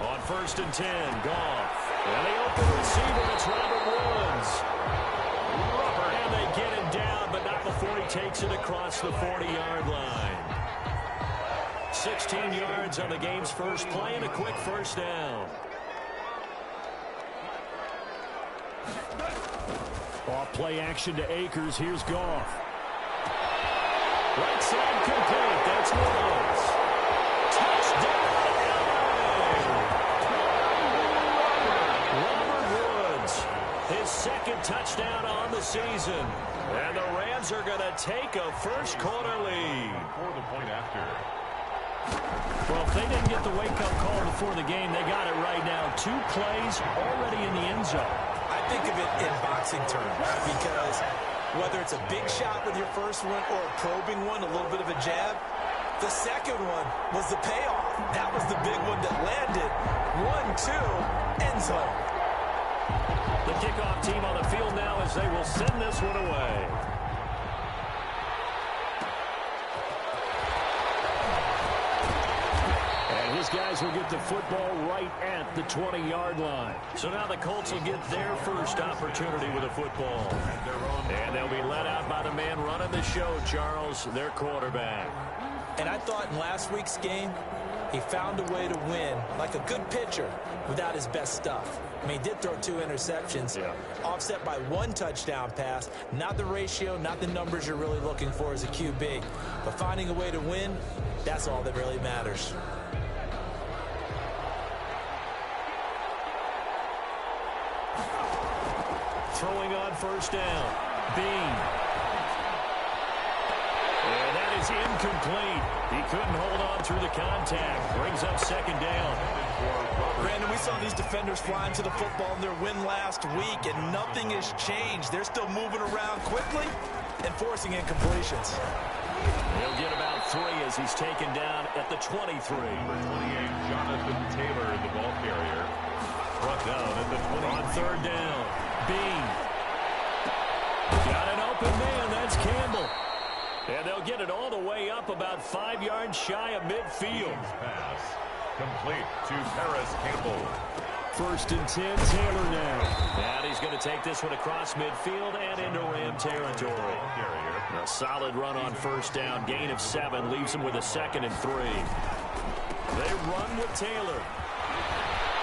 On 1st and 10, Goff. And the open receiver, it's Robert Woods. And they get him down, but not before he takes it across the 40-yard line. 16 yards on the game's first play and a quick first down. Off play action to Akers. Here's Goff. Right side complete. That's Woods. Touchdown, LA! Robert Woods, his second touchdown on the season. And the Rams are going to take a first quarter lead. For the point after. Well, if they didn't get the wake-up call before the game, they got it right now. 2 plays already in the end zone. I think of it in boxing terms because whether it's a big shot with your first one or a probing one, a little bit of a jab, the second one was the payoff. That was the big one that landed. 1-2, end zone. The kickoff team on the field now as they will send this one away. His guys will get the football right at the 20-yard line. So now the Colts will get their first opportunity with a football. And they'll be let out by the man running the show, Charles, their quarterback. And I thought in last week's game, he found a way to win like a good pitcher without his best stuff. I mean, he did throw 2 interceptions, offset by 1 touchdown pass. Not the ratio, not the numbers you're really looking for as a QB. But finding a way to win, that's all that really matters. Throwing on first down. Bean. And that is incomplete. He couldn't hold on through the contact. Brings up second down. Brandon, we saw these defenders flying to the football in their win last week, and nothing has changed. They're still moving around quickly and forcing incompletions. He'll get about 3 as he's taken down at the 23. Number 28, Jonathan Taylor, the ball carrier. Brought down at the 20. On 3rd down. Bean. Got an open man. That's Campbell. And they'll get it all the way up about 5 yards shy of midfield. Pass complete to Paris Campbell. 1st and 10, Taylor now. And he's going to take this one across midfield and into Ram territory. A solid run on 1st down. Gain of 7 leaves him with a 2nd and 3. They run with Taylor.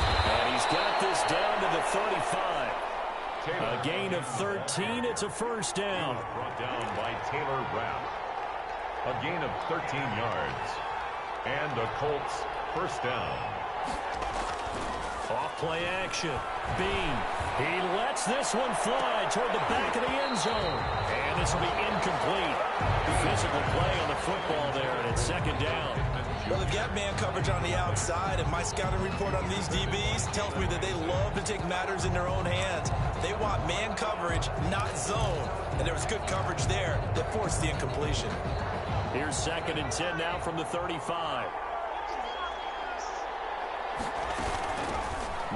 And he's got this down to the 35. A gain of 13. It's a first down. Brought down by Taylor Rapp. A gain of 13 yards. And the Colts first down. Off play action. Bean. He lets this one fly toward the back of the end zone. And this will be incomplete. Physical play on the football there, and it's second down. Well, they've got man coverage on the outside, and my scouting report on these DBs tells me that they love to take matters in their own hands. They want man coverage, not zone. And there was good coverage there that forced the incompletion. Here's 2nd and 10 now from the 35.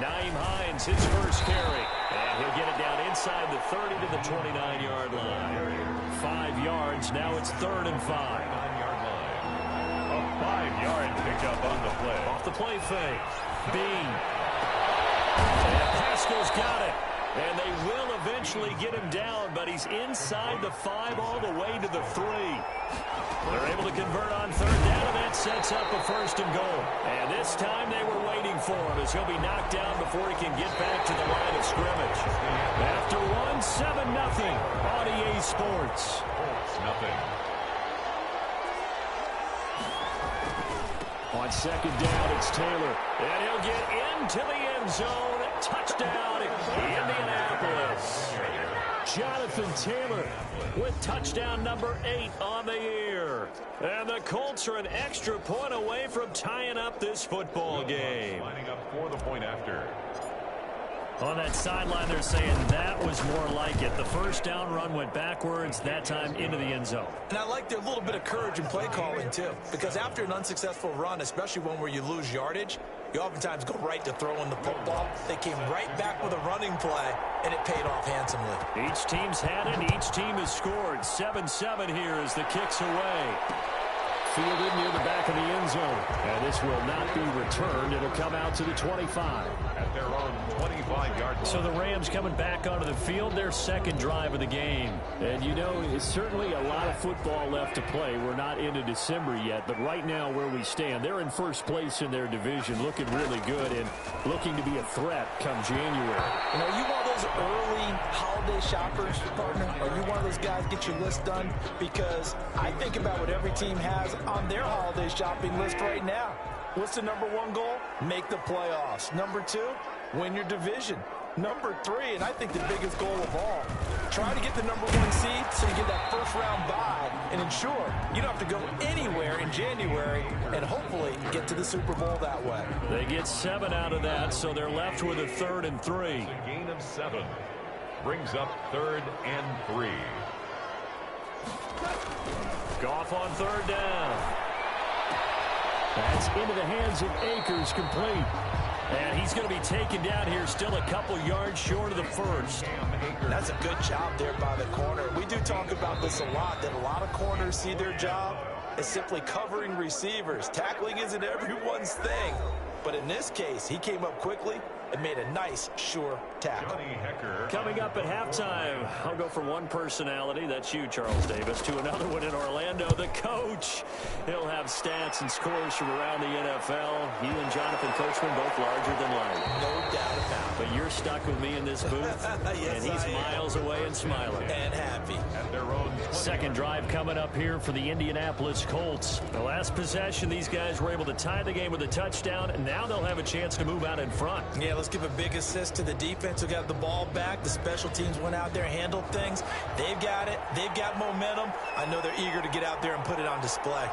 Nyheim Hines, his first carry. And he'll get it down inside the 30 to the 29-yard line. 5 yards. Now it's 3rd and 5. 9-yard line. A 5-yard pickup on the play. Off the play fake. Bean. And Pascal's got it. And they will eventually get him down, but he's inside the 5 all the way to the 3. They're able to convert on 3rd down, and that sets up a 1st and goal. And this time they were waiting for him as he'll be knocked down before he can get back to the line of scrimmage. After 7-0 on EA Sports. Colts, nothing. On 2nd down, it's Taylor. And he'll get into the end zone. Touchdown, Indianapolis. Jonathan Taylor with touchdown number 8 on the year. And the Colts are an extra point away from tying up this football game. Lining up for the point after. On that sideline, they're saying that was more like it. The first down run went backwards, that time into the end zone. And I like their little bit of courage in play calling, too. Because after an unsuccessful run, especially one where you lose yardage, you oftentimes go right to throwing the football. They came right back with a running play, and it paid off handsomely. Each team's had it. Each team has scored. 7-7 here as the kick's away. Fielded near the back of the end zone. And this will not be returned. It'll come out to the 25. At their own 25-yard line. So the Rams coming back onto the field, their second drive of the game. And, you know, it's certainly a lot of football left to play. We're not into December yet, but right now where we stand, they're in first place in their division, looking really good and looking to be a threat come January. You know, you one of those early holiday shoppers, partner? Are you one of those guys get your list done? Because I think about what every team has on their holiday shopping list right now. What's the number one goal? Make the playoffs. Number two, win your division. Number three, and I think the biggest goal of all, try to get the number one seed so you get that first round bye and ensure you don't have to go anywhere in January and hopefully get to the Super Bowl that way. They get 7 out of that, so they're left with a 3rd and 3. A gain of 7 brings up 3rd and 3. Goff on 3rd down. That's into the hands of Akers, complete. And he's going to be taken down here, still a couple yards short of the first. That's a good job there by the corner. We do talk about this a lot, that a lot of corners see their job as simply covering receivers. Tackling isn't everyone's thing. But in this case, he came up quickly and made a nice, sure tackle. Coming up at halftime, I'll go from one personality, that's you, Charles Davis, to another one in Orlando, the coach. He'll have stats and scores from around the NFL. He and Jonathan Coachman both larger than life. No doubt about it. But you're stuck with me in this booth, yes, and he's miles away and smiling. And happy. At their own Second drive coming up here for the Indianapolis Colts. The last possession, these guys were able to tie the game with a touchdown, and now they'll have a chance to move out in front. Yeah, let's give a big assist to the defense who got the ball back. The special teams went out there, handled things. They've got it. They've got momentum. I know they're eager to get out there and put it on display.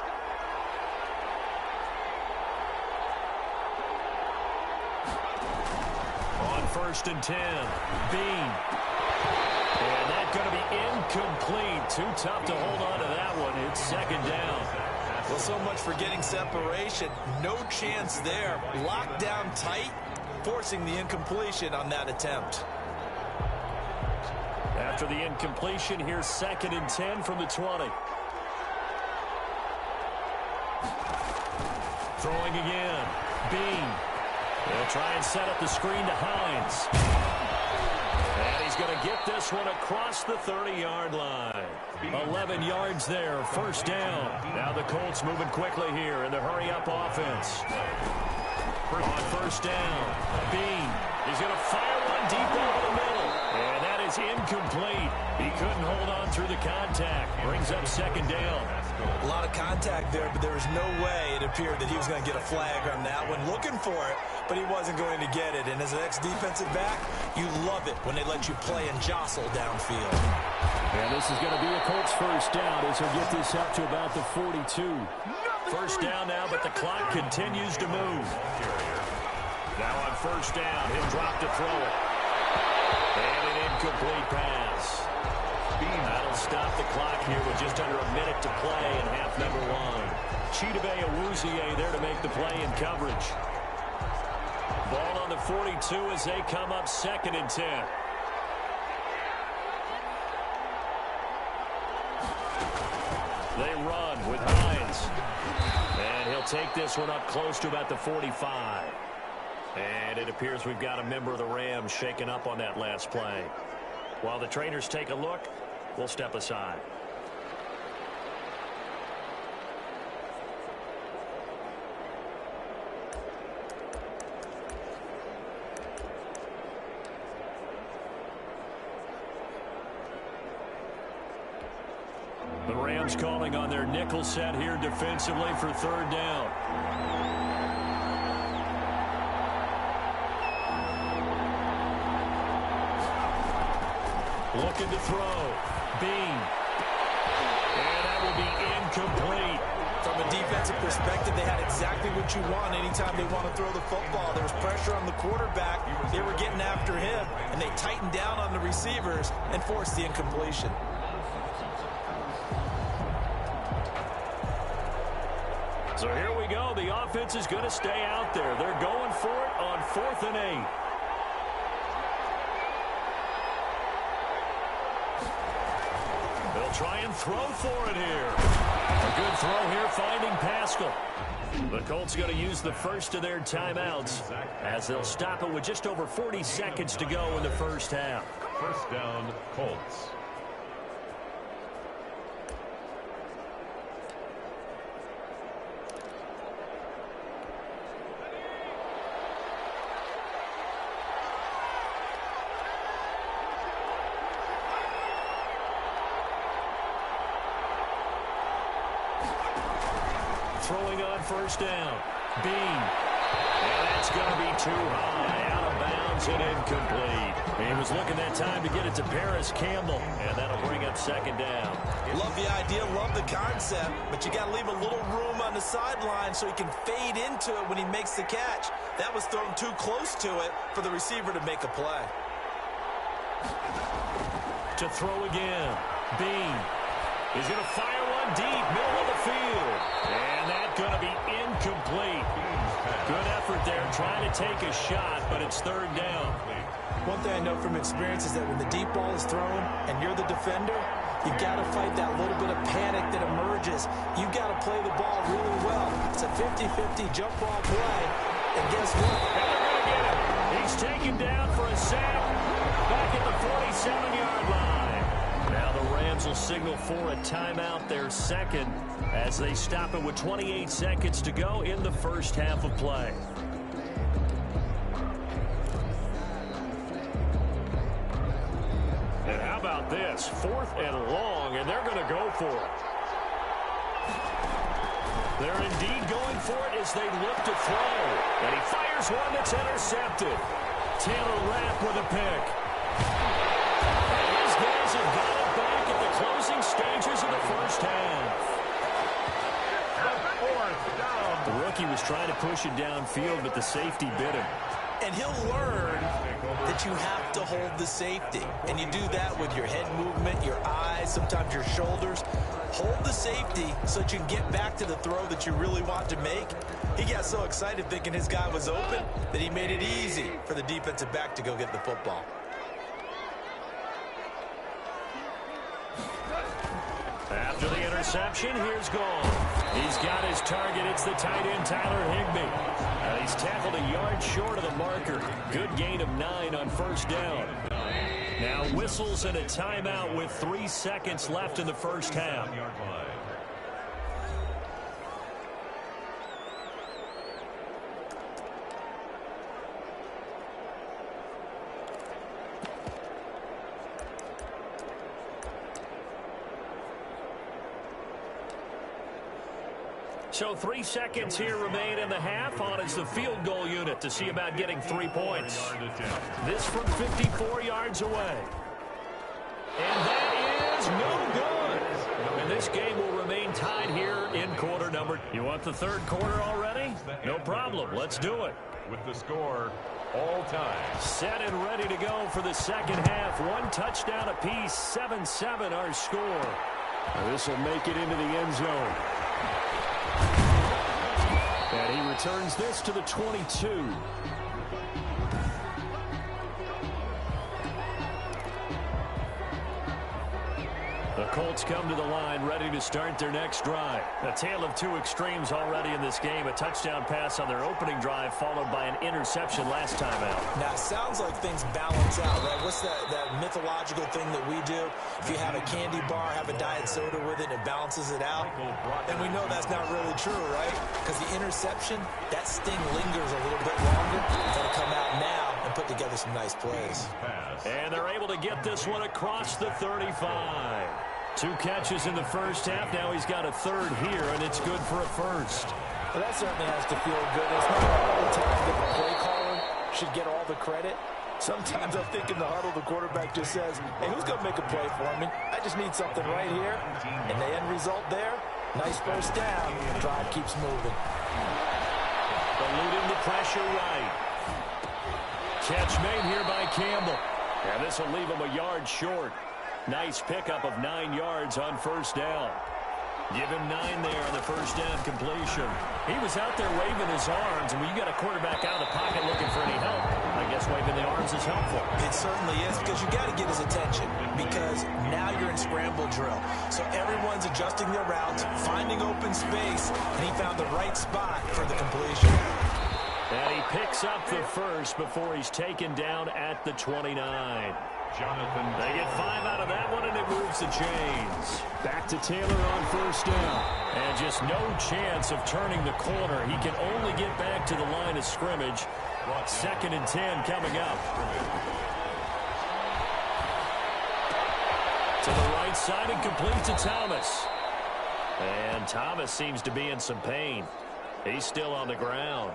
On 1st and 10, Bean. And that's going to be incomplete. Too tough to hold on to that one. It's 2nd down. Well, so much for getting separation. No chance there. Locked down tight, forcing the incompletion on that attempt. After the incompletion, here's 2nd and 10 from the 20. Throwing again. Bean. They'll try and set up the screen to Hines. And he's going to get this one across the 30-yard line. 11 yards there, 1st down. Now the Colts moving quickly here in the hurry-up offense. On 1st down, Bean. He's going to fire one deep over the middle. And that is incomplete. He couldn't hold on through the contact. Brings up 2nd down. A lot of contact there, but there was no way it appeared that he was going to get a flag on that one. Looking for it, but he wasn't going to get it. And as an ex-defensive back, you love it when they let you play and jostle downfield. And this is going to be a Colts 1st down as he'll get this up to about the 42. 1st down now, but the clock continues to move. Now on 1st down, he'll drop to throw it. And an incomplete pass. That'll stop the clock here with just under a minute to play in half number 1. Chidobe Awuzie there to make the play in coverage. Ball on the 42 as they come up 2nd and 10. They run with Hines. And he'll take this one up close to about the 45. And it appears we've got a member of the Rams shaken up on that last play. While the trainers take a look, we'll step aside. The Rams calling on their nickel set here defensively for 3rd down. Looking to throw. Bean. And that will be incomplete. From a defensive perspective, they had exactly what you want anytime they want to throw the football. There was pressure on the quarterback. They were getting after him, and they tightened down on the receivers and forced the incompletion. So here we go. The offense is going to stay out there. They're going for it on 4th and 8. They'll try and throw for it here. A good throw here finding Pascal. The Colts going to use the first of their timeouts as they'll stop it with just over 40 seconds to go in the first half. First down, Colts. Throwing on first down. Bean. And that's going to be too high. Out of bounds and incomplete. He was looking that time to get it to Paris Campbell. And that'll bring up second down. Love the idea, love the concept, but you got to leave a little room on the sideline so he can fade into it when he makes the catch. That was thrown too close to it for the receiver to make a play. To throw again. Bean. He's going to fire one deep, middle of the field. And that's going to be incomplete. Good effort there, trying to take a shot, but it's third down. One thing I know from experience is that when the deep ball is thrown and you're the defender, you've got to fight that little bit of panic that emerges. You've got to play the ball really well. It's a 50-50 jump ball play. And guess what? And they're going to get him. He's taken down for a sack back at the 47-yard line. Now the Rams will signal for a timeout, their second, as they stop it with 28 seconds to go in the first half of play. And how about this? 4th and long, and they're going to go for it. They're indeed going for it as they look to throw. And he fires one that's intercepted. Taylor Rapp with a pick. And these guys have got it back at the closing stages of the first half. The rookie was trying to push it downfield, but the safety bit him. And he'll learn that you have to hold the safety. And you do that with your head movement, your eyes, sometimes your shoulders. Hold the safety so that you can get back to the throw that you really want to make. He got so excited thinking his guy was open that he made it easy for the defensive back to go get the football. After the interception, here's gone. He's got his target. It's the tight end, Tyler Higbee. And he's tackled a yard short of the marker. Good gain of 9 on first down. Now whistles and a timeout with 3 seconds left in the first half. So 3 seconds here remain in the half. On is the field goal unit to see about getting 3 points. This from 54 yards away. And that is no good. And this game will remain tied here in quarter number. You want the third quarter already? No problem. Let's do it. With the score, all time. Set and ready to go for the second half. 1 touchdown apiece. 7-7 our score. This will make it into the end zone. And he returns this to the 22. The Colts come to the line, ready to start their next drive. A tale of 2 extremes already in this game. A touchdown pass on their opening drive, followed by an interception last time out. Now, it sounds like things balance out, right? What's that mythological thing that we do? If you have a candy bar, have a diet soda with it, and it balances it out. And we know that's not really true, right? Because the interception, that sting lingers a little bit longer. That'll come out now and put together some nice plays. And they're able to get this one across the 35. 2 catches in the first half. Now he's got a third here, and it's good for a first. Well, that certainly has to feel good. It's not all the time that the play caller should get all the credit. Sometimes I think in the huddle, the quarterback just says, hey, who's going to make a play for me? I just need something right here. And the end result there, nice first down. The drive keeps moving. Eluding the pressure right. Catch made here by Campbell. And this will leave him a yard short. Nice pickup of 9 yards on first down. Give him 9 there on the first down completion. He was out there waving his arms, and when you got a quarterback out of the pocket looking for any help, I guess waving the arms downs is helpful. It certainly is, because you got to get his attention, because now you're in scramble drill. So everyone's adjusting their routes, finding open space, and he found the right spot for the completion. And he picks up the first before he's taken down at the 29. They get 5 out of that one, and it moves the chains. Back to Taylor on first down. And just no chance of turning the corner. He can only get back to the line of scrimmage. 2nd and 10 coming up. To the right side and complete to Thomas. And Thomas seems to be in some pain. He's still on the ground.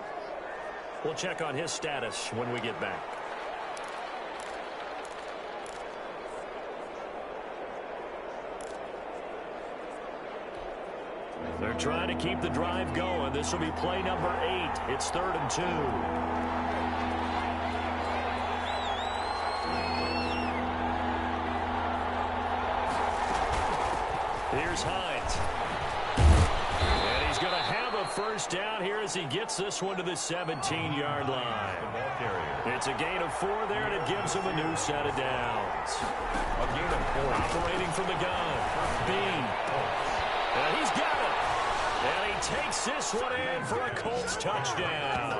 We'll check on his status when we get back. They're trying to keep the drive going. This will be play number 8. It's 3rd and 2. Here's Hines. And he's going to have a first down here as he gets this one to the 17-yard line. It's a gain of 4 there, and it gives him a new set of downs. A gain of 4. Operating from the gun. Bean. And he's got it. And he takes this one in for a Colts touchdown.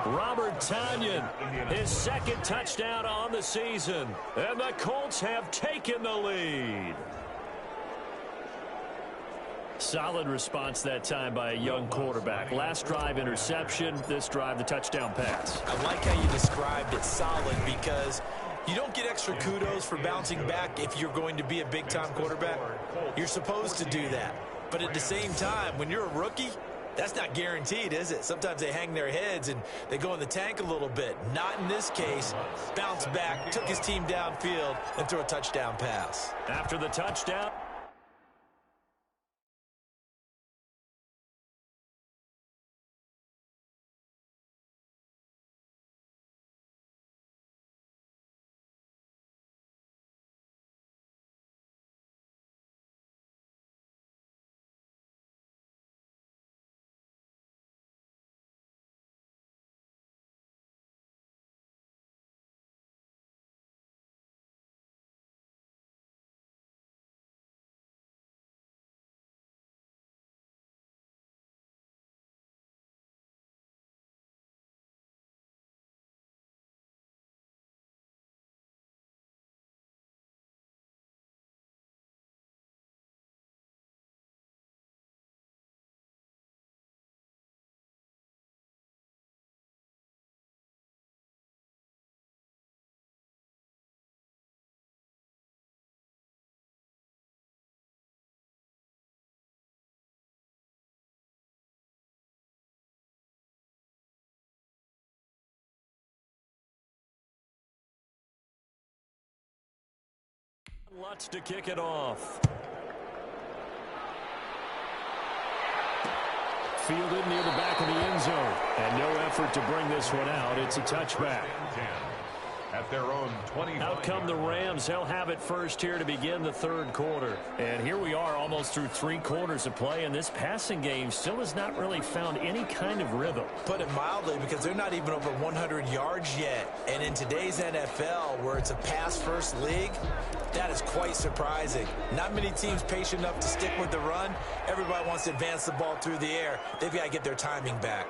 Robert Tonyan, his 2nd touchdown on the season. And the Colts have taken the lead. Solid response that time by a young quarterback. Last drive, interception. This drive, the touchdown pass. I like how you described it, solid, because you don't get extra kudos for bouncing back if you're going to be a big-time quarterback. You're supposed to do that. But at the same time, when you're a rookie, that's not guaranteed, is it? Sometimes they hang their heads and they go in the tank a little bit. Not in this case. Bounced back, took his team downfield, and threw a touchdown pass. After the touchdown. Lutz to kick it off. Fielded near the back of the end zone. And no effort to bring this one out. It's a touchback. At their own 20. Out come the Rams. They'll have it first here to begin the 3rd quarter. And here we are almost through 3 quarters of play, and this passing game still has not really found any kind of rhythm. Put it mildly, because they're not even over 100 yards yet. And in today's NFL, where it's a pass-first league, that is quite surprising. Not many teams patient enough to stick with the run. Everybody wants to advance the ball through the air. They've got to get their timing back.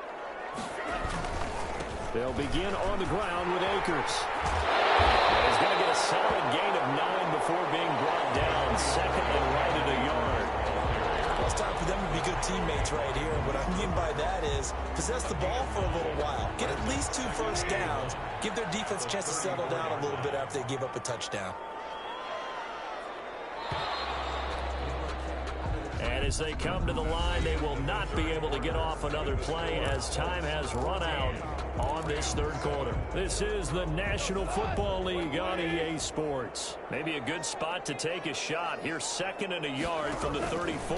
They'll begin on the ground with Akers. And he's going to get a solid gain of 9 before being brought down. 2nd and right at a yard. Well, it's time for them to be good teammates right here. What I mean by that is possess the ball for a little while. Get at least 2 first downs. Give their defense a chance to settle down a little bit after they give up a touchdown. And as they come to the line, they will not be able to get off another play as time has run out on this 3rd quarter. This is the National Football League on EA Sports. Maybe a good spot to take a shot. Here's 2nd and a yard from the 34.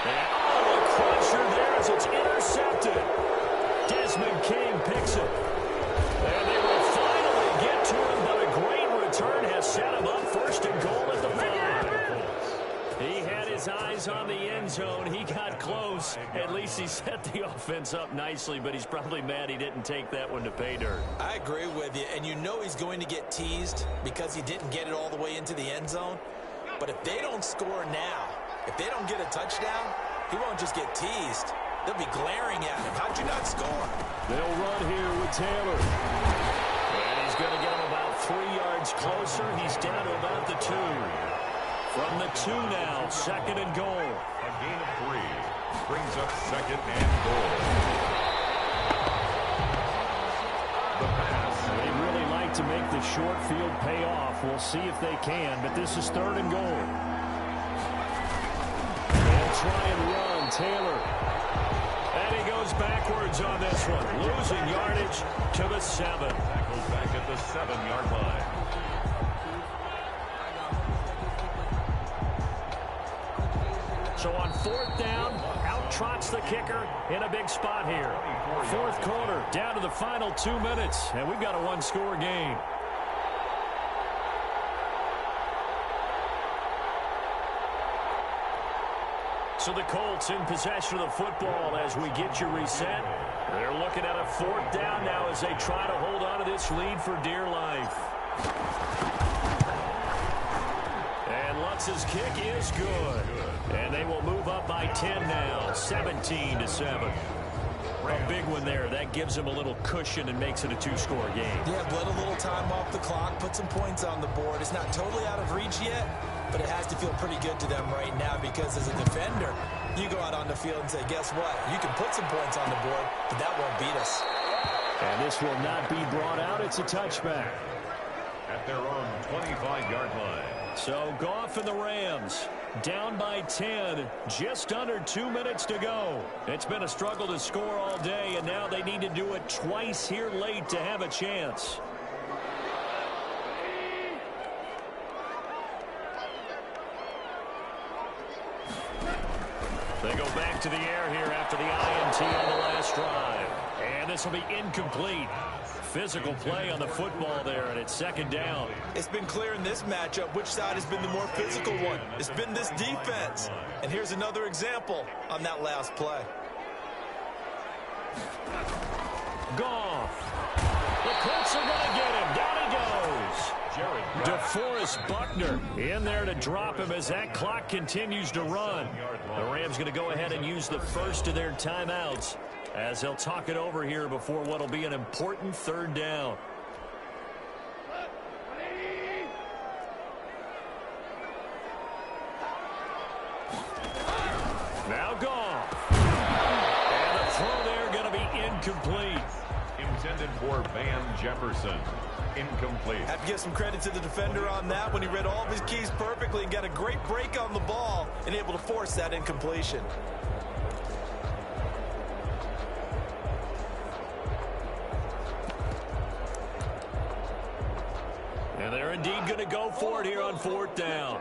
And a crusher there as it's intercepted. Desmond King picks it. And they will finally get to him, but a great return has set him up 1st and goal at the 5. He had his eyes on the end zone. He got close, and At least he set the offense up nicely, but he's probably mad he didn't take that one to pay dirt. I agree with you, and you know he's going to get teased because he didn't get it all the way into the end zone. But if they don't score now, if they don't get a touchdown, he won't just get teased. They'll be glaring at him. How'd you not score? They'll run here with Taylor. And he's going to get him about 3 yards closer. He's down to about the 2. From the 2 now, 2nd and goal. A gain of 3 brings up 2nd and goal. The pass. They really like to make the short field pay off. We'll see if they can, but this is 3rd and goal. And try and run, Taylor. And he goes backwards on this one, losing yardage to the 7. Tackles back at the 7-yard line. So on 4th down, out trots the kicker in a big spot here. 4th quarter, down to the final 2 minutes, and we've got a 1-score game. So the Colts in possession of the football as we get you reset. They're looking at a 4th down now as they try to hold on to this lead for dear life. And Lutz's kick is good. And they will move up by 10 now, 17-7. A big one there. That gives them a little cushion and makes it a 2-score game. Yeah, bled a little time off the clock, put some points on the board. It's not totally out of reach yet, but it has to feel pretty good to them right now because as a defender, you go out on the field and say, guess what? You can put some points on the board, but that won't beat us. And this will not be brought out. It's a touchback. At their own 25-yard line. So Goff and the Rams down by 10, just under 2 minutes to go. It's been a struggle to score all day, and now they need to do it twice here late to have a chance. They go back to the air here after the INT on the last drive. And this will be incomplete. Physical play on the football there, and it's 2nd down. It's been clear in this matchup which side has been the more physical one. It's been this defense. And here's another example on that last play. Goff. The Colts are going to get him. Down he goes. DeForest Buckner in there to drop him as that clock continues to run. The Rams going to go ahead and use the first of their timeouts as they'll talk it over here before what will be an important 3rd down. Now Goff. And the throw there going to be incomplete. Intended for Van Jefferson. Incomplete. Have to give some credit to the defender on that when he read all of his keys perfectly and got a great break on the ball and able to force that incompletion. And they're indeed going to go for it here on 4th down.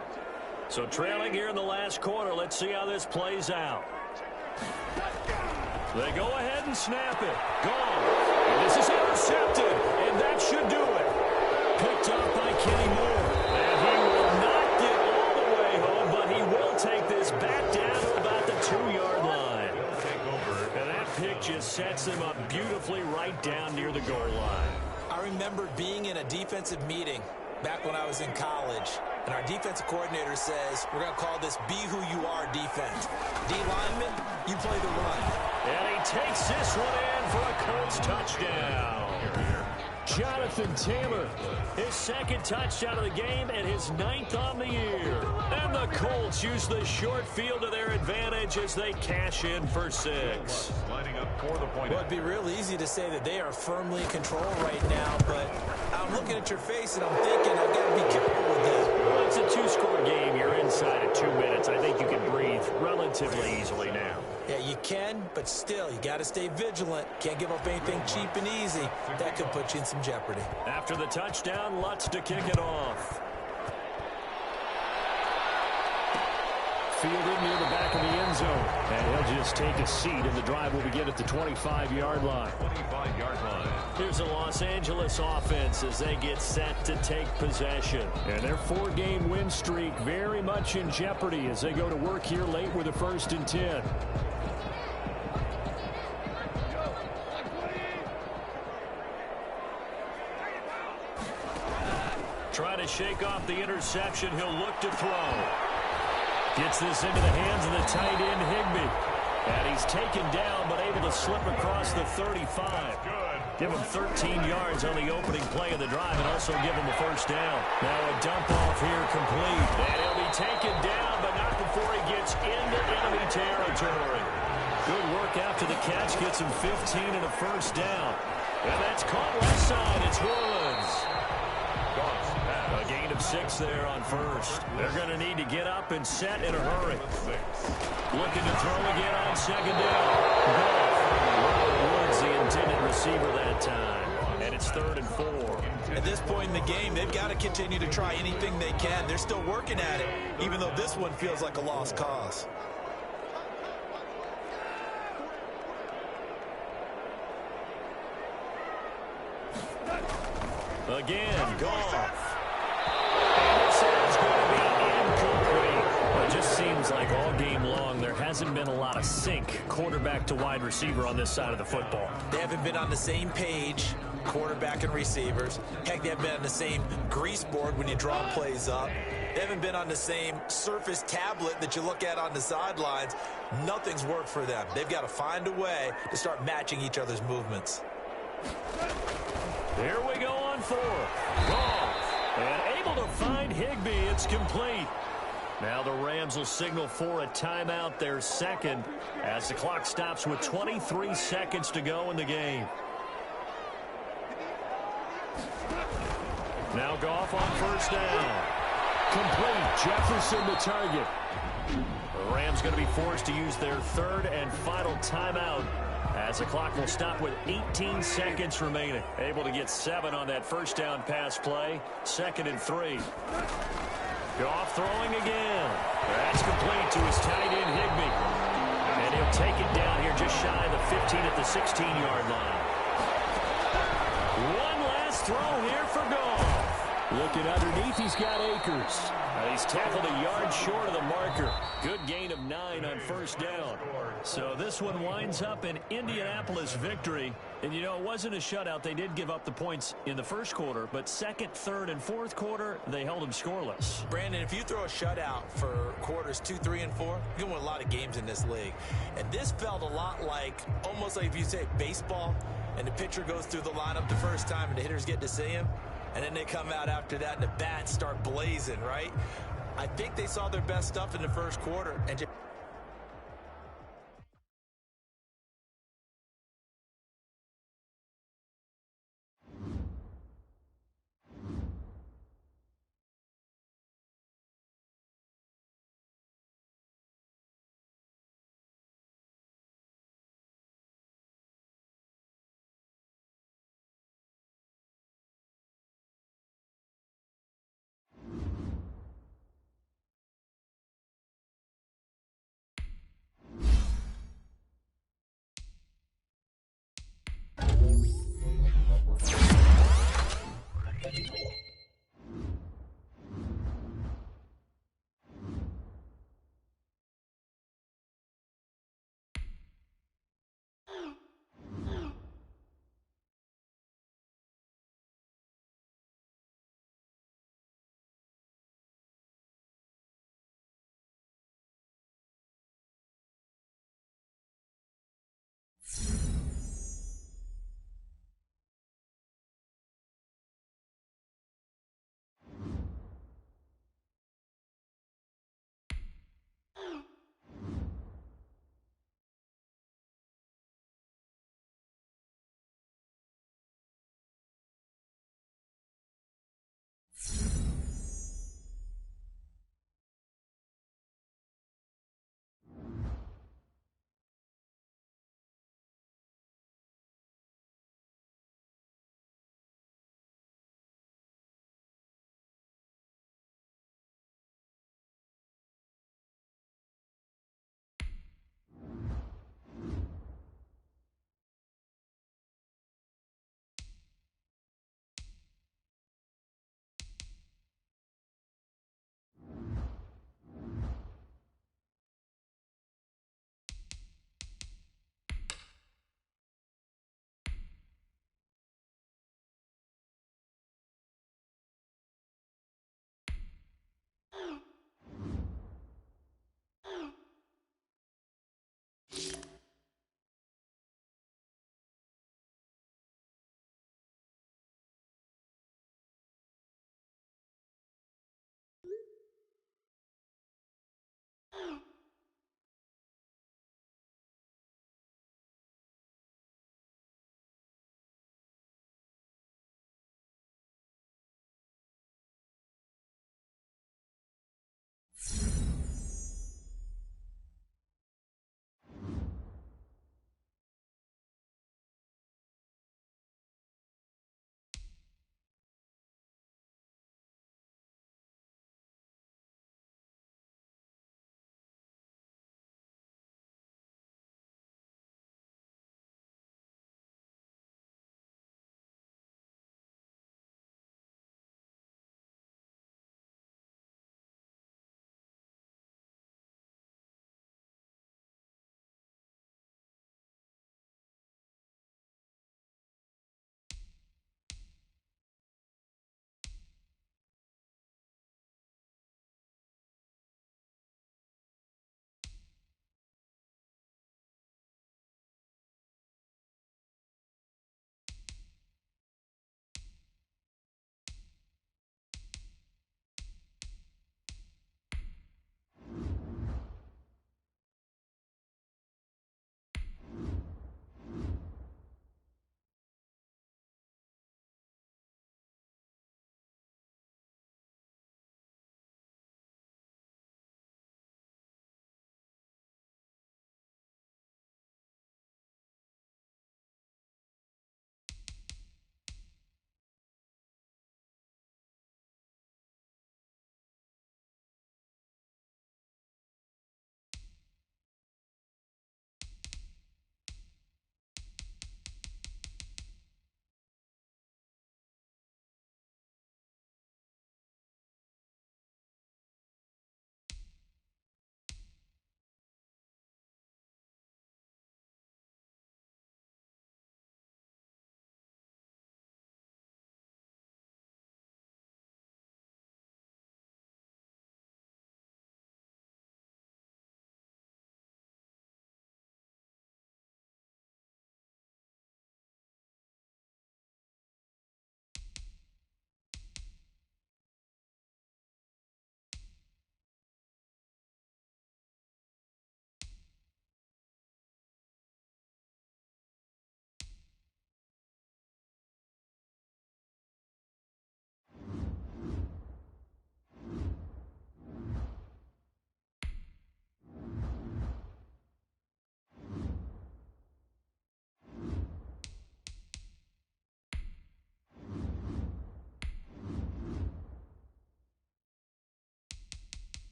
So trailing here in the last quarter, let's see how this plays out. They go ahead and snap it. Gone. And this is intercepted, and that should do it. Picked up by Kenny Moore. And he will not get all the way home, but he will take this back down to about the 2-yard line. And that pick just sets him up beautifully right down near the goal line. I remember being in a defensive meeting back when I was in college, and our defensive coordinator says, we're going to call this Be Who You Are defense. D lineman, you play the run. And he takes this one in for a Colts touchdown. Jonathan Taylor, his 2nd touchdown of the game and his 9th on the year. And the Colts use the short field to their advantage as they cash in for 6. Lining up for the point. Well, it'd be real easy to say that they are firmly in control right now, but I'm looking at your face and I'm thinking I've got to be careful with that. Well, it's a 2-score game. You're inside of 2 minutes. I think you can breathe relatively easily now. Yeah, you can, but still, you got to stay vigilant. Can't give up anything cheap and easy. That could put you in some jeopardy. After the touchdown, Lutz to kick it off. Fielded near the back of the end zone. And he'll just take a seat, and the drive will begin at the 25-yard line. 25-yard line. Here's the Los Angeles offense as they get set to take possession. And their 4-game win streak very much in jeopardy as they go to work here late with a 1st and 10. Trying to shake off the interception. He'll look to throw. Gets this into the hands of the tight end, Higbee. And he's taken down, but able to slip across the 35. Give him 13 yards on the opening play of the drive and also give him a first down. Now a dump off here complete. And he'll be taken down, but not before he gets into enemy territory. Good work after the catch. Gets him 15 and a first down. And that's caught left side. It's Orleans. A gain of 6 there on first. They're going to need to get up and set in a hurry. Looking to throw again on second down. Woods, the intended receiver that time. And it's 3rd and 4. At this point in the game, they've got to continue to try anything they can. They're still working at it, even though this one feels like a lost cause. Again, Goff. And this is going to be incomplete. Well, it just seems like all game long there hasn't been a lot of sync quarterback to wide receiver on this side of the football. They haven't been on the same page, quarterback and receivers. Heck, they haven't been on the same grease board when you draw plays up. They haven't been on the same Surface tablet that you look at on the sidelines. Nothing's worked for them. They've got to find a way to start matching each other's movements. Here we go on 4th. Goff. And able to find Higbee. It's complete. Now the Rams will signal for a timeout, their second, as the clock stops with 23 seconds to go in the game. Now Goff on first down. Complete. Jefferson the target. The Rams going to be forced to use their 3rd and final timeout, as the clock will stop with 18 seconds remaining. Able to get 7 on that first down pass play. 2nd and 3. Goff throwing again. That's complete to his tight end, Higbee. And he'll take it down here just shy of the 15 at the 16-yard line. One last throw here for Goff. Looking underneath, he's got Akers. He's tackled a yard short of the marker. Good gain of 9 on first down. So this one winds up an Indianapolis victory. And, you know, it wasn't a shutout. They did give up the points in the first quarter, but 2nd, 3rd, and 4th quarter, they held them scoreless. Brandon, if you throw a shutout for quarters 2, 3, and 4, you're going to win a lot of games in this league. And this felt a lot like, almost like if you say baseball, and the pitcher goes through the lineup the first time and the hitters get to see him, and then they come out after that and the bats start blazing, right? I think they saw their best stuff in the first quarter and just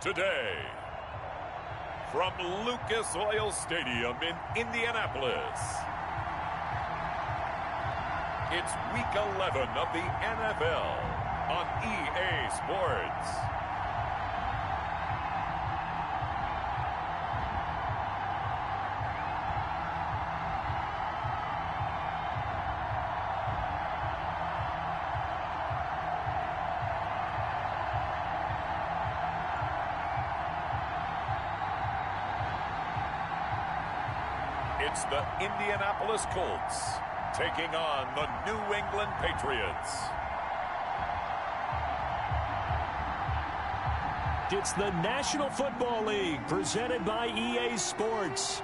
today. From Lucas Oil Stadium in Indianapolis, it's Week 11 of the NFL on EA Sports. It's the Indianapolis Colts taking on the New England Patriots. It's the National Football League presented by EA Sports.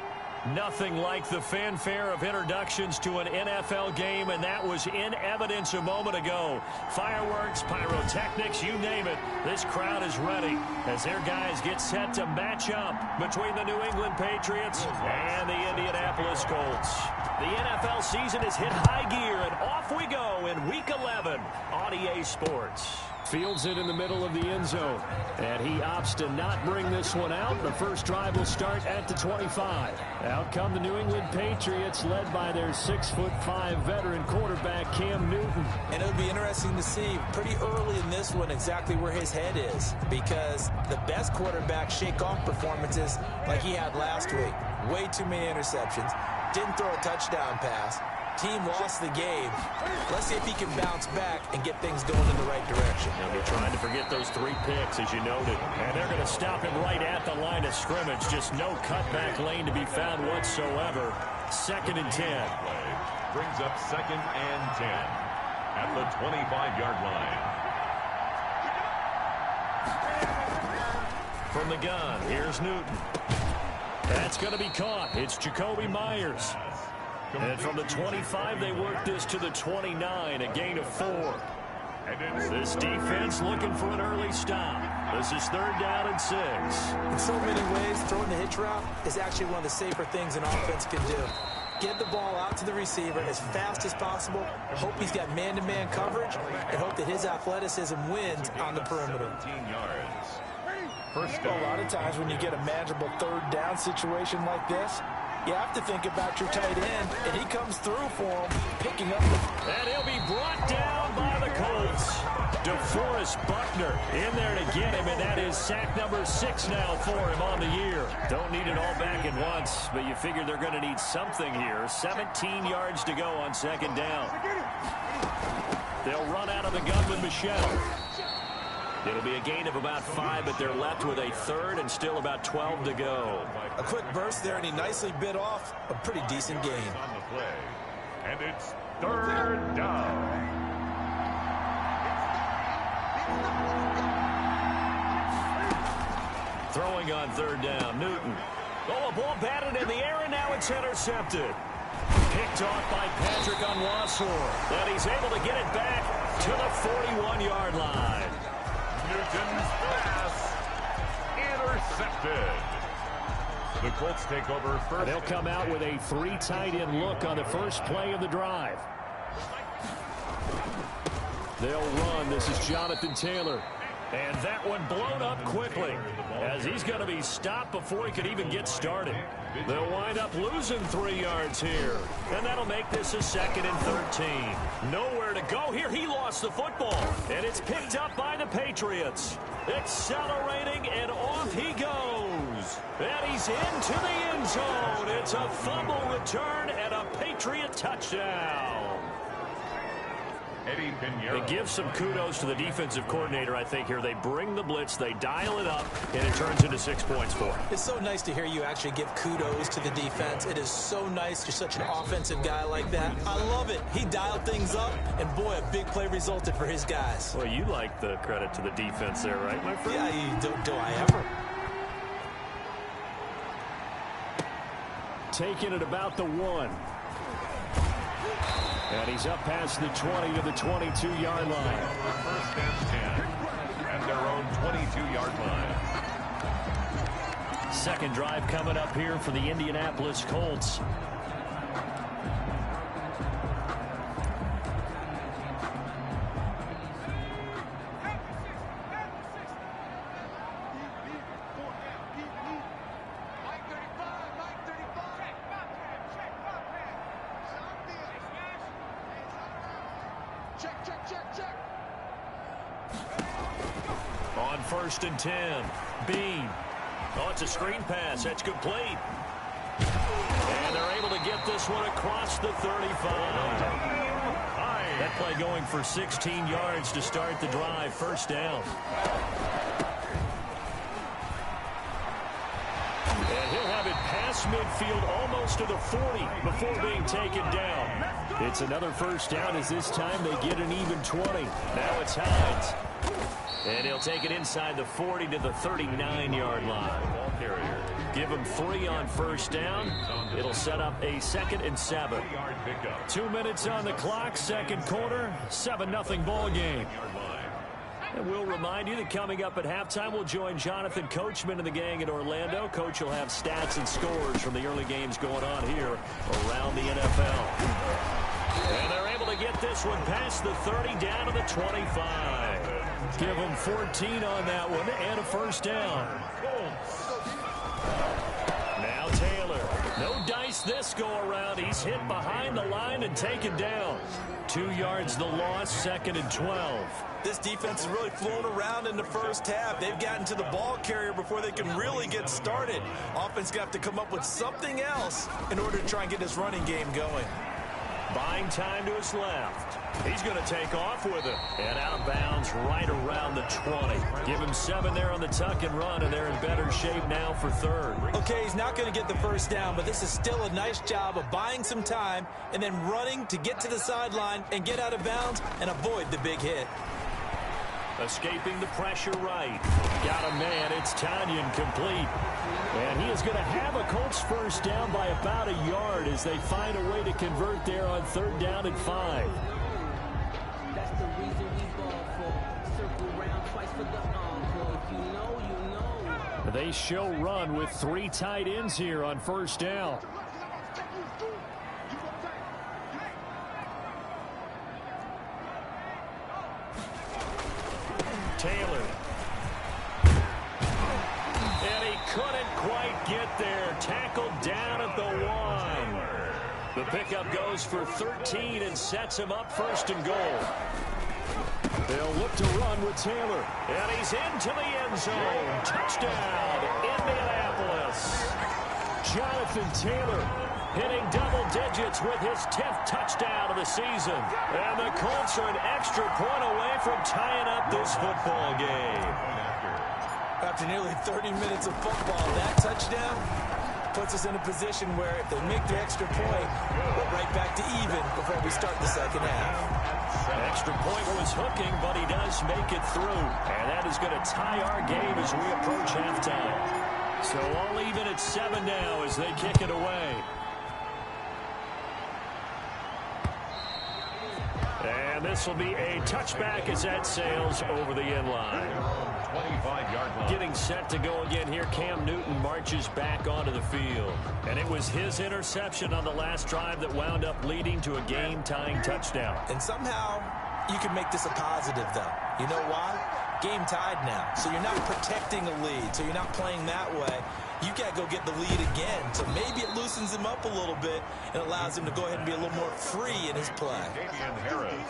Nothing like the fanfare of introductions to an NFL game, and that was in evidence a moment ago. Fireworks, pyrotechnics, you name it. This crowd is ready as their guys get set to match up between the New England Patriots and the Indianapolis Colts. The NFL season has hit high gear, and off we go in Week 11 on EA Sports. Fields it in the middle of the end zone, and he opts to not bring this one out. The first drive will start at the 25. Out come the New England Patriots, led by their 6'5" veteran quarterback, Cam Newton. And it'll be interesting to see pretty early in this one exactly where his head is, because the best quarterbacks shake off performances like he had last week. Way too many interceptions. Didn't throw a touchdown pass. Team lost the game. Let's see if he can bounce back and get things going in the right direction. They'll be trying to forget those 3 picks, as you noted. And they're going to stop him right at the line of scrimmage. Just no cutback lane to be found whatsoever. 2nd and 10. Brings up 2nd and 10 at the 25-yard line. From the gun, here's Newton. That's going to be caught. It's Jacoby Myers. And from the 25, they work this to the 29, a gain of 4. This defense looking for an early stop. This is 3rd down and 6. In so many ways, throwing the hitch route is actually one of the safer things an offense can do. Get the ball out to the receiver as fast as possible. Hope he's got man-to-man coverage, and hope that his athleticism wins on the perimeter. A lot of times when you get a manageable 3rd down situation like this, you have to think about your tight end, and he comes through for him, picking up the... And he'll be brought down by the Colts. DeForest Buckner in there to get him, and that is sack number 6 now for him on the year. Don't need it all back at once, but you figure they're going to need something here. 17 yards to go on 2nd down. They'll run out of the gun with Michelle. It'll be a gain of about 5, but they're left with a 3rd and still about 12 to go. A quick burst there, and he nicely bit off a pretty decent gain. On the play, and it's 3rd down. Throwing on 3rd down, Newton. Oh, a ball batted in the air, and now it's intercepted. Picked off by Patrick Onwuasor. And he's able to get it back to the 41-yard line. Newton's pass intercepted. The Colts take over first. They'll come out with a 3 tight end look on the first play of the drive. They'll run. This is Jonathan Taylor. And that one blown up quickly as he's going to be stopped before he could even get started. They'll wind up losing 3 yards here. And that'll make this a 2nd and 13. Nowhere to go here. He lost the football. And it's picked up by the Patriots. Accelerating, and off he goes. And he's into the end zone. It's a fumble return and a Patriot touchdown. It gives some kudos to the defensive coordinator, I think, here. They bring the blitz, they dial it up, and it turns into 6 points for him. It's so nice to hear you actually give kudos to the defense. It is so nice. You're such an offensive guy like that. I love it. He dialed things up, and boy, a big play resulted for his guys. Well, you like the credit to the defense there, right, my friend? Yeah, do I ever? Taking it about the 1. And he's up past the 20 to the 22-yard line. First and 10 at their own 22-yard line. Second drive coming up here for the Indianapolis Colts. On 1st and 10, Bean. Oh, it's a screen pass. That's complete. And they're able to get this one across the 35. That play going for 16 yards to start the drive. First down. And he'll have it past midfield almost to the 40 before being taken down. It's another first down as this time they get an even 20. Now it's Hines. And he'll take it inside the 40 to the 39-yard line. Give him 3 on first down. It'll set up a 2nd and 7. 2 minutes on the clock, second quarter, 7-0 ball game. And we'll remind you that coming up at halftime, we'll join Jonathan Coachman and the gang in Orlando. Coach will have stats and scores from the early games going on here around the NFL. And they're able to get this one past the 30 down to the 25. Give them 14 on that one and a first down. Now Taylor. No dice this go around. He's hit behind the line and taken down. 2 yards the loss, 2nd and 12. This defense is really flown around in the first half. They've gotten to the ball carrier before they can really get started. Offense got to come up with something else in order to try and get this running game going. Buying time to his left. He's going to take off with it. And out of bounds right around the 20. Give him 7 there on the tuck and run, and they're in better shape now for third. Okay, he's not going to get the first down, but this is still a nice job of buying some time and then running to get to the sideline and get out of bounds and avoid the big hit. Escaping the pressure right. Got a man. It's Tanyan complete. And he is going to have a Colts first down by about a yard as they find a way to convert there on 3rd down and 5. That's the reason we ball for. Circle round twice for the encore. If you know, you know. They show run with 3 tight ends here on first down. Taylor. And he couldn't quite get there. Tackled down at the 1. The pickup goes for 13 and sets him up 1st and goal. They'll look to run with Taylor. And he's into the end zone. Touchdown, Indianapolis. Jonathan Taylor hitting double digits with his 10th touchdown of the season. And the Colts are an extra point away from tying up this football game. After nearly 30 minutes of football, that touchdown puts us in a position where if they make the extra point, we're right back to even before we start the second half. Extra point was hooking, but he does make it through. And that is going to tie our game as we approach halftime. So all even at 7 now as they kick it away. And this will be a touchback as that sails over the end line. 25-yard line. Getting set to go again here. Cam Newton marches back onto the field. And it was his interception on the last drive that wound up leading to a game-tying touchdown. And somehow you can make this a positive, though. You know why? Game tied now. So you're not protecting a lead. So you're not playing that way. You got to go get the lead again. So maybe it loosens him up a little bit and allows him to go ahead and be a little more free in his play.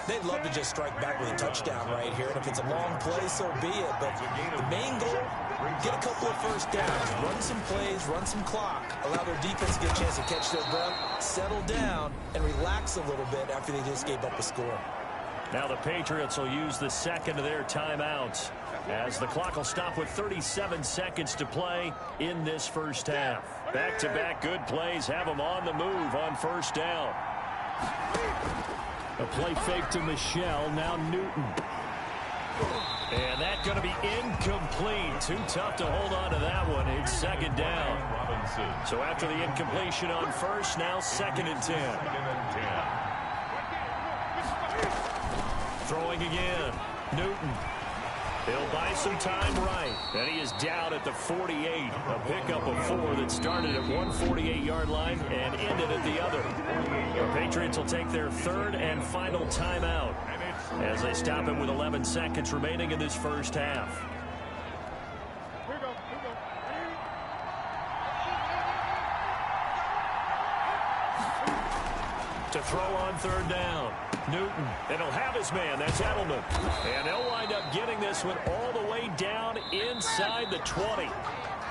They'd love to just strike back with a touchdown right here. And if it's a long play, so be it. But the main goal, get a couple of first downs, run some plays, run some clock, allow their defense to get a chance to catch their breath, settle down, and relax a little bit after they just gave up a score. Now the Patriots will use the second of their timeouts as the clock will stop with 37 seconds to play in this first half. Back-to-back good plays have them on the move on first down. A play fake to Michelle, now Newton. And that's going to be incomplete. Too tough to hold on to that one. It's second down. So after the incompletion on first, now 2nd and 10. Throwing again. Newton. He'll buy some time right. And he is down at the 48. A pickup of 4 that started at 148-yard line and ended at the other. The Patriots will take their 3rd and final timeout as they stop it with 11 seconds remaining in this first half. To throw on 3rd down. Newton, and he'll have his man. That's Edelman. And they'll wind up getting this one all the way down inside the 20.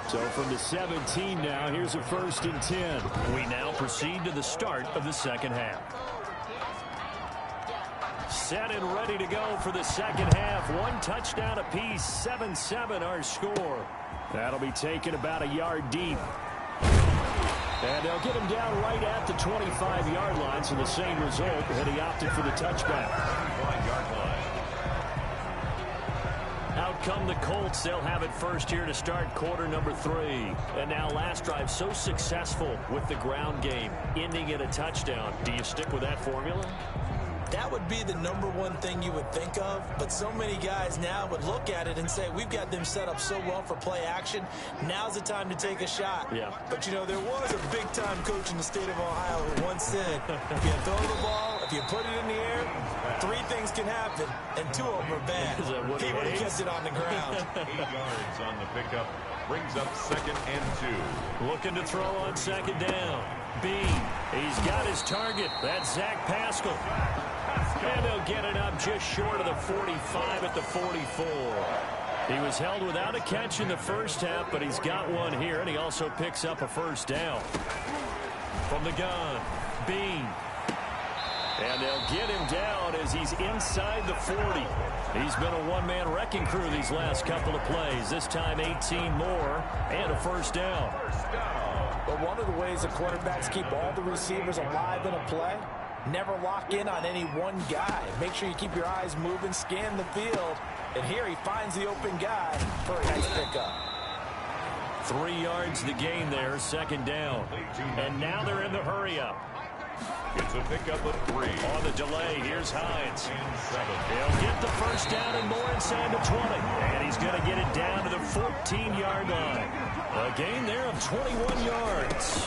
So from the 17 now, here's a 1st and 10. We now proceed to the start of the second half. Set and ready to go for the second half. 1 touchdown apiece, 7-7 our score. That'll be taken about a yard deep. And they'll get him down right at the 25-yard line, so the same result, and he opted for the touchback. Out come the Colts. They'll have it first here to start quarter number 3. And now last drive so successful with the ground game, ending in a touchdown. Do you stick with that formula? That would be the #1 thing you would think of, but so many guys now would look at it and say, we've got them set up so well for play action. Now's the time to take a shot. Yeah. But, you know, there was a big-time coach in the state of Ohio who once said, if you throw the ball, if you put it in the air, 3 things can happen, and 2 of them are bad. He would have kept it on the ground. 8 yards on the pickup. Brings up 2nd and 2. Looking to throw on 2nd down. Bean, he's got his target. That's Zach Pascal. And they'll get it up just short of the 45 at the 44. He was held without a catch in the first half, but he's got one here, and he also picks up a 1st down. From the gun, Bean. And they'll get him down as he's inside the 40. He's been a one-man wrecking crew these last couple of plays. This time 18 more and a 1st down. But one of the ways the quarterbacks keep all the receivers alive in a play, never lock in on any one guy. Make sure you keep your eyes moving, scan the field. And here he finds the open guy for a nice pickup. 3 yards the gain there, 2nd down. And now they're in the hurry-up. It's a pickup of 3. On the delay, here's Hines. He'll get the 1st down and more inside the 20. And he's going to get it down to the 14-yard line. A gain there of 21 yards.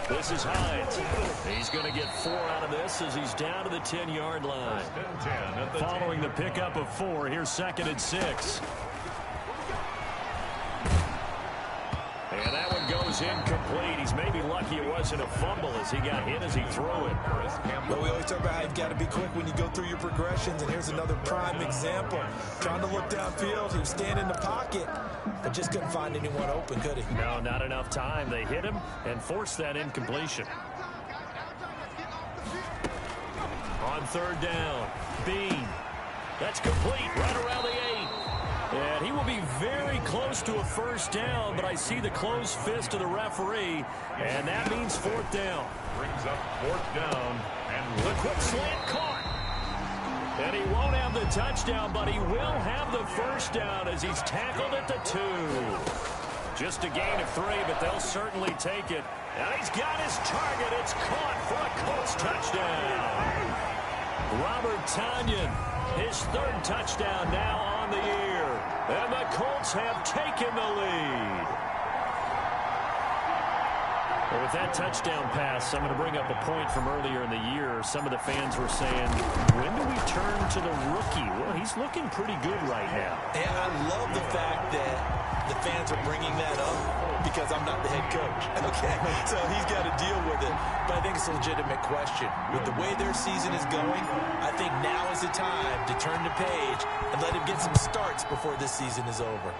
This is Hines. He's going to get 4 out of this as he's down to the 10-yard line. Following the pickup of 4, here's 2nd and 6. And that one goes incomplete. He's maybe lucky it wasn't a fumble as he got hit as he threw it. But we always talk about how you've got to be quick when you go through your progressions, and here's another prime example. Trying to look downfield, he was standing in the pocket, but just couldn't find anyone open, could he? No, not enough time. They hit him and forced that incompletion. On 3rd down, Bean. That's complete right around the 8. And he will be very close to a 1st down, but I see the closed fist of the referee, and that means 4th down. Brings up 4th down. And the quick slant caught. And he won't have the touchdown, but he will have the 1st down as he's tackled at the 2. Just a gain of 3, but they'll certainly take it. And he's got his target. It's caught for a Colts touchdown. Robert Tonyan, his 3rd touchdown now on the year. And the Colts have taken the lead. Well, with that touchdown pass, I'm going to bring up a point from earlier in the year. Some of the fans were saying, when do we turn to the rookie? Well, he's looking pretty good right now. And I love the fact that the fans are bringing that up because I'm not the head coach. Okay, so he's got to deal with it. But I think it's a legitimate question. With the way their season is going, I think now is the time to turn the page and let him get some starts before this season is over.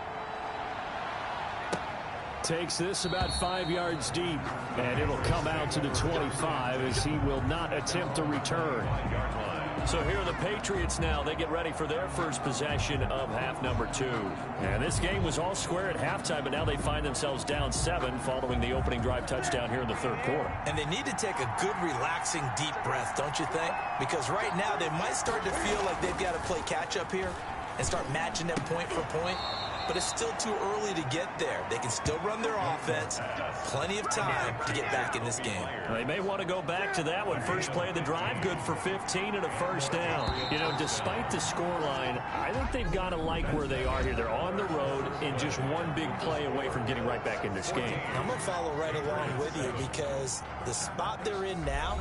Takes this about 5 yards deep, and it'll come out to the 25 as he will not attempt a return. So here are the Patriots now. They get ready for their first possession of half number 2. And this game was all square at halftime, but now they find themselves down 7 following the opening drive touchdown here in the 3rd quarter. And they need to take a good, relaxing, deep breath, don't you think? Because right now they might start to feel like they've got to play catch-up here and start matching them point for point. But it's still too early to get there. They can still run their offense. Plenty of time to get back in this game. They may want to go back to that one. First play of the drive, good for 15 and a 1st down. You know, despite the scoreline, I think they've got to like where they are here. They're on the road and just one big play away from getting right back in this game. I'm going to follow right along with you because the spot they're in now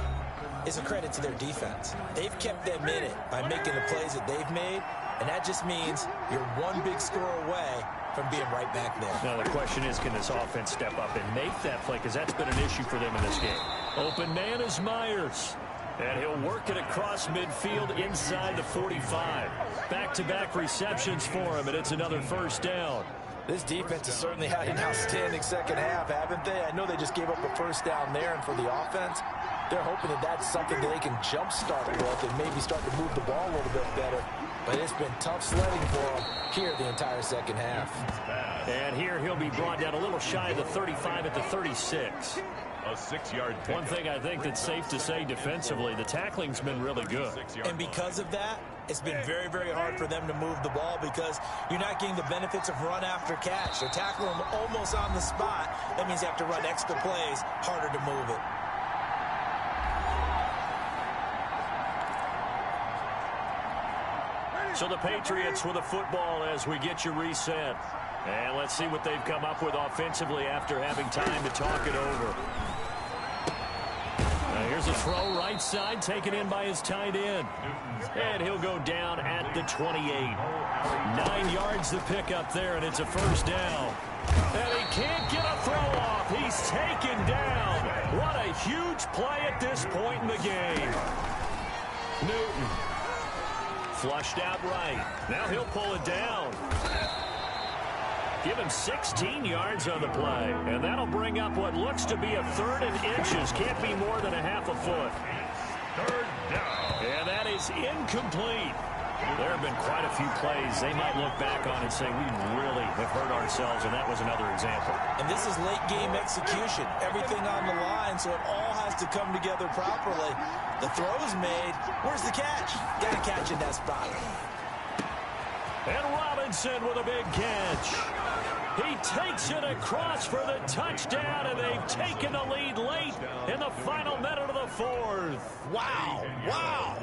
is a credit to their defense. They've kept them in it by making the plays that they've made. And that just means you're one big score away from being right back there. Now the question is, can this offense step up and make that play? Because that's been an issue for them in this game. Open man is Myers. And he'll work it across midfield inside the 45. Back-to-back receptions for him, and it's another first down. This defense has certainly had an outstanding second half, haven't they? I know they just gave up a first down there, and for the offense, they're hoping that that's something they can jumpstart with and maybe start to move the ball a little bit better. But it's been tough sledding for them here the entire second half. And here he'll be brought down a little shy of the 35 at the 36. A 6-yard pick. One thing I think that's safe to say defensively, the tackling's been really good. And because of that, it's been very, very hard for them to move the ball because you're not getting the benefits of run after catch. They're tackling them almost on the spot. That means you have to run extra plays, harder to move it. So the Patriots with a football as we get you reset. And let's see what they've come up with offensively after having time to talk it over. Now here's a throw right side taken in by his tight end. And he'll go down at the 28. 9 yards the pick up there, and it's a first down. And he can't get a throw off. He's taken down. What a huge play at this point in the game. Newton. Flushed out right. Now he'll pull it down. Give him 16 yards on the play. And that'll bring up what looks to be a third and inches. Can't be more than a half a foot. Third down. And that is incomplete. There have been quite a few plays they might look back on and say, we really have hurt ourselves, and that was another example. And this is late-game execution. Everything on the line, so it all has to come together properly. The throw's made. Where's the catch? Got to catch in that spot. And Robinson with a big catch. He takes it across for the touchdown, and they've taken the lead late in the final minute of the fourth. Wow, wow.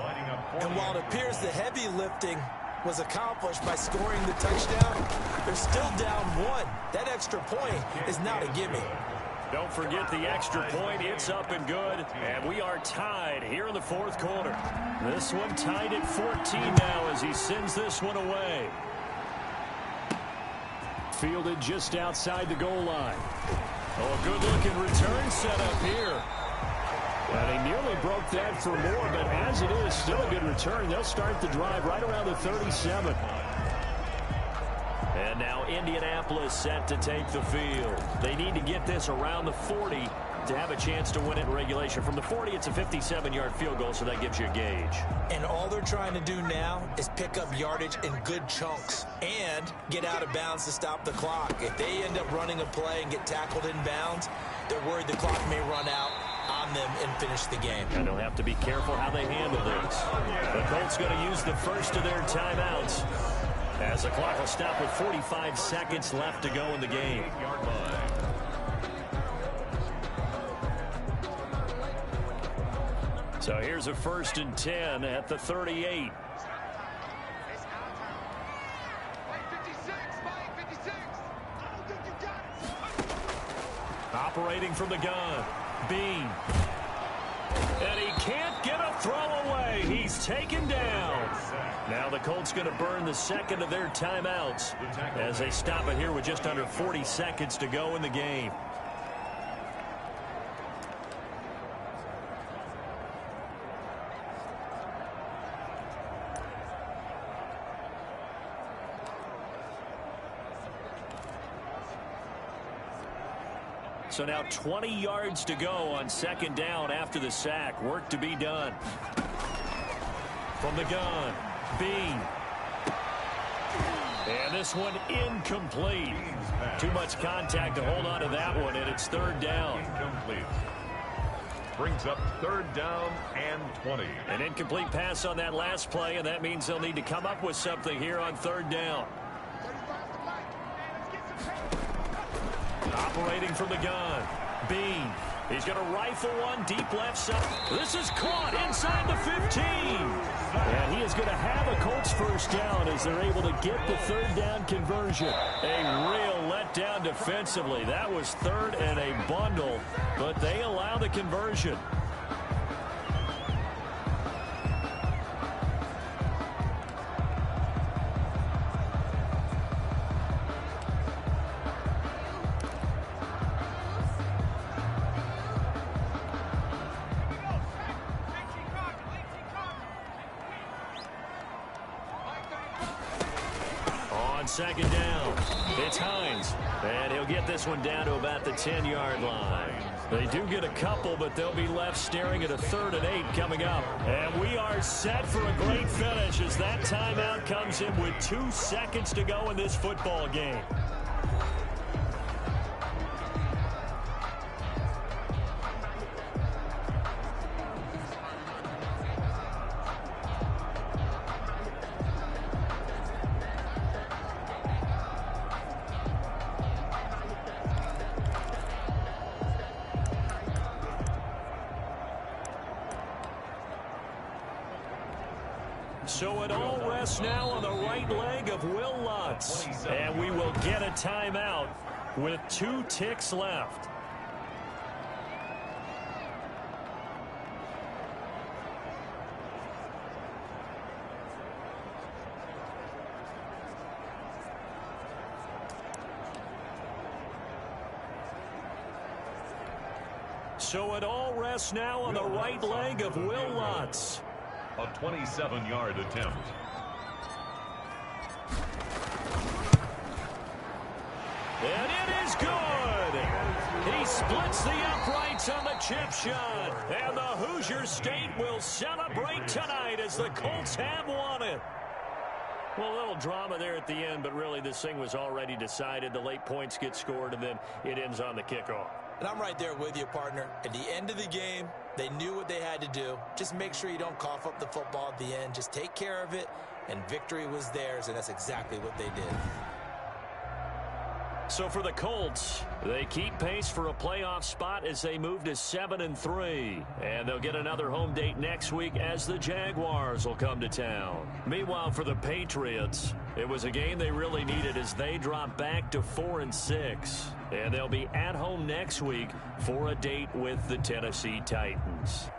And while it appears the heavy lifting was accomplished by scoring the touchdown, they're still down 1. That extra point is not a gimme. Don't forget the extra point. It's up and good. And we are tied here in the fourth quarter. This one tied at 14 now as he sends this one away. Fielded just outside the goal line. Oh, a good-looking return set up here. And he nearly broke that for more, but as it is, still a good return. They'll start the drive right around the 37. And now Indianapolis set to take the field. They need to get this around the 40 to have a chance to win it in regulation. From the 40, it's a 57-yard field goal, so that gives you a gauge. And all they're trying to do now is pick up yardage in good chunks and get out of bounds to stop the clock. If they end up running a play and get tackled in bounds, they're worried the clock may run out on them and finish the game. And they'll have to be careful how they handle this. The Colts going to use the first of their timeouts as the clock will stop with 45 seconds left to go in the game. So here's a 1st and 10 at the 38. Operating from the gun, Bean. And he can't get a throw away. He's taken down. Now the Colts going to burn the second of their timeouts as they stop it here with just under 40 seconds to go in the game. So now 20 yards to go on 2nd down after the sack. Work to be done. From the gun, Bean. And this one incomplete. Too much contact to hold on to that one, and it's 3rd down. Incomplete. Brings up 3rd down and 20. An incomplete pass on that last play, and that means they'll need to come up with something here on 3rd down. Operating from the gun, Bean. He's going to rifle one deep left side. This is caught inside the 15. And he is going to have a Colts first down as they're able to get the 3rd down conversion. A real letdown defensively. That was 3rd and a bundle, but they allow the conversion. second down. It's Hines, and he'll get this one down to about the 10-yard line. They do get a couple, but they'll be left staring at a 3rd and 8 coming up. And we are set for a great finish as that timeout comes in with 2 seconds to go in this football game. So it all rests now on the right leg of Will Lutz. And we will get a timeout with 2 ticks left. So it all rests now on the right leg of Will Lutz. A 27-yard attempt. And it is good. He splits the uprights on the chip shot. And the Hoosier State will celebrate tonight as the Colts have won it. Well, a little drama there at the end, but really this thing was already decided. The late points get scored, and then it ends on the kickoff. And I'm right there with you, partner. At the end of the game, they knew what they had to do. Just make sure you don't cough up the football at the end. Just take care of it, and victory was theirs, and that's exactly what they did. So for the Colts, they keep pace for a playoff spot as they move to 7-3. And they'll get another home date next week as the Jaguars will come to town. Meanwhile, for the Patriots, it was a game they really needed as they drop back to 4-6. And they'll be at home next week for a date with the Tennessee Titans.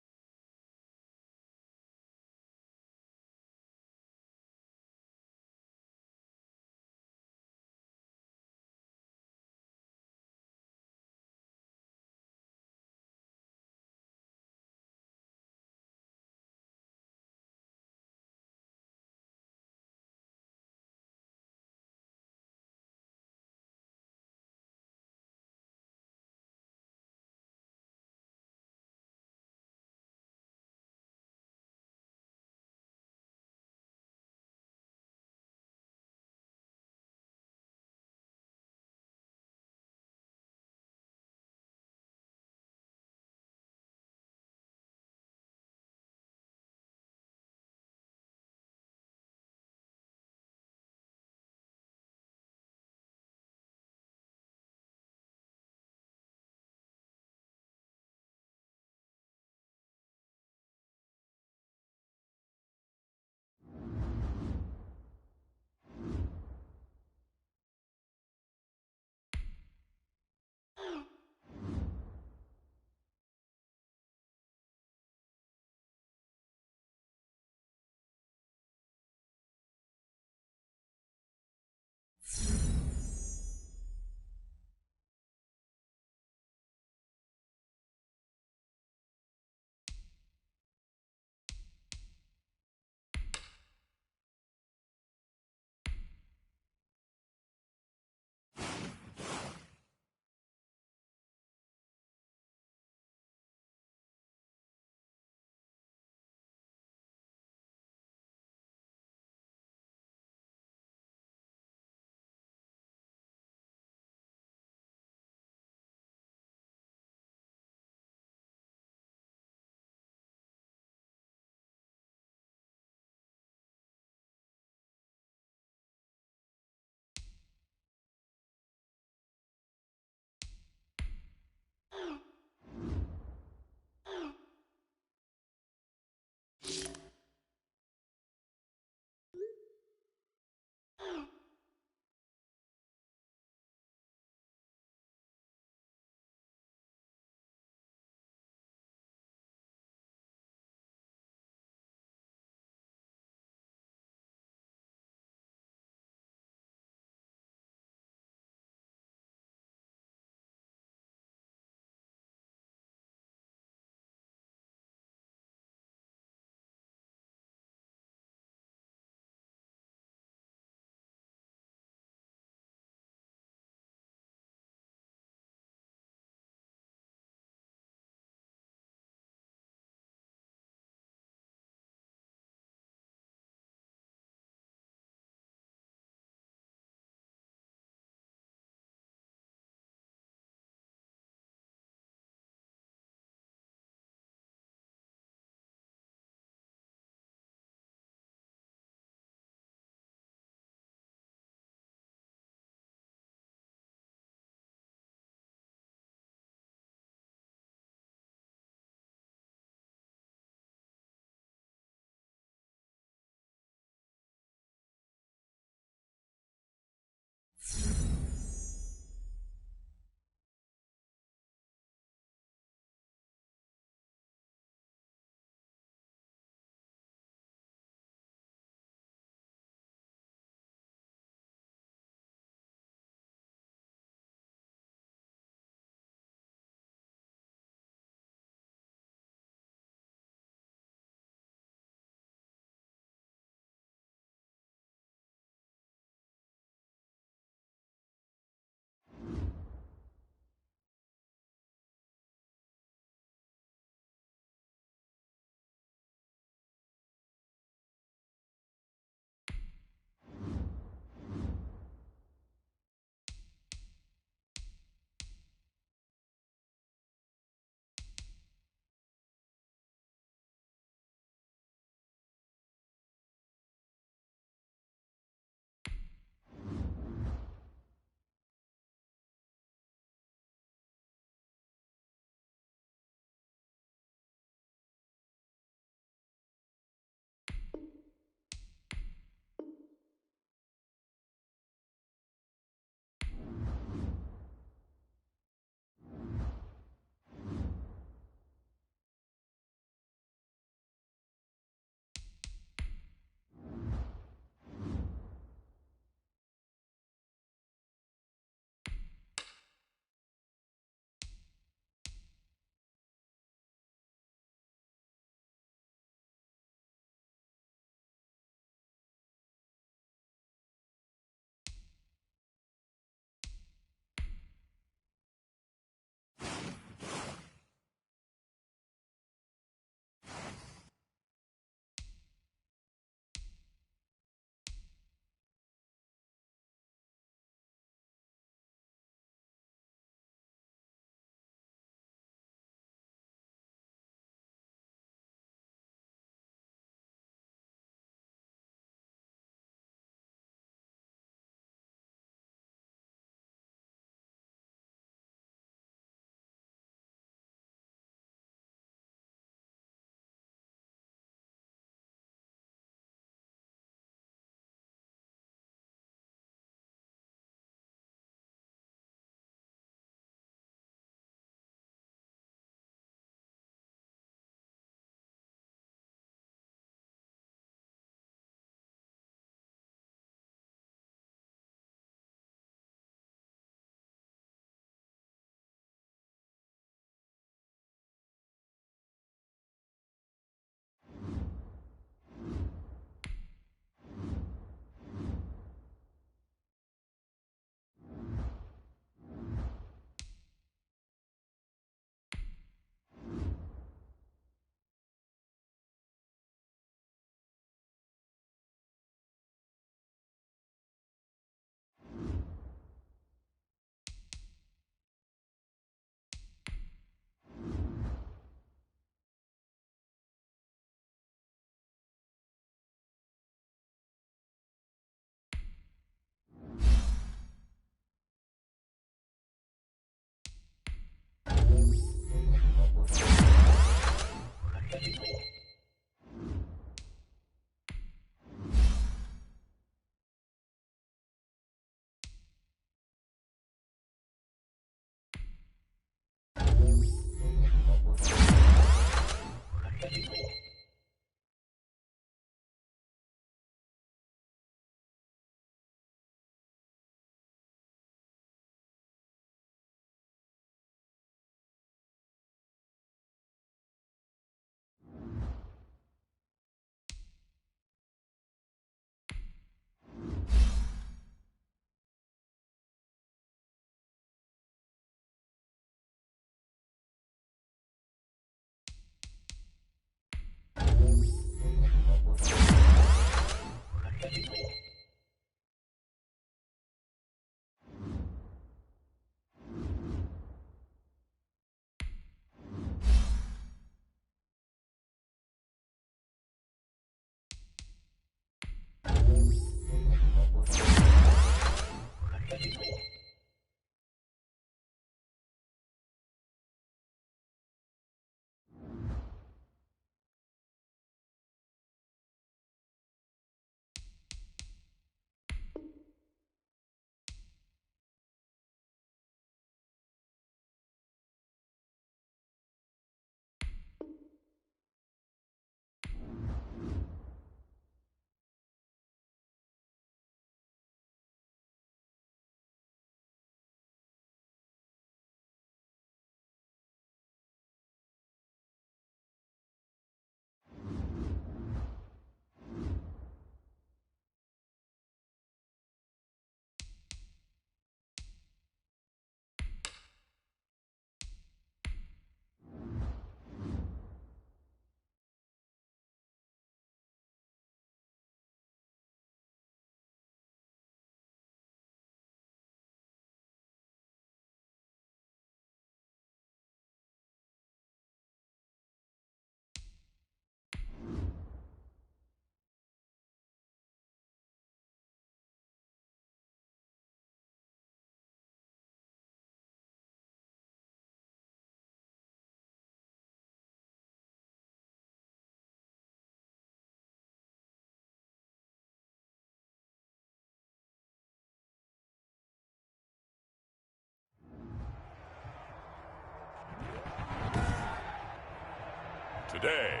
today.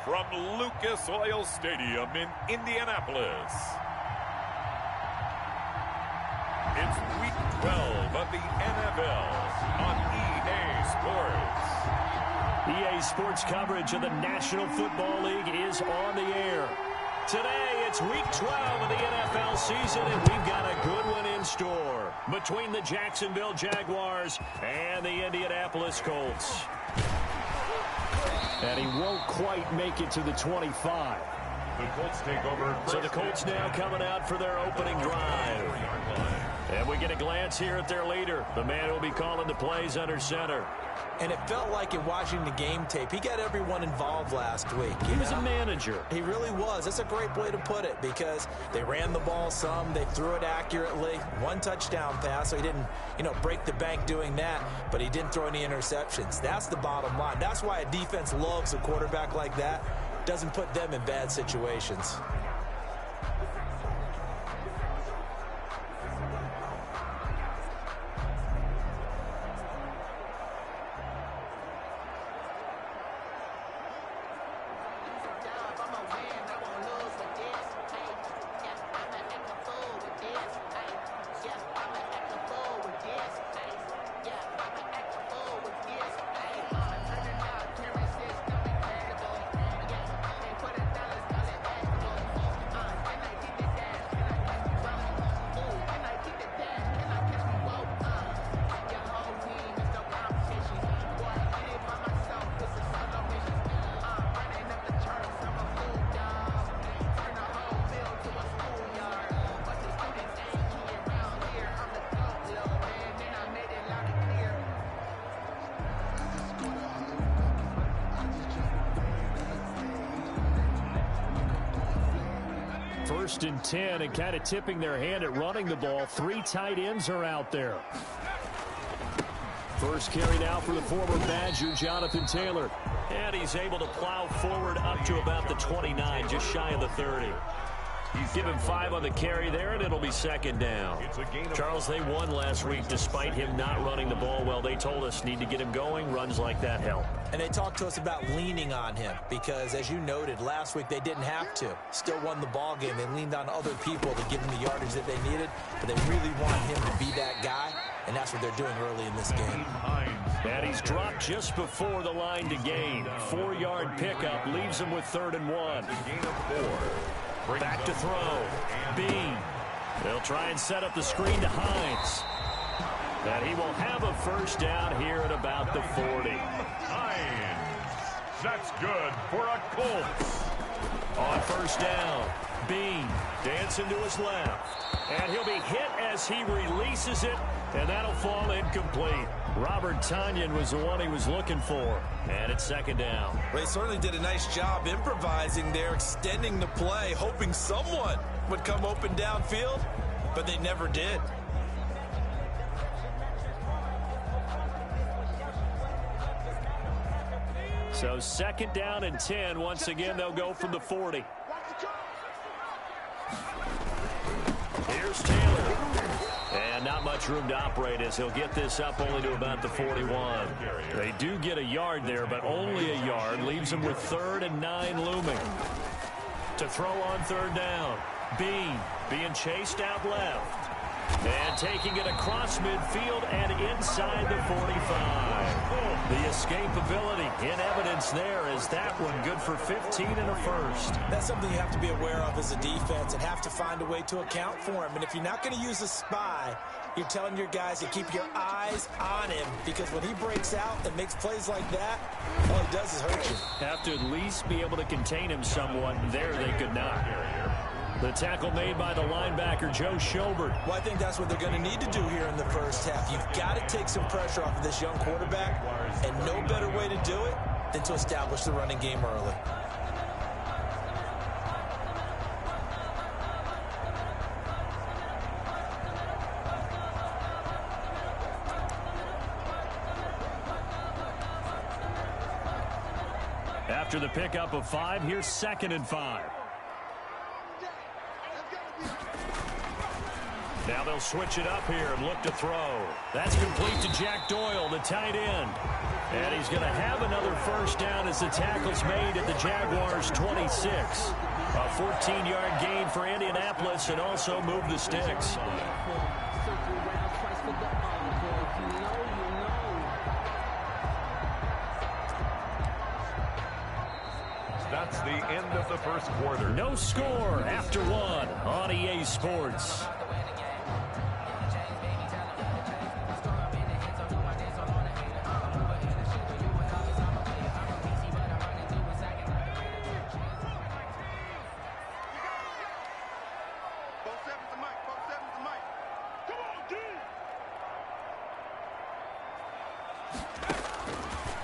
From Lucas Oil Stadium in Indianapolis, it's Week 12 of the NFL on EA Sports. EA Sports coverage of the National Football League is on the air. Today, it's Week 12 of the NFL season, and we've got a good one in store between the Jacksonville Jaguars and the Indianapolis Colts. And he won't quite make it to the 25. The Colts take over. So the Colts now coming out for their opening drive. And we get a glance here at their leader, the man who will be calling the plays under center. And it felt like in watching the game tape, he got everyone involved last week. He was a manager. He really was. That's a great way to put it because they ran the ball some. They threw it accurately. One touchdown pass, so he didn't, break the bank doing that, but he didn't throw any interceptions. That's the bottom line. That's why a defense loves a quarterback like that. Doesn't put them in bad situations. First and 10, and kind of tipping their hand at running the ball. 3 tight ends are out there. First carry now for the former Badger, Jonathan Taylor. And he's able to plow forward up to about the 29, just shy of the 30. Give him 5 on the carry there, and it'll be second down. Charles, they won last week despite him not running the ball well. They told us need to get him going. Runs like that help. And they talked to us about leaning on him because, as you noted, last week they didn't have to. Still won the ball game. They leaned on other people to give him the yardage that they needed, but they really want him to be that guy, and that's what they're doing early in this game. And he's dropped just before the line to gain. 4-yard pickup leaves him with 3rd and 1. Back to throw. Bean. They'll try and set up the screen to Hines. And he will have a first down here at about the 40. Hines. That's good for a Colts. On first down, Bean dancing to his left. And he'll be hit as he releases it, and that'll fall incomplete. Robert Tonyan was the one he was looking for. And it's second down. Well, he certainly did a nice job improvising there, extending the play, hoping someone would come open downfield, but they never did. So second down and 10. Once again, they'll go from the 40. Here's Taylor. And not much room to operate as he'll get this up only to about the 41. They do get a yard there, but only a yard. Leaves them with 3rd and 9 looming. To throw on 3rd down. Bean being chased out left. And taking it across midfield and inside the 45. The escapability in evidence there is that one good for 15 and a first. That's something you have to be aware of as a defense and have to find a way to account for him. And if you're not going to use a spy, you're telling your guys to keep your eyes on him because when he breaks out and makes plays like that, all he does is hurt you. Have to at least be able to contain him somewhat. There they could not. The tackle made by the linebacker, Joe Schobert. Well, I think that's what they're going to need to do here in the first half. You've got to take some pressure off of this young quarterback, and no better way to do it than to establish the running game early. After the pickup of 5, here's 2nd and 5. Now they'll switch it up here and look to throw. That's complete to Jack Doyle, the tight end. And he's going to have another first down as the tackle's made at the Jaguars' 26. A 14-yard gain for Indianapolis and also move the sticks. That's the end of the first quarter. No score after one on EA Sports.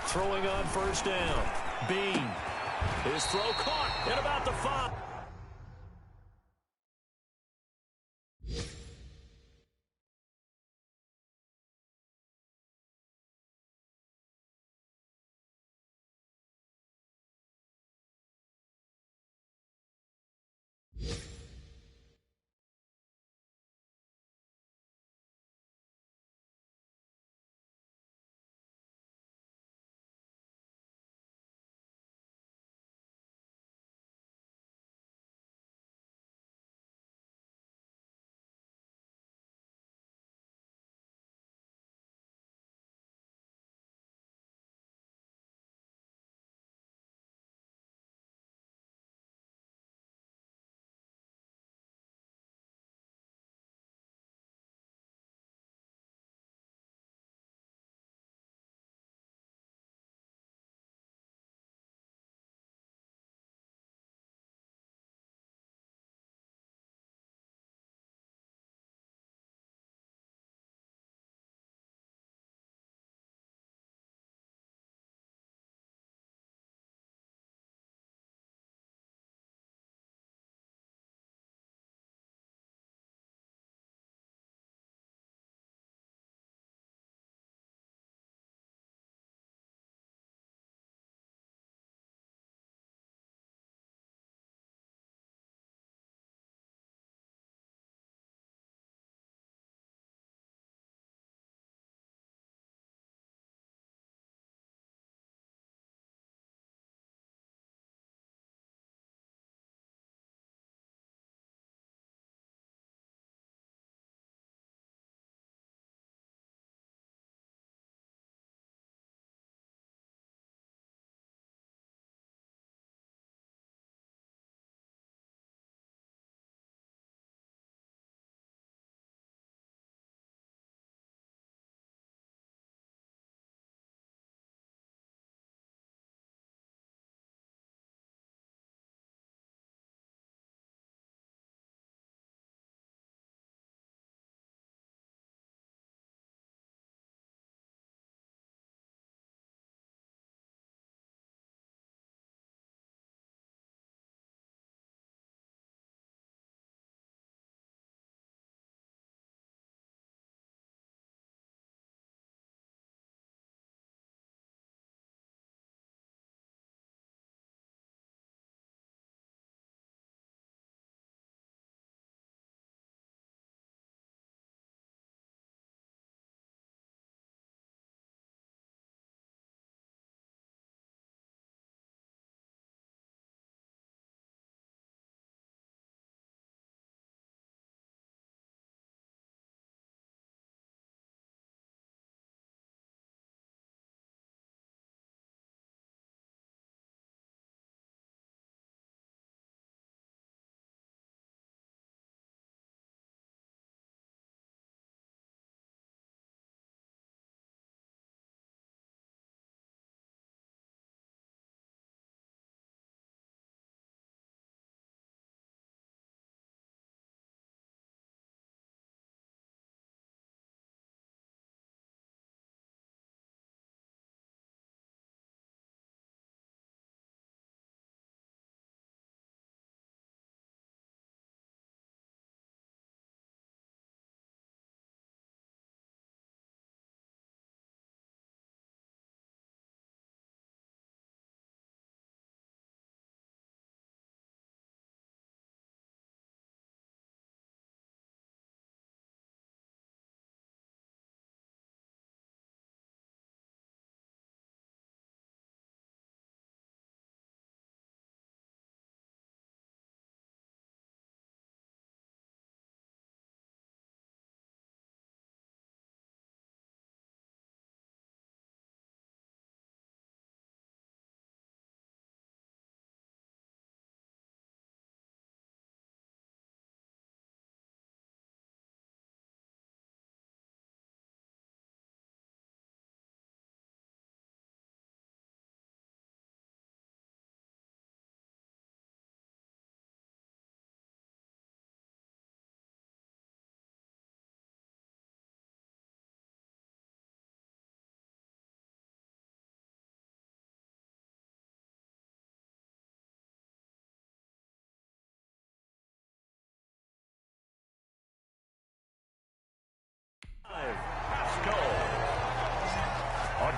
Throwing on first down. Bean. His throw caught at about the 5.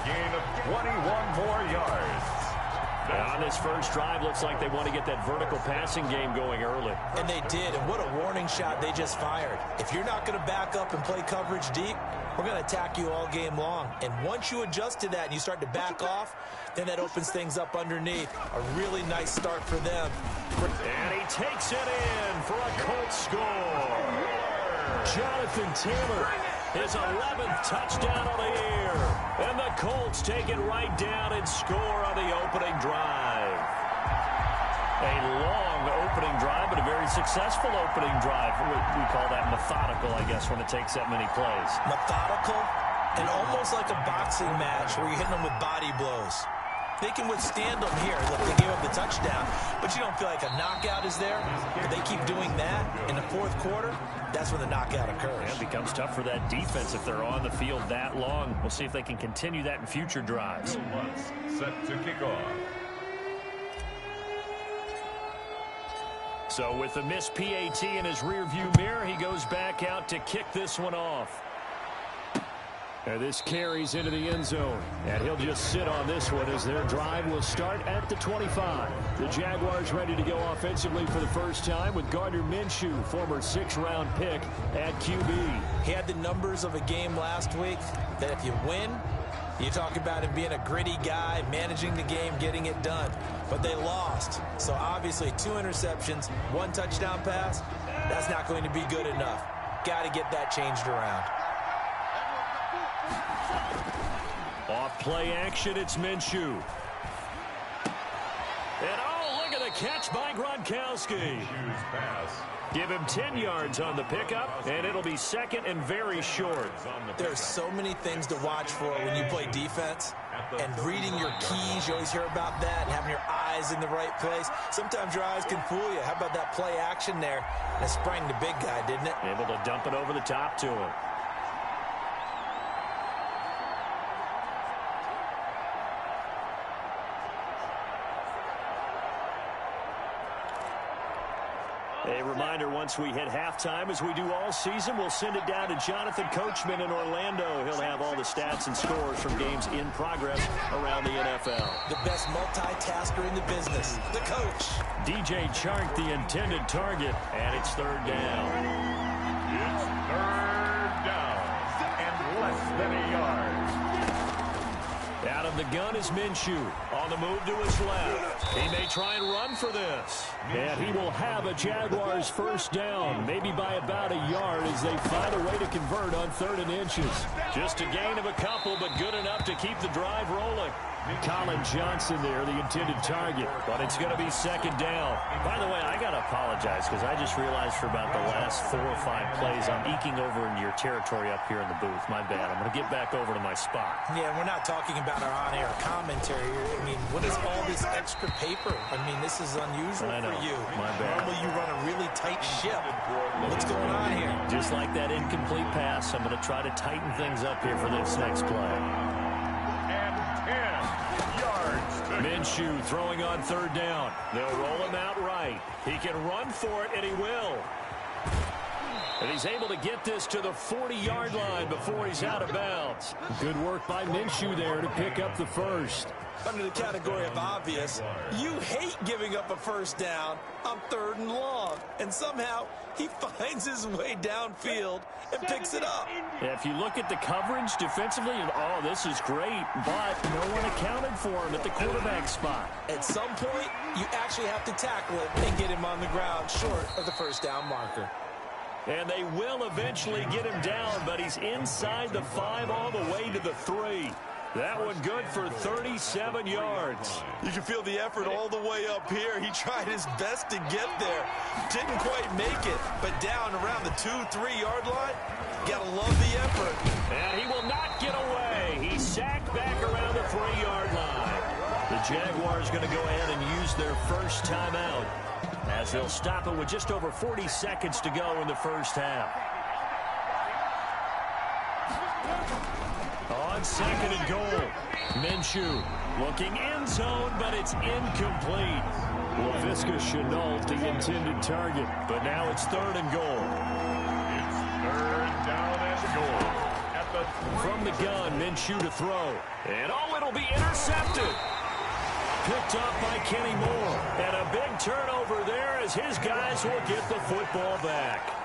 gain of 21 more yards. On this first drive, looks like they want to get that vertical passing game going early. And they did, and what a warning shot they just fired. If you're not going to back up and play coverage deep, we're going to attack you all game long. And once you adjust to that and you start to back off, then that opens things up underneath. A really nice start for them. And he takes it in for a Colts score. Jonathan Taylor, his 11th touchdown of the year. And the Colts take it right down and score on the opening drive. A long opening drive, but a very successful opening drive. We call that methodical, I guess, when it takes that many plays. Methodical and almost like a boxing match where you're hitting them with body blows. They can withstand them here. Look, they gave up the touchdown, but you don't feel like a knockout is there. But they keep doing that in the fourth quarter. That's when the knockout occurs. Yeah, it becomes tough for that defense if they're on the field that long. We'll see if they can continue that in future drives. Set to kick off. So with the missed PAT in his rearview mirror, he goes back out to kick this one off. And this carries into the end zone. And he'll just sit on this one as their drive will start at the 25. The Jaguars ready to go offensively for the first time with Gardner Minshew, former 6th-round pick at QB. He had the numbers of a game last week that if you win, you talk about him being a gritty guy, managing the game, getting it done. But they lost. So obviously 2 interceptions, 1 touchdown pass, that's not going to be good enough. Got to get that changed around. Off play action, it's Minshew. And oh, look at the catch by Gronkowski. Give him 10 yards on the pickup, and it'll be second and very short. There's so many things to watch for when you play defense. And reading your keys, you always hear about that, and having your eyes in the right place. Sometimes your eyes can fool you. How about that play action there? And it sprang the big guy, didn't it? Able to dump it over the top to him. A reminder, once we hit halftime, as we do all season, we'll send it down to Jonathan Coachman in Orlando. He'll have all the stats and scores from games in progress around the NFL. The best multitasker in the business, the coach. DJ Chark, the intended target, and it's 3rd down. It's 3rd down and less than a yard. Out of the gun is Minshew. On the move to his left. He may try and run for this. And he will have a Jaguars 1st down, maybe by about a yard as they find a way to convert on 3rd and inches. Just a gain of a couple, but good enough to keep the drive rolling. Colin Johnson there, the intended target. But it's going to be 2nd down. By the way, I got to apologize because I just realized for about the last 4 or 5 plays I'm eking over into your territory up here in the booth. My bad. I'm going to get back over to my spot. Yeah, we're not talking about our on-air commentary. I mean, what is all this extra paper? I mean, this is unusual for you. My bad. Normally you run a really tight ship. What's going on here? Just like that incomplete pass, I'm going to try to tighten things up here for this next play. And 10 yards. Minshew throwing on 3rd down. They'll roll him out right. He can run for it, and he will. And he's able to get this to the 40-yard line before he's out of bounds. Good work by Minshew there to pick up the 1st. Under the category of obvious, you hate giving up a 1st down on 3rd and long. And somehow he finds his way downfield and picks it up. Yeah, if you look at the coverage defensively, oh, this is great. But no one accounted for him at the quarterback spot. At some point, you actually have to tackle it and get him on the ground short of the 1st down marker. And they will eventually get him down, but he's inside the 5 all the way to the 3. That one good for 37 yards. You can feel the effort all the way up here. He tried his best to get there. Didn't quite make it, but down around the 2-3-yard line, gotta love the effort. And he will not get away. He's sacked back around the 3-yard line. The Jaguars going to go ahead and use their 1st timeout as they'll stop it with just over 40 seconds to go in the 1st half. On 2nd and goal, Minshew looking end zone, but it's incomplete. Laviska Shenault, the intended target, but now it's 3rd and goal. It's 3rd down and goal. From from the gun, Minshew to throw. And, oh, it'll be intercepted. Picked up by Kenny Moore. And a big turnover there as his guys will get the football back.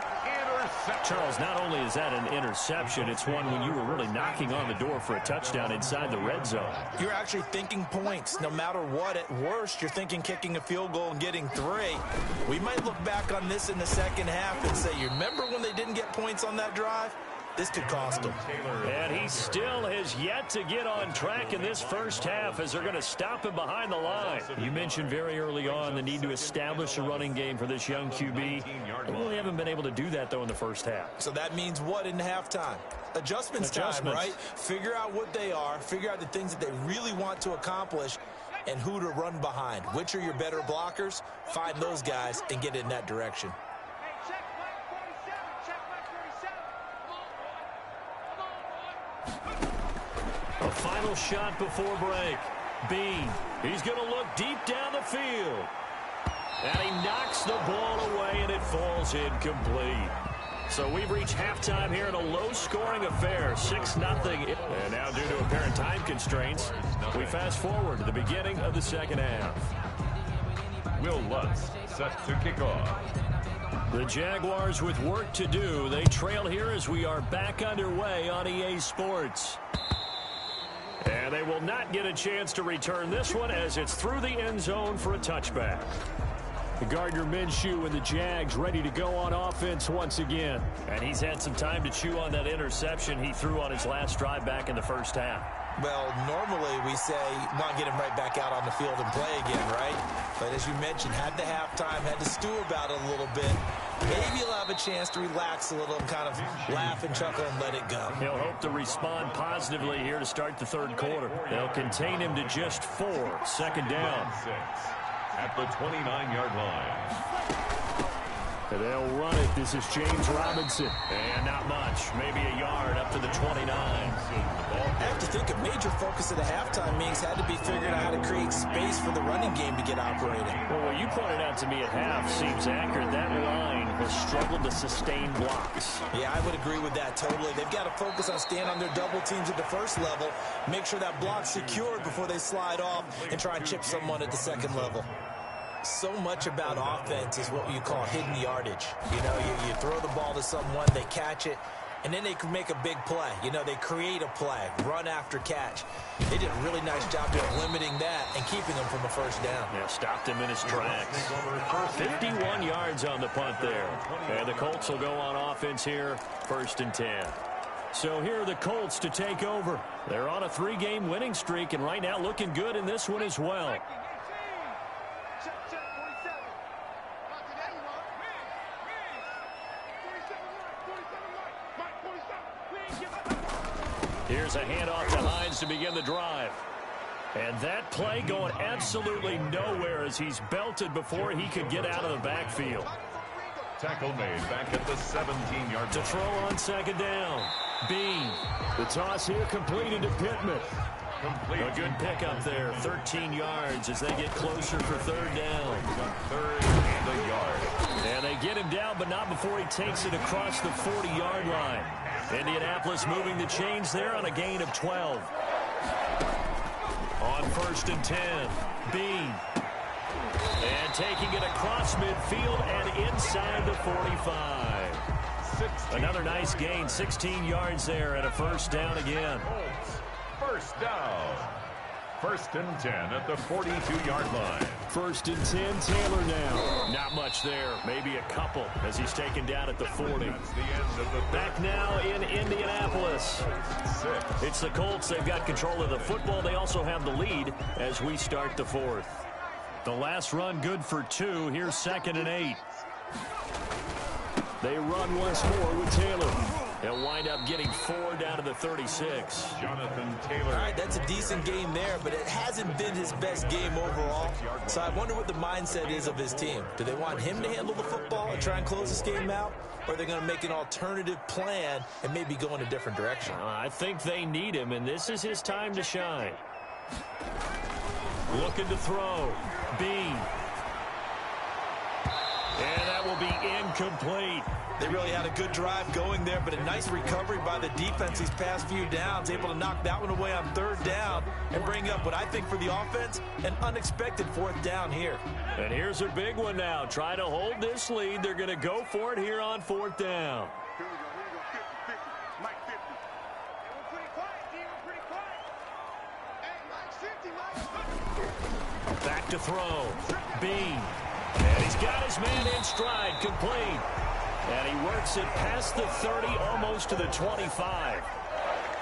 Charles, not only is that an interception, it's one when you were really knocking on the door for a touchdown inside the red zone. You're actually thinking points. No matter what, at worst, you're thinking kicking a field goal and getting 3. We might look back on this in the second half and say, you remember when they didn't get points on that drive? This could cost them. And he still has yet to get on track in this first half as they're going to stop him behind the line. You mentioned very early on the need to establish a running game for this young QB. They really haven't been able to do that, though, in the first half. So that means what in halftime? Adjustments time, right? Figure out what they are, figure out the things that they really want to accomplish, and who to run behind. Which are your better blockers? Find those guys and get in that direction. A final shot before break. Bean, he's going to look deep down the field. And he knocks the ball away, and it falls incomplete. So we've reached halftime here in a low-scoring affair, 6-0. And now due to apparent time constraints, we fast forward to the beginning of the second half. Will Lutz set to kick off. The Jaguars with work to do. They trail here as we are back underway on EA Sports. And they will not get a chance to return this one as it's through the end zone for a touchback. Gardner Minshew and the Jags ready to go on offense once again. And he's had some time to chew on that interception he threw on his last drive back in the first half. Well, normally we say, not get him right back out on the field and play again, right? But as you mentioned, had the halftime, had to stew about it a little bit. Maybe he'll have a chance to relax a little and kind of laugh and chuckle and let it go. He'll hope to respond positively here to start the third quarter. They'll contain him to just 4. Second down. At the 29-yard line. And they'll run it. This is James Robinson. And not much. Maybe a yard up to the 29. I have to think a major focus of the halftime meetings had to be figuring out how to create space for the running game to get operating. Well, what you pointed out to me at half seems accurate. That line has struggled to sustain blocks. Yeah, I would agree with that totally. They've got to focus on staying on their double teams at the first level, make sure that block's secured before they slide off, and try and chip someone at the second level. So much about offense is what you call hidden yardage. You know, you throw the ball to someone, they catch it, and then they can make a big play. You know, they create a play, run after catch. They did a really nice job of limiting that and keeping him from a first down. Yeah, stopped him in his tracks. 51 yards on the punt there. And the Colts will go on offense here, 1st and 10. So here are the Colts to take over. They're on a 3-game winning streak, and right now looking good in this one as well. Here's a handoff to Hines to begin the drive. And that play going absolutely nowhere as he's belted before he could get out of the backfield. Tackle made back at the 17-yard line. To throw on second down. Bean. The toss here completed to Pittman. A good pickup there. 13 yards as they get closer for third down. Third and a yard. And they get him down, but not before he takes it across the 40-yard line. Indianapolis moving the chains there on a gain of 12. On 1st and 10, Bean. And taking it across midfield and inside the 45. Another nice gain, 16 yards there and a first down again. First down. 1st and 10 at the 42-yard line. 1st and 10, Taylor now. Not much there, maybe a couple as he's taken down at the 40. Back now in Indianapolis. It's the Colts. They've got control of the football. They also have the lead as we start the 4th. The last run good for 2. Here's 2nd and 8. They run once more with Taylor. They'll wind up getting 4 down to the 36. Jonathan Taylor. All right, that's a decent game there, but it hasn't been his best game overall. So I wonder what the mindset is of his team. Do they want him to handle the football and try and close this game out? Or are they going to make an alternative plan and maybe go in a different direction? I think they need him, and this is his time to shine. Looking to throw. Bean. And that will be incomplete. They really had a good drive going there, but a nice recovery by the defense these past few downs, able to knock that one away on third down and bring up what I think for the offense, an unexpected fourth down here. And here's a big one now. Try to hold this lead. They're going to go for it here on fourth down. Here we go. 50, 50. Mike 50. Hey, we're pretty quiet, D. We're pretty quiet. Hey, Mike 50, Mike. Back to throw. Bean. And he's got his man in stride. Complete. And he works it past the 30, almost to the 25.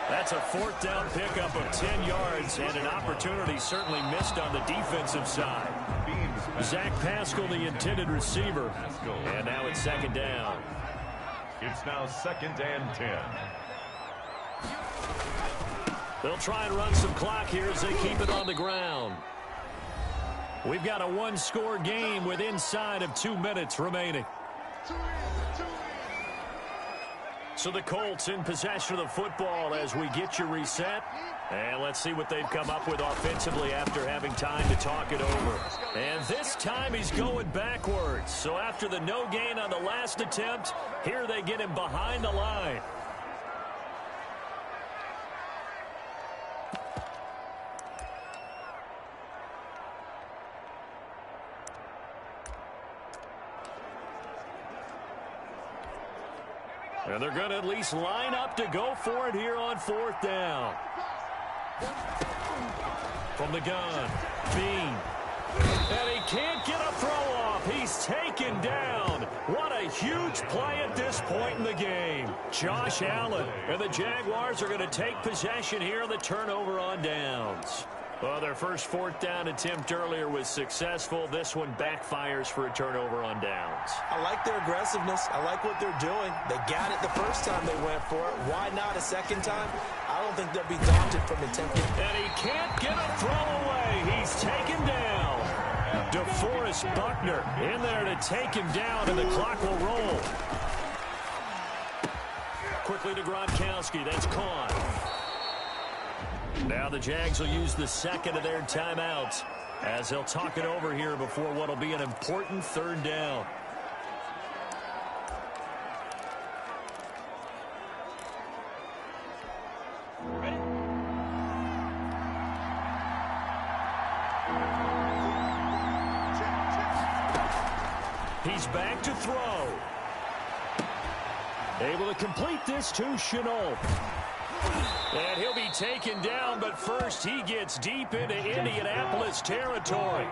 That's a fourth down pickup of 10 yards, and an opportunity certainly missed on the defensive side. Zach Pascal, the intended receiver. And now it's second down. It's now 2nd and 10. They'll try and run some clock here as they keep it on the ground. We've got a one-score game with inside of 2 minutes remaining. So the Colts in possession of the football as we get you reset. And let's see what they've come up with offensively after having time to talk it over. And this time he's going backwards. So after the no gain on the last attempt, here they get him behind the line. And they're going to at least line up to go for it here on fourth down. From the gun, Bean. And he can't get a throw off. He's taken down. What a huge play at this point in the game. Josh Allen. And the Jaguars are going to take possession here, the turnover on downs. Well, their first fourth down attempt earlier was successful. This one backfires for a turnover on downs. I like their aggressiveness. I like what they're doing. They got it the first time they went for it. Why not a second time? I don't think they'll be daunted from attempting. And he can't get a throw away. He's taken down. DeForest Buckner in there to take him down, and the clock will roll. Quickly to Gronkowski. That's caught. Now the Jags will use the second of their timeouts as they'll talk it over here before what will be an important third down. Ready? He's back to throw. Able to complete this to Shenault. And he'll be taken down, but first he gets deep into Indianapolis territory.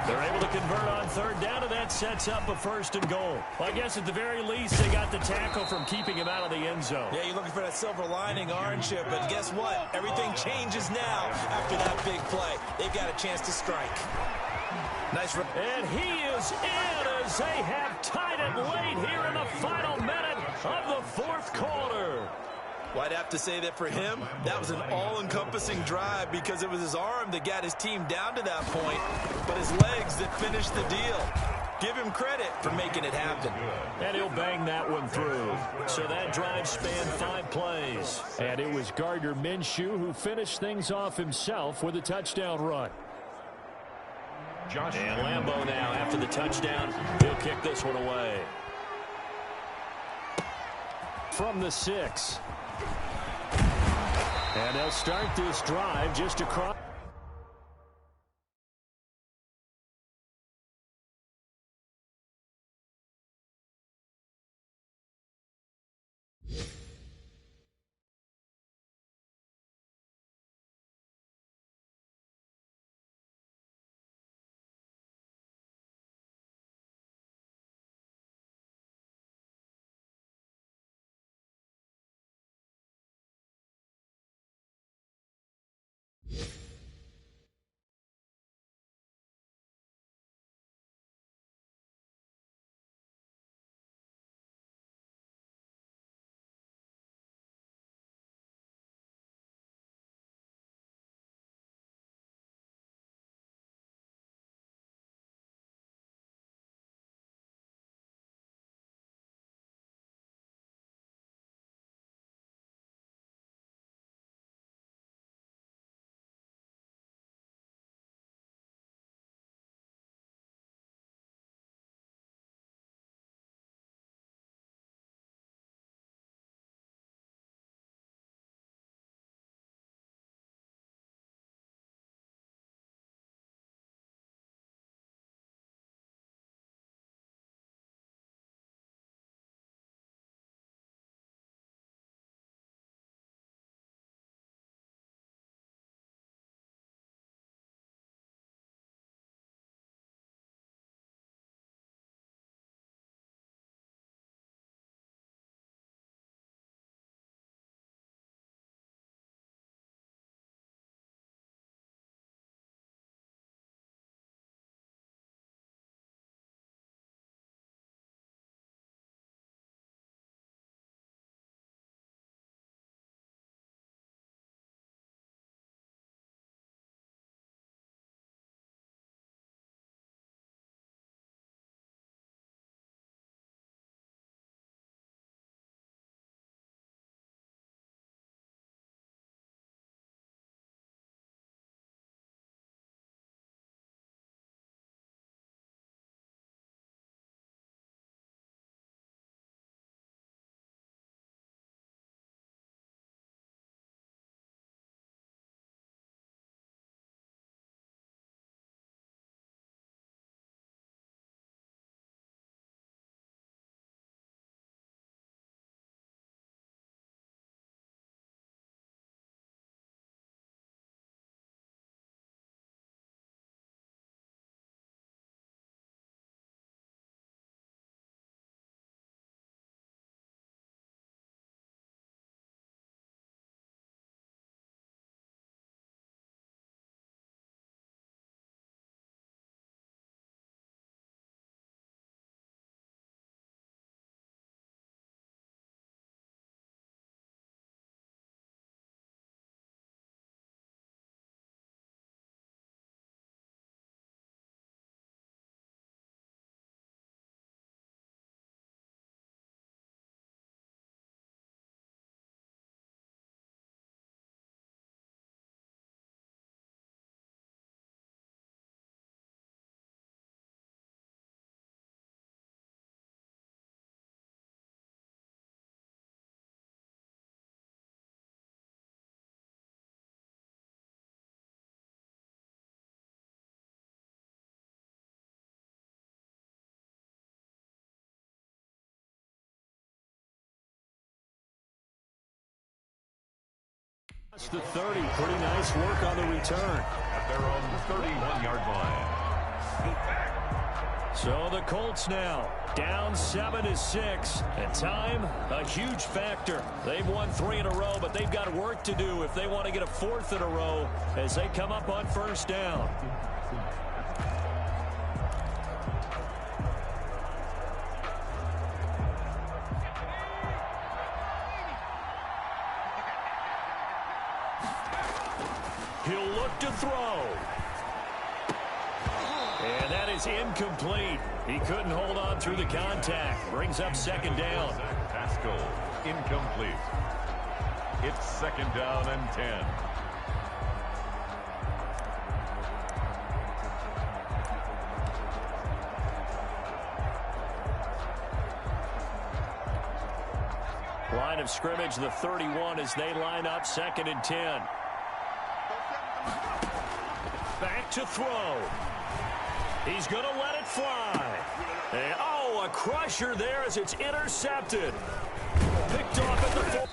They're able to convert on third down, and that sets up a first and goal. Well, I guess at the very least they got the tackle from keeping him out of the end zone. Yeah, you're looking for that silver lining, aren't you? But guess what? Everything changes now after that big play. They've got a chance to strike. Nice. And he is in as they have tied it late here in the final minute of the fourth quarter. Well, I'd have to say that for him, that was an all-encompassing drive because it was his arm that got his team down to that point, but his legs that finished the deal. Give him credit for making it happen. And he'll bang that one through. So that drive spanned 5 plays. And it was Gardner Minshew who finished things off himself with a touchdown run. And Lambeau now, after the touchdown, he'll kick this one away. From the 6. And they'll start this drive just across. It's the 30. Pretty nice work on the return. At their own 31-yard line. So the Colts now down 7-6. And time, a huge factor. They've won 3 in a row, but they've got work to do if they want to get a 4th in a row as they come up on first down. He'll look to throw. And that is incomplete. He couldn't hold on through the contact. Brings up second down. Pascal, incomplete. It's second down and 10. Line of scrimmage, the 31 as they line up second and 10. Back to throw. He's going to let it fly. And, oh, a crusher there as it's intercepted. Picked off at the 4.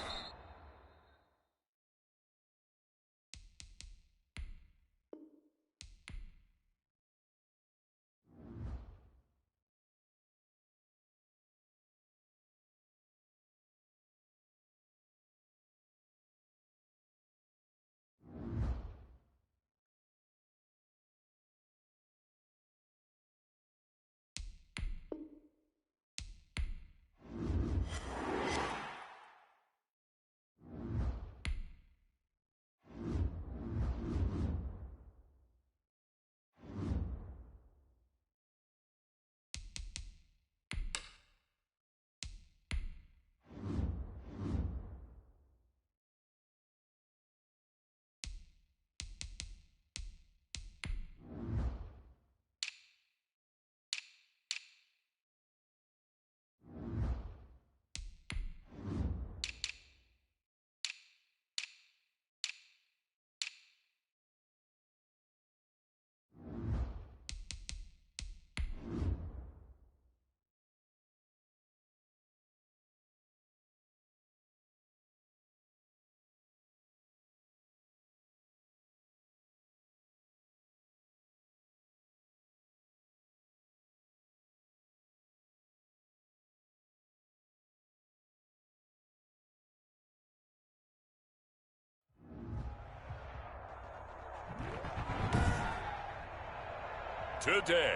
Today,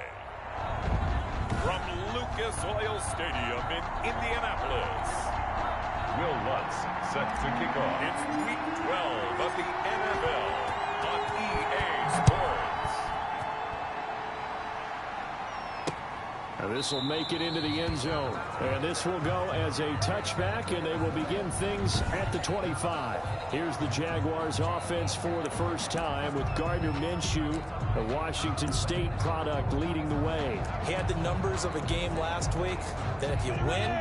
from Lucas Oil Stadium in Indianapolis, Will Lutz set to kick off. It's Week 12 of the NFL on EA Sports. This will make it into the end zone. And this will go as a touchback, and they will begin things at the 25. Here's the Jaguars offense for the first time with Gardner Minshew, the Washington State product, leading the way. He had the numbers of a game last week that if you win,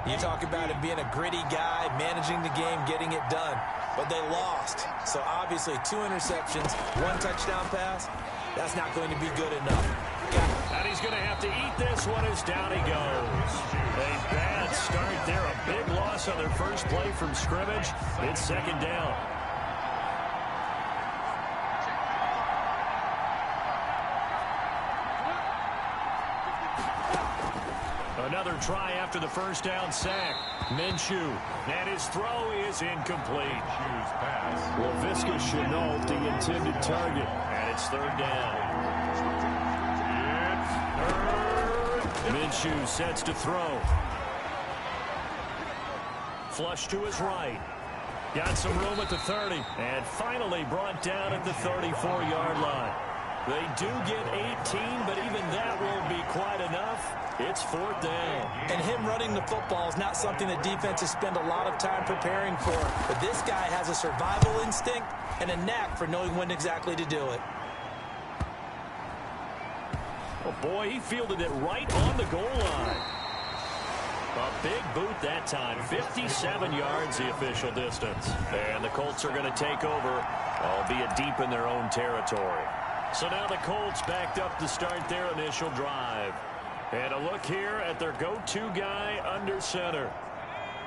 you talk about him being a gritty guy, managing the game, getting it done. But they lost. So obviously 2 interceptions, 1 touchdown pass, that's not going to be good enough. And he's going to have to eat this one as down he goes. A bad start there. A big loss on their first play from scrimmage. It's second down. Another try after the first down sack. Minshew. And his throw is incomplete. Minshew's pass. Laviska Shenault, the intended target. And it's third down. Minshew sets to throw. Flush to his right. Got some room at the 30. And finally brought down at the 34-yard line. They do get 18, but even that won't be quite enough. It's fourth down. And him running the football is not something that defenses spend a lot of time preparing for. But this guy has a survival instinct and a knack for knowing when exactly to do it. Oh, boy, he fielded it right on the goal line. A big boot that time. 57 yards, the official distance. And the Colts are going to take over, albeit deep in their own territory. So now the Colts backed up to start their initial drive. And a look here at their go-to guy under center.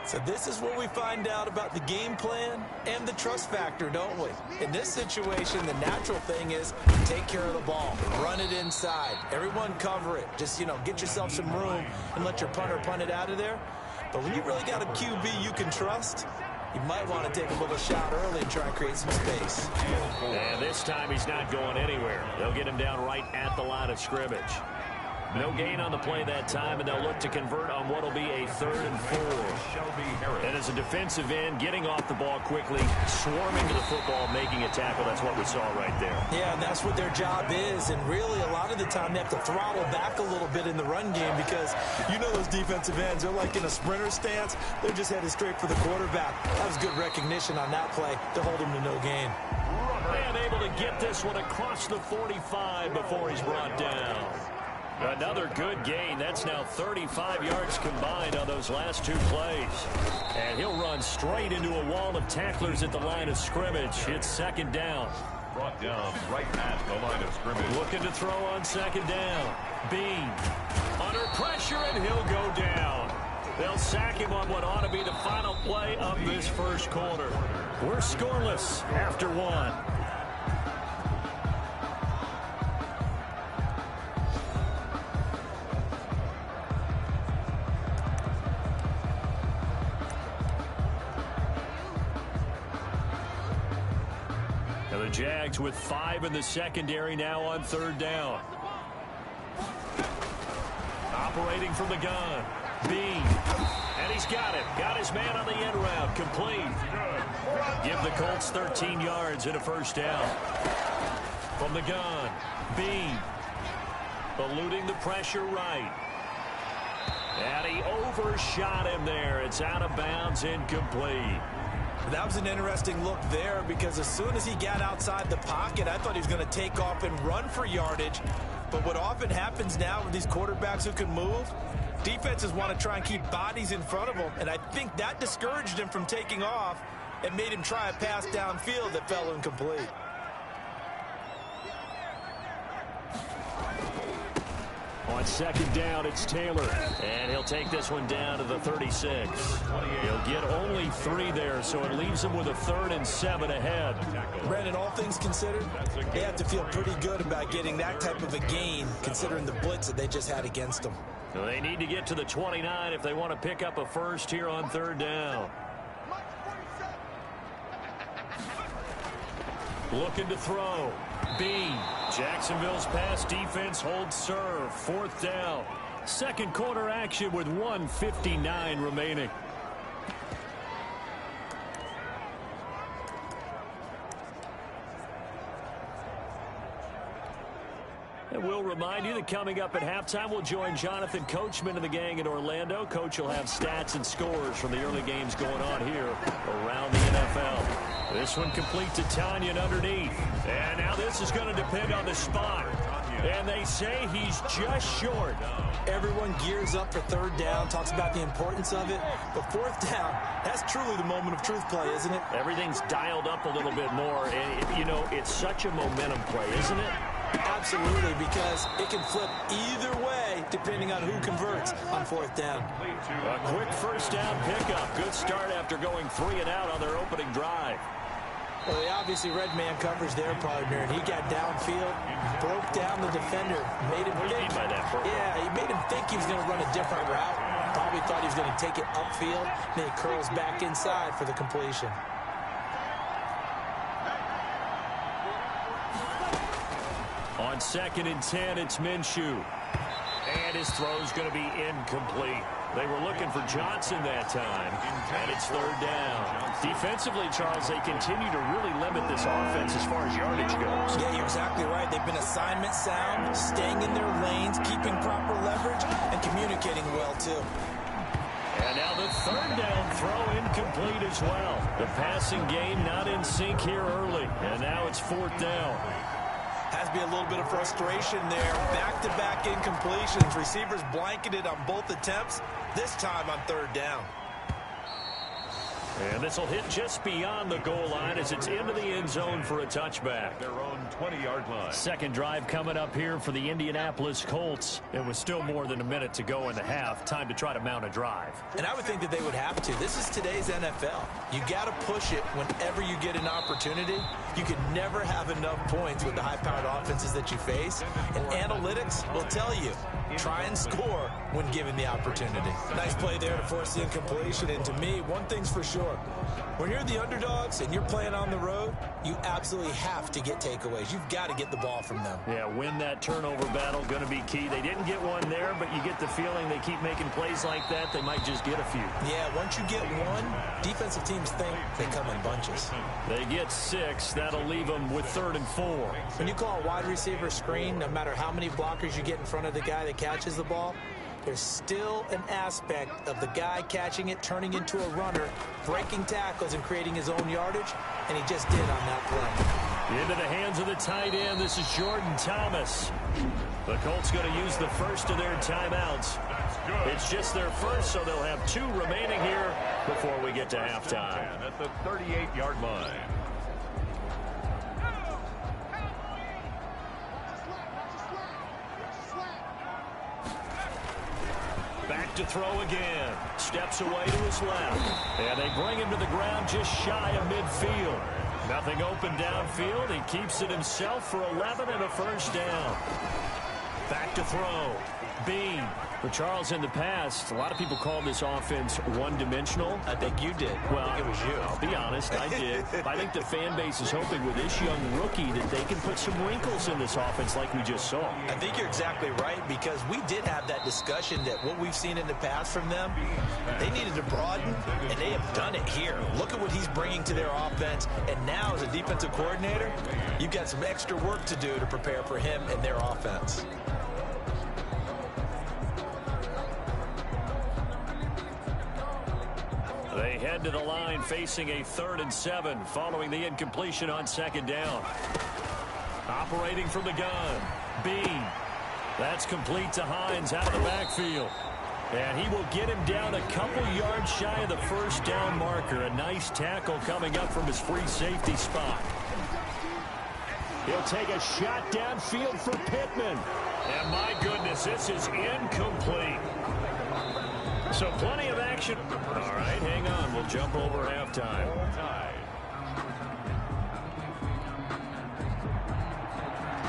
So this is where we find out about the game plan and the trust factor, don't we? In this situation, the natural thing is take care of the ball, run it inside, everyone cover it. Just, get yourself some room and let your punter punt it out of there. But when you really got a QB you can trust, you might want to take a little shot early and try and create some space. And this time he's not going anywhere. They'll get him down right at the line of scrimmage. No gain on the play that time, and they'll look to convert on what will be a 3rd and 4. And as a defensive end, getting off the ball quickly, swarming to the football, making a tackle, that's what we saw right there. Yeah, and that's what their job is. And really, a lot of the time, they have to throttle back a little bit in the run game because those defensive ends, they're like in a sprinter stance. They're just headed straight for the quarterback. That was good recognition on that play to hold him to no gain. And able to get this one across the 45 before he's brought down. Another good gain. That's now 35 yards combined on those last 2 plays. And he'll run straight into a wall of tacklers at the line of scrimmage. It's 2nd down. Brought down right at the line of scrimmage. Looking to throw on 2nd down. Bean under pressure, and he'll go down. They'll sack him on what ought to be the final play of this first quarter. We're scoreless after 1. The Jags with 5 in the secondary now on 3rd down. Operating from the gun. Bean. And he's got it. Got his man on the end route. Complete. Give the Colts 13 yards and a 1st down. From the gun. Bean. Eluding the pressure right. And he overshot him there. It's out of bounds, incomplete. That was an interesting look there because as soon as he got outside the pocket, I thought he was going to take off and run for yardage. But what often happens now with these quarterbacks who can move, defenses want to try and keep bodies in front of them. And I think that discouraged him from taking off and made him try a pass downfield that fell incomplete. On 2nd down, it's Taylor. And he'll take this one down to the 36. He'll get only 3 there, so it leaves him with a 3rd and 7 ahead. Brandon, all things considered, they have to feel pretty good about getting that type of a gain, considering the blitz that they just had against them. So they need to get to the 29 if they want to pick up a 1st here on 3rd down. Looking to throw. Bean. Jacksonville's pass defense holds serve. 4th down. 2nd quarter action with 1:59 remaining. And we'll remind you that coming up at halftime, we'll join Jonathan Coachman and the gang in Orlando. Coach will have stats and scores from the early games going on here around the NFL. This one complete to Tanyan underneath. And now this is going to depend on the spot. And they say he's just short. Everyone gears up for 3rd down, talks about the importance of it. But 4th down, that's truly the moment of truth play, isn't it? Everything's dialed up a little bit more. And, it's such a momentum play, isn't it? Absolutely, because it can flip either way depending on who converts on 4th down. A quick 1st down pickup. Good start after going 3 and out on their opening drive. Well, they obviously read man coverage there, partner, and he got downfield, broke down the defender, made him think. Yeah, he made him think he was going to run a different route. Probably thought he was going to take it upfield, then he curls back inside for the completion. On 2nd and 10, it's Minshew. And his throw's going to be incomplete. They were looking for Johnson that time, and it's 3rd down. Defensively, Charles, they continue to really limit this offense as far as yardage goes. Yeah, you're exactly right. They've been assignment sound, staying in their lanes, keeping proper leverage, and communicating well, too. And now the 3rd down throw incomplete as well. The passing game not in sync here early, and now it's 4th down. Has to be a little bit of frustration there. Back-to-back incompletions. Receivers blanketed on both attempts, this time on 3rd down. And this will hit just beyond the goal line as it's into the end zone for a touchback. Their own 20-yard line. Second drive coming up here for the Indianapolis Colts. It was still more than a minute to go in the half. Time to try to mount a drive. And I would think that they would have to. This is today's NFL. You got to push it whenever you get an opportunity. You can never have enough points with the high-powered offenses that you face. And analytics will tell you, try and score when given the opportunity. Nice play there to force the incompletion. And to me, one thing's for sure. When you're the underdogs and you're playing on the road, you absolutely have to get takeaways. You've got to get the ball from them. Yeah, win that turnover battle, going to be key. They didn't get one there, but you get the feeling they keep making plays like that, they might just get a few. Yeah, once you get one, defensive teams think they come in bunches. They get 6. That'll leave them with 3rd and 4. When you call a wide receiver screen, no matter how many blockers you get in front of the guy that catches the ball, there's still an aspect of the guy catching it, turning into a runner, breaking tackles and creating his own yardage, and he just did on that play. Into the hands of the tight end. This is Jordan Thomas. The Colts going to use the first of their timeouts. It's just their first, so they'll have 2 remaining here before we get to halftime. At the 38-yard line. Back to throw again. Steps away to his left. And they bring him to the ground just shy of midfield. Nothing open downfield. He keeps it himself for 11 and a first down. Back to throw. Bean. For Charles, in the past, a lot of people called this offense one-dimensional. I think you did. Well, I think it was you. I'll be honest, I did. I think the fan base is hoping with this young rookie that they can put some wrinkles in this offense like we just saw. I think you're exactly right, because we did have that discussion that what we've seen in the past from them, they needed to broaden, and they have done it here. Look at what he's bringing to their offense, and now as a defensive coordinator, you've got some extra work to do to prepare for him and their offense. They head to the line facing a 3rd and 7 following the incompletion on 2nd down. Operating from the gun. Bean. That's complete to Hines out of the backfield. And he will get him down a couple yards shy of the first down marker. A nice tackle coming up from his free safety spot. He'll take a shot downfield for Pittman. And my goodness, this is incomplete. So plenty of action. All right, hang on. We'll jump over halftime.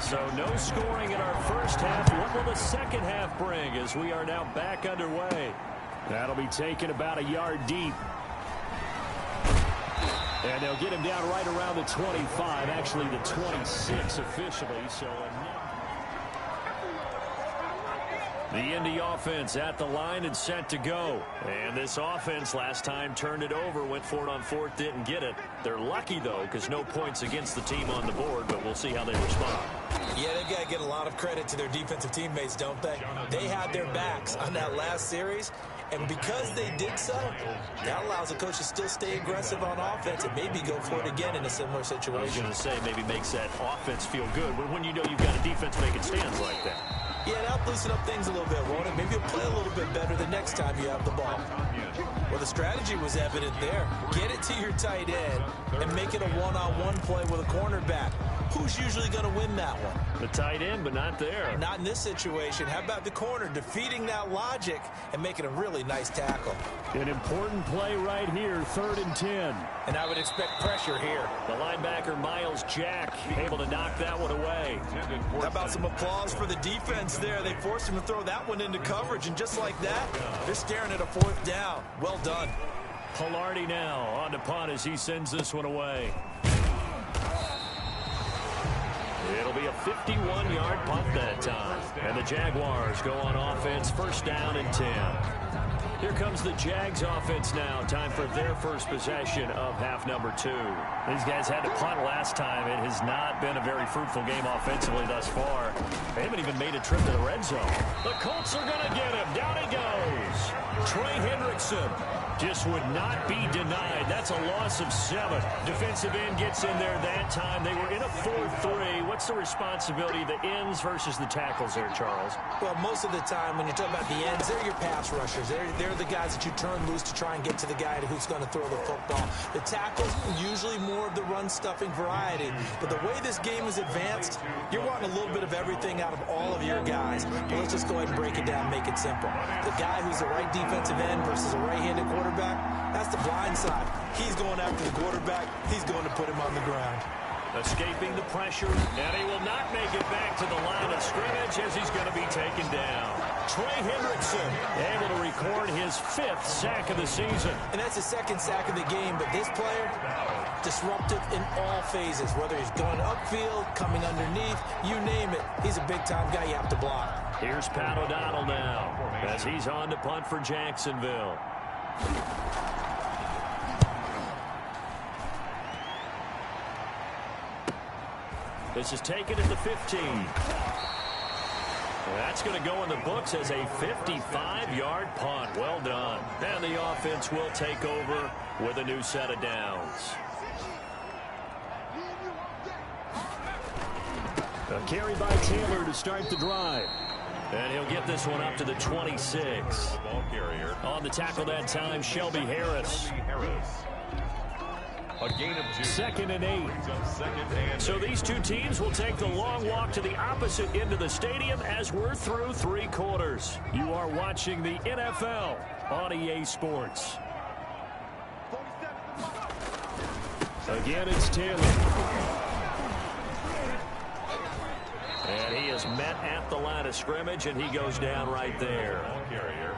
So no scoring in our first half. What will the second half bring as we are now back underway? That'll be taken about a yard deep. And they'll get him down right around the 25, actually the 26 officially. So the Indy offense at the line and set to go. And this offense last time turned it over, went for it on 4th, didn't get it. They're lucky, though, because no points against the team on the board, but we'll see how they respond. Yeah, they've got to get a lot of credit to their defensive teammates, don't they? They had their backs on that last series, and because they did so, that allows the coach to still stay aggressive on offense and maybe go for it again in a similar situation. I was going to say, maybe makes that offense feel good, but when you know you've got a defense making stands like that. Yeah, that'll loosen up things a little bit, won't it? Maybe you'll play a little bit better the next time you have the ball. Well, the strategy was evident there. Get it to your tight end and make it a one-on-one play with a cornerback. Who's usually going to win that one? The tight end, but not there. Not in this situation. How about the corner defeating that logic and making a really nice tackle? An important play right here, 3rd and 10. And I would expect pressure here. The linebacker, Miles Jack, able to knock that one away. How about some applause for the defense there? They forced him to throw that one into coverage, and just like that, they're staring at a 4th down. Well done. Pilardi now on the punt as he sends this one away. It'll be a 51-yard punt that time. And the Jaguars go on offense, 1st down and 10. Here comes the Jags offense now. Time for their first possession of half number 2. These guys had to punt last time. It has not been a very fruitful game offensively thus far. They haven't even made a trip to the red zone. The Colts are going to get him. Down he goes. Trey Hendrickson just would not be denied. That's a loss of 7. Defensive end gets in there that time. They were in a 4-3. what's the responsibility of the ends versus the tackles there, Charles? Well, most of the time when you're talking about the ends, they're your pass rushers. They're the guys that you turn loose to try and get to the guy who's going to throw the football. The tackles, usually more of the run-stuffing variety. But the way this game is advanced, you're wanting a little bit of everything out of all of your guys. But let's just go ahead and break it down, make it simple. The guy who's the right defensive end versus a right-handed quarterback, that's the blind side. He's going after the quarterback. He's going to put him on the ground. Escaping the pressure, and he will not make it back to the line of scrimmage as he's going to be taken down. Trey Hendrickson able to record his 5th sack of the season. And that's his 2nd sack of the game, but this player, disruptive in all phases, whether he's going upfield, coming underneath, you name it. He's a big-time guy you have to block. Here's Pat O'Donnell now as he's on to punt for Jacksonville. This is taken at the 15. That's going to go in the books as a 55-yard punt. Well done. And the offense will take over with a new set of downs. A carry by Taylor to start the drive. And he'll get this one up to the 26. On the tackle that time, Shelby Harris. A gain of 2. 2nd and 8. So these two teams will take the long walk to the opposite end of the stadium as we're through 3 quarters. You are watching the NFL on EA Sports. Again, it's Taylor. And he is met at the line of scrimmage, and he goes down right there.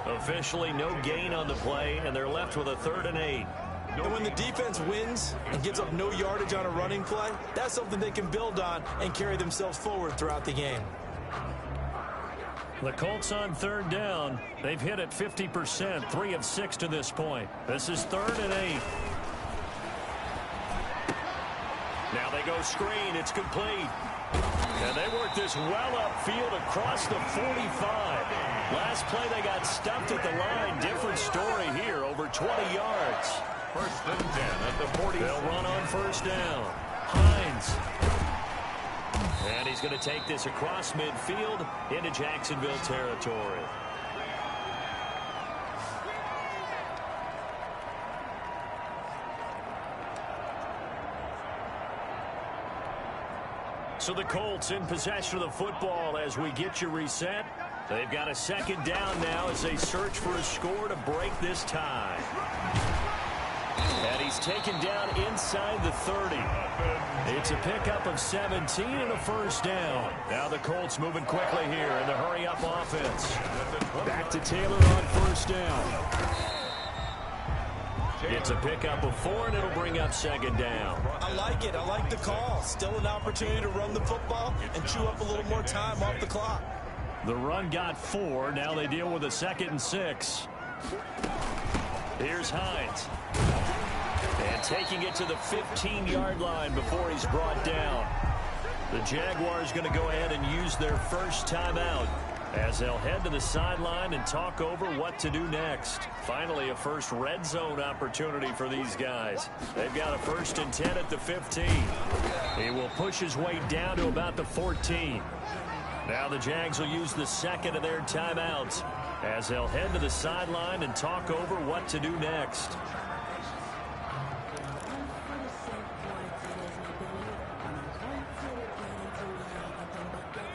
Officially no gain on the play, and they're left with a 3rd and 8. And when the defense wins and gives up no yardage on a running play, that's something they can build on and carry themselves forward throughout the game. The Colts on 3rd down. They've hit it 50%, 3 of 6 to this point. This is 3rd and 8. Now they go screen. It's complete. And they work this well upfield across the 45. Last play they got stuffed at the line. Different story here, over 20 yards. 1st and 10 at the 40. They'll run on 1st down. Hines. And he's going to take this across midfield into Jacksonville territory. So the Colts in possession of the football as we get you reset. They've got a 2nd down now as they search for a score to break this tie. And he's taken down inside the 30. It's a pickup of 17 and a 1st down. Now the Colts moving quickly here in the hurry-up offense. Back to Taylor on 1st down. It's a pickup of 4, and it'll bring up 2nd down. I like it. I like the call. Still an opportunity to run the football and chew up a little more time off the clock. The run got 4. Now they deal with a 2nd and 6. Here's Hines. And taking it to the 15-yard line before he's brought down. The Jaguars going to go ahead and use their first timeout as they'll head to the sideline and talk over what to do next. Finally, a first red zone opportunity for these guys. They've got a 1st and 10 at the 15. He will push his way down to about the 14. Now the Jags will use the 2nd of their timeouts as they'll head to the sideline and talk over what to do next.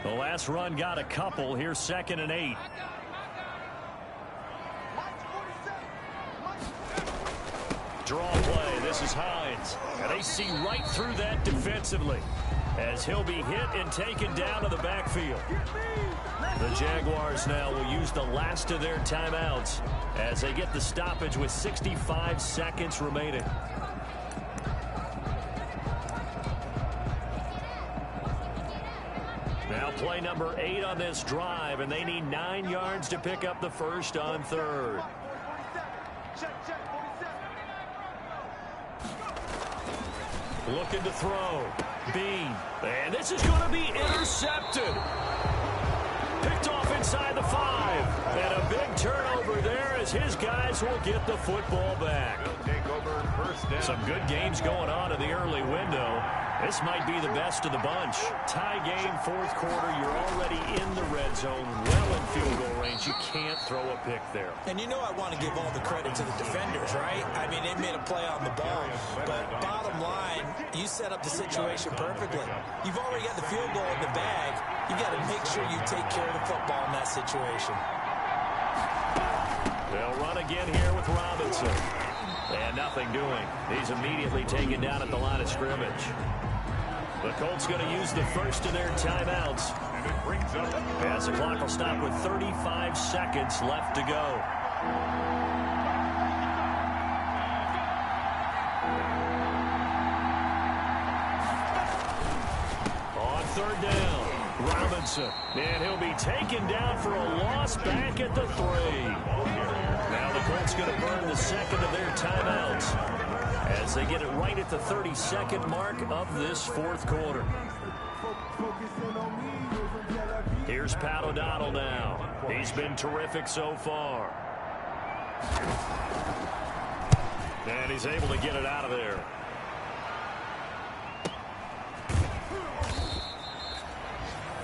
The last run got a couple. Here's 2nd and 8. Draw play. This is Hines. And they see right through that defensively as he'll be hit and taken down to the backfield. The Jaguars now will use the last of their timeouts as they get the stoppage with 65 seconds remaining. Now play number 8 on this drive, and they need 9 yards to pick up the 1st on 3rd. Looking to throw. Bean. And this is going to be intercepted. Picked off inside the 5. And a big turnover there as his guys will get the football back. Take over 1st down. Some good games going on in the early window. This might be the best of the bunch. Tie game, fourth quarter. You're already in the red zone, well in field goal range. You can't throw a pick there. And you know I want to give all the credit to the defenders, right? I mean, they made a play on the ball. But bottom line, you set up the situation perfectly. You've already got the field goal in the bag. You got to make sure you take care of the football in that situation. They'll run again here with Robinson. And nothing doing. He's immediately taken down at the line of scrimmage. The Colts going to use the first of their timeouts. And it brings up. As the clock will stop with 35 seconds left to go. On third down, Robinson. And he'll be taken down for a loss back at the 3. Now the Colts going to burn the second of their timeouts as they get it right at the 32nd mark of this fourth quarter. Here's Pat O'Donnell now. He's been terrific so far. And he's able to get it out of there.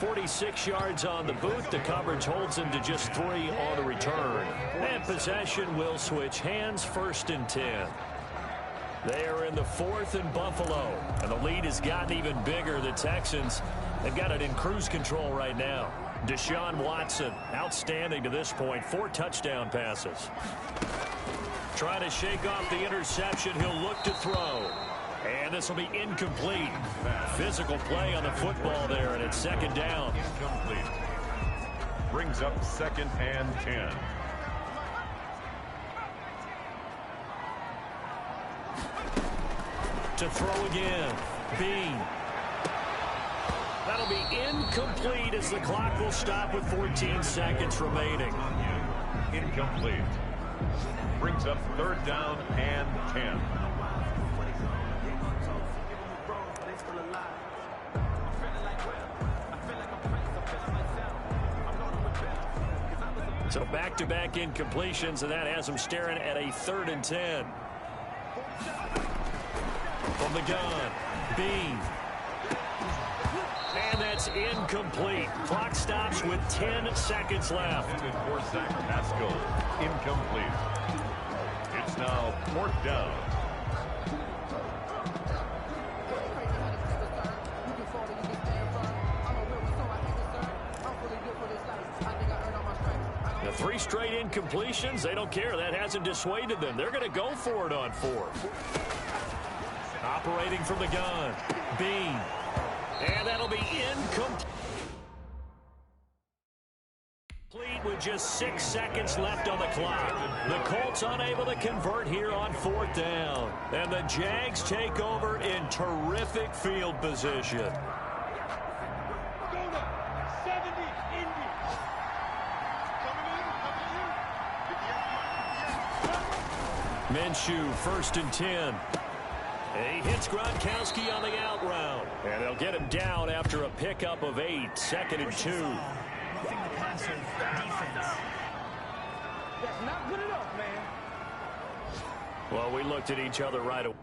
.46 yards on the boot. The coverage holds him to just 3 on the return. And possession will switch hands, 1st and 10. They are in the 4th in Buffalo, and the lead has gotten even bigger. The Texans have got it in cruise control right now. Deshaun Watson, outstanding to this point, 4 touchdown passes. Trying to shake off the interception. He'll look to throw. And this will be incomplete. Physical play on the football there, and it's 2nd down. Incomplete. Brings up 2nd and 10. To throw again. Bean. That'll be incomplete as the clock will stop with 14 seconds remaining. Incomplete. Brings up 3rd down and 10. So back-to-back incompletions, and that has him staring at a 3rd and 10. From the gun, Bean. And that's incomplete. Clock stops with 10 seconds left. For Zach Pascal, incomplete. It's now 4th down. The 3 straight incompletions, they don't care. That hasn't dissuaded them. They're going to go for it on 4th. Operating from the gun, Bean. And that'll be incomplete with just 6 seconds left on the clock. The Colts unable to convert here on 4th down. And the Jags take over in terrific field position. Minshew, 1st and 10. He hits Gronkowski on the out route. And they'll get him down after a pickup of 8. 2nd and 2. That's not good enough, man. Well, we looked at each other right away.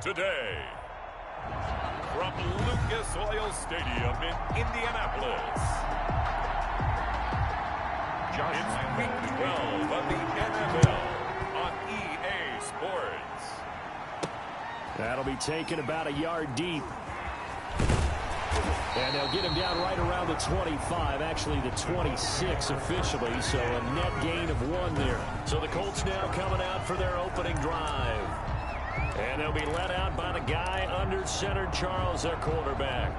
today. From Lucas Oil Stadium in Indianapolis, it's Week 12 of the NFL on EA Sports. That'll be taken about a yard deep. And they'll get him down right around the 25, actually the 26 officially, so a net gain of 1 there. So the Colts now coming out for their opening drive. And they'll be let out by the guy under center, Charles, their quarterback.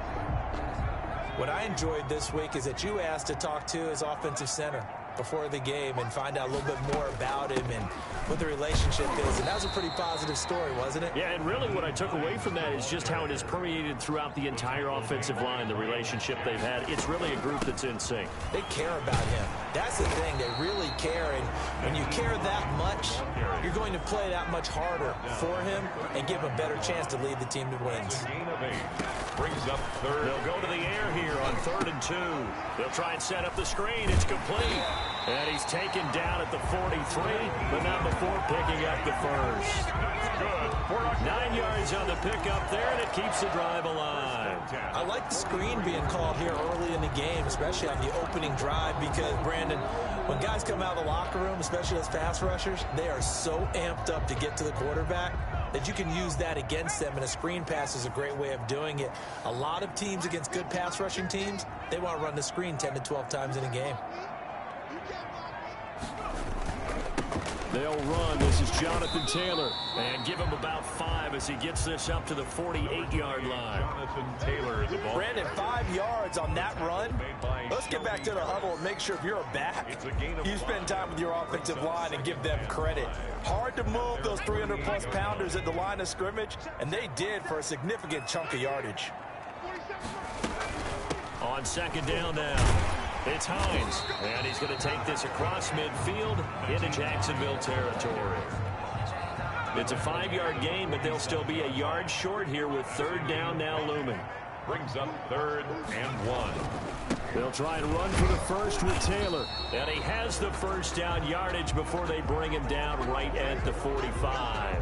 What I enjoyed this week is that you asked to talk to his offensive center before the game and find out a little bit more about him and what the relationship is. And that was a pretty positive story, wasn't it? Yeah, and really what I took away from that is just how it has permeated throughout the entire offensive line, the relationship they've had. It's really a group that's in sync. They care about him. That's the thing. They really care. And when you care that much, you're going to play that much harder for him and give him a better chance to lead the team to wins. Gain of 8. Brings up third. They'll go to the air here on 3rd and 2. They'll try and set up the screen. It's complete. And he's taken down at the 43, but not before picking up the first. Good. 9 yards on the pickup there, and it keeps the drive alive. I like the screen being called here early in the game, especially on the opening drive, because, Brandon, when guys come out of the locker room, especially those pass rushers, they are so amped up to get to the quarterback that you can use that against them, and a screen pass is a great way of doing it. A lot of teams against good pass rushing teams, they want to run the screen 10 to 12 times in a game. They'll run. This is Jonathan Taylor. And give him about 5 as he gets this up to the 48-yard line. Jonathan Taylor is the ball. Brandon, 5 yards on that run. Let's get back to the huddle and make sure if you're a back, you spend time with your offensive line and give them credit. Hard to move those 300-plus pounders at the line of scrimmage, and they did for a significant chunk of yardage. On 2nd down now. It's Hines, and he's going to take this across midfield into Jacksonville territory. It's a 5-yard gain, but they'll still be a yard short here with 3rd down now looming. Brings up 3rd and 1. They'll try and run for the first with Taylor, and he has the first down yardage before they bring him down right at the 45.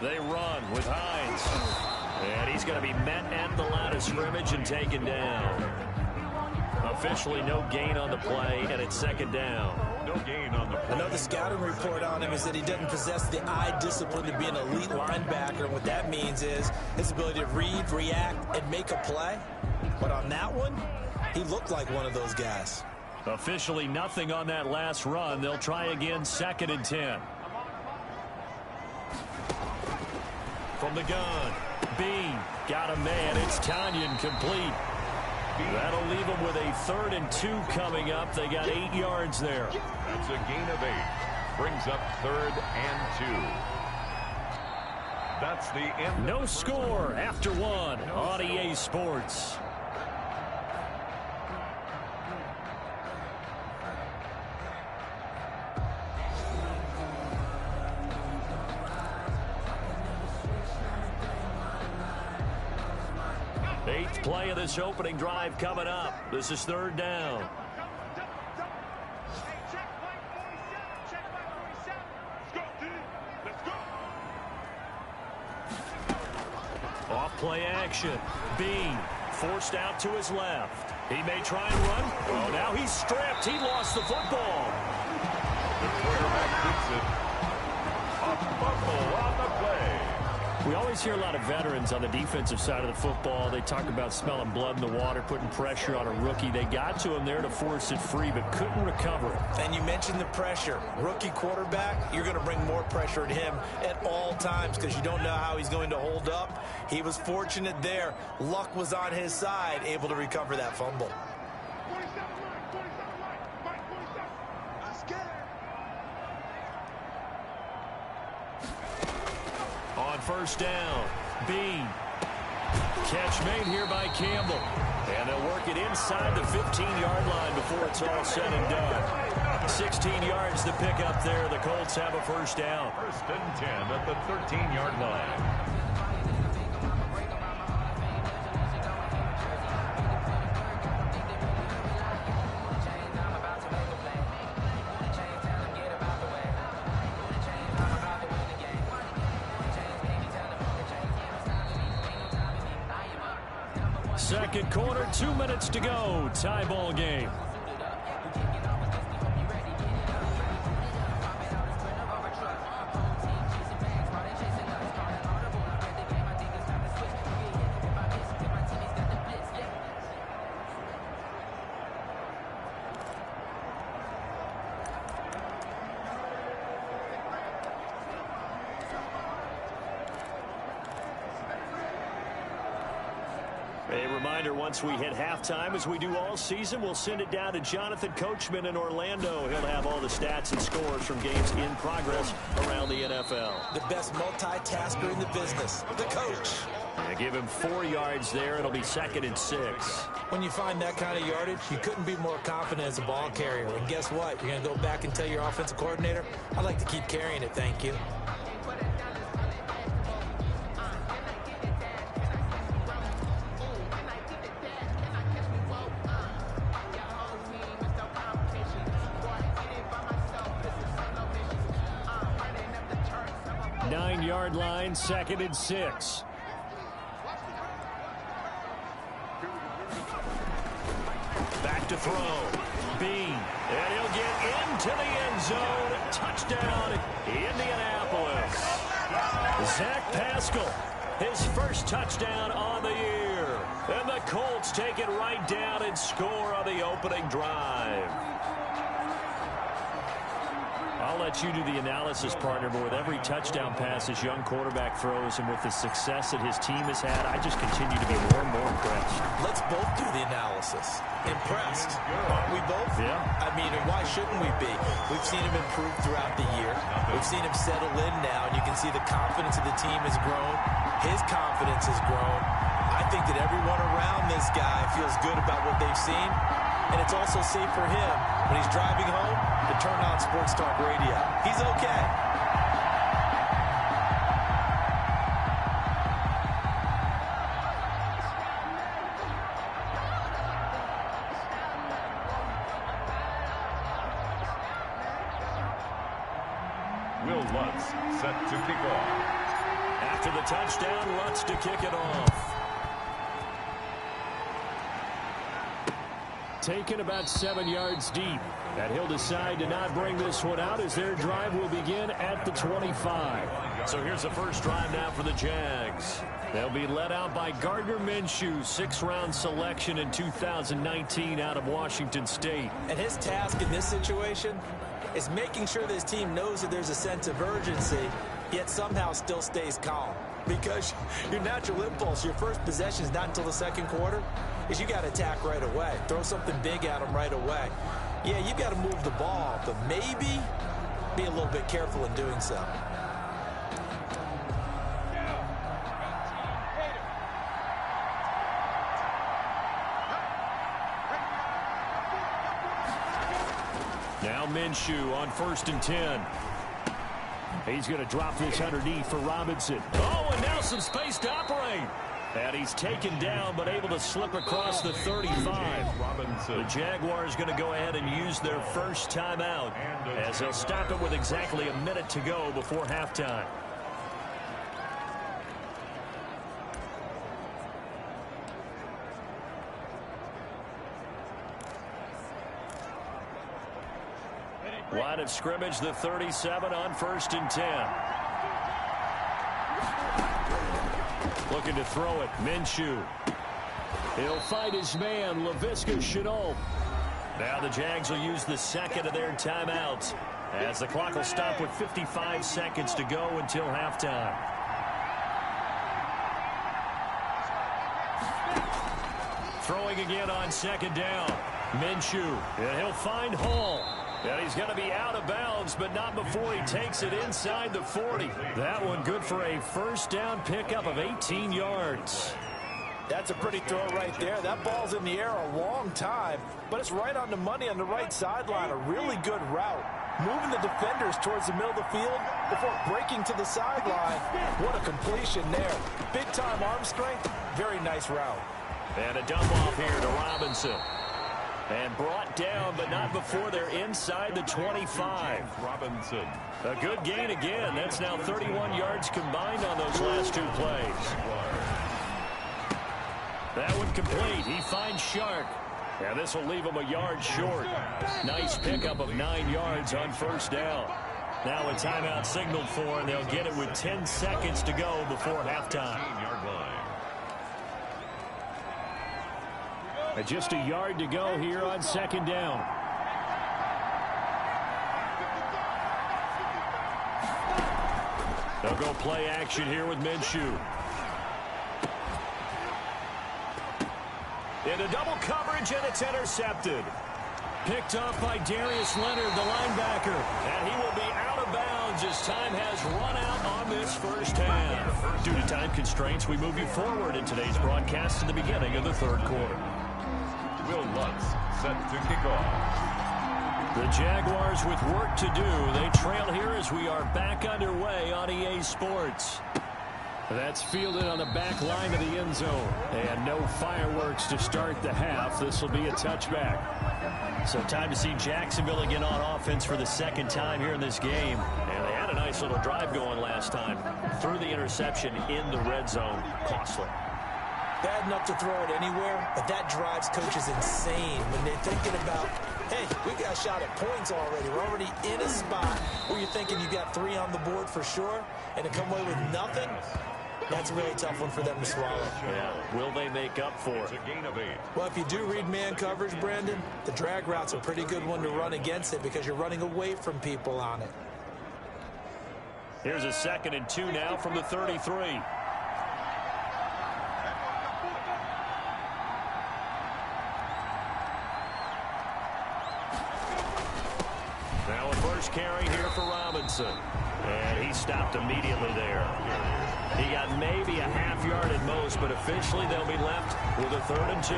They run with Hines. And he's going to be met at the line of scrimmage and taken down. Officially no gain on the play, and it's 2nd down. No gain on the play. I know the scouting report on him is that he doesn't possess the eye discipline to be an elite linebacker. And what that means is his ability to read, react, and make a play. But on that one, he looked like one of those guys. Officially nothing on that last run. They'll try again, 2nd and 10. From the gun, Bean got a man. It's Tanyan complete. That'll leave them with a 3rd and 2 coming up. They got 8 yards there. That's a gain of 8. Brings up 3rd and 2. That's the end. No score after 1 on EA Sports. Eighth play of this opening drive coming up. This is 3rd down. Off play action. Bean forced out to his left. He may try and run. Oh, now he's stripped. He lost the football. The quarterback gets it. A fumble on the play. We always hear a lot of veterans on the defensive side of the football. They talk about smelling blood in the water, putting pressure on a rookie. They got to him there to force it free, but couldn't recover it. And you mentioned the pressure. Rookie quarterback, you're going to bring more pressure at him at all times because you don't know how he's going to hold up. He was fortunate there. Luck was on his side, able to recover that fumble. On 1st down, Bean. Catch made here by Campbell. And they'll work it inside the 15-yard line before it's all said and done. 16 yards to pick up there. The Colts have a 1st down. 1st and 10 at the 13-yard line. Second quarter, 2 minutes to go. Tie ball game. A reminder, once we hit halftime, as we do all season, we'll send it down to Jonathan Coachman in Orlando. He'll have all the stats and scores from games in progress around the NFL. The best multitasker in the business, the coach. Yeah, give him 4 yards there. It'll be 2nd and 6. When you find that kind of yardage, you couldn't be more confident as a ball carrier. And guess what? You're going to go back and tell your offensive coordinator, I'd like to keep carrying it, thank you. Yard line, 2nd and 6. Back to throw. Bean. And he'll get into the end zone. Touchdown, Indianapolis. Zach Pascal, his first touchdown on the year. And the Colts take it right down and score on the opening drive. I'll let you do the analysis, partner, but with every touchdown pass this young quarterback throws and with the success that his team has had, I just continue to be more and more impressed. Let's both do the analysis. Impressed. Aren't we both? Yeah. I mean, why shouldn't we be? We've seen him improve throughout the year. We've seen him settle in now, and you can see the confidence of the team has grown. His confidence has grown. I think that everyone around this guy feels good about what they've seen, and it's also safe for him when he's driving home to turn on Sports Talk Radio. He's okay. Will Lutz set to kick off. After the touchdown, Lutz to kick it off. Taken about 7 yards deep. And he'll decide to not bring this one out as their drive will begin at the 25. So here's the first drive now for the Jags. They'll be led out by Gardner Minshew, 6th-round selection in 2019 out of Washington State. And his task in this situation is making sure this team knows that there's a sense of urgency, yet somehow still stays calm. Because your natural impulse, your first possession is not until the second quarter, is you got to attack right away. Throw something big at them right away. Yeah, you got to move the ball, but maybe be a little bit careful in doing so. Now Minshew on 1st and 10. He's going to drop this underneath for Robinson. Oh, and now some space to operate. And he's taken down, but able to slip across the 35. The Jaguars going to go ahead and use their first timeout as they'll stop it with exactly a minute to go before halftime. Line of scrimmage, the 37 on 1st and 10. Looking to throw it, Minshew. He'll fight his man, Laviska Shenault. Now the Jags will use the second of their timeouts as the clock will stop with 55 seconds to go until halftime. Throwing again on 2nd down. Minshew, and he'll find Hall. And he's going to be out of bounds, but not before he takes it inside the 40. That one good for a first down pickup of 18 yards. That's a pretty throw right there. That ball's in the air a long time, but it's right on the money on the right sideline. A really good route. Moving the defenders towards the middle of the field before breaking to the sideline. What a completion there. Big-time arm strength. Very nice route. And a dump off here to Robinson. And brought down, but not before they're inside the 25. Robinson. A good gain again. That's now 31 yards combined on those last 2 plays. That one complete. He finds Shark. And this will leave him a yard short. Nice pickup of 9 yards on first down. Now a timeout signaled for, and they'll get it with 10 seconds to go before halftime. And just a yard to go here on second down. They'll go play action here with Minshew. Into double coverage, and it's intercepted. Picked off by Darius Leonard, the linebacker. And he will be out of bounds as time has run out on this first half. Due to time constraints, we move you forward in today's broadcast to the beginning of the third quarter. Will Lutz set to kick off. The Jaguars with work to do. They trail here as we are back underway on EA Sports. That's fielded on the back line of the end zone. And no fireworks to start the half. This will be a touchback. So time to see Jacksonville again on offense for the second time here in this game. And they had a nice little drive going last time. Threw the interception in the red zone. Costly. Bad enough to throw it anywhere, but that drives coaches insane when they're thinking about, hey, we got a shot at points already. We're already in a spot where you're thinking you got 3 on the board for sure, and to come away with nothing, that's a really tough one for them to swallow. Yeah, will they make up for it? It's a gain of 8. Well, if you do read man coverage, Brandon, the drag route's a pretty good one to run against it because you're running away from people on it. Here's a 2nd and 2 now from the 33. Now a first carry here for Robinson. And he stopped immediately there. He got maybe a half yard at most, but officially they'll be left with a 3rd and 2.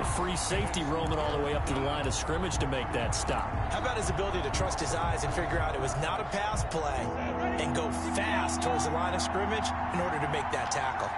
A free safety roaming all the way up to the line of scrimmage to make that stop. How about his ability to trust his eyes and figure out it was not a pass play and go fast towards the line of scrimmage in order to make that tackle?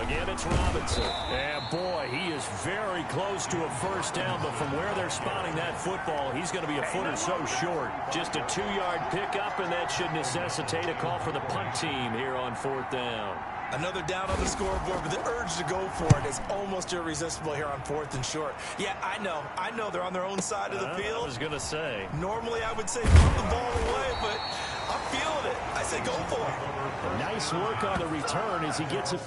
Again, it's Robinson. And boy, he is very close to a first down, but from where they're spotting that football, he's going to be a foot or so short. Just a 2-yard pickup, and that should necessitate a call for the punt team here on 4th down. Another down on the scoreboard, but the urge to go for it is almost irresistible here on 4th and short. Yeah, I know they're on their own side of the field. I was going to say. Normally I would say put the ball away, but I'm feeling it. I say go for it. Nice work on the return as he gets it.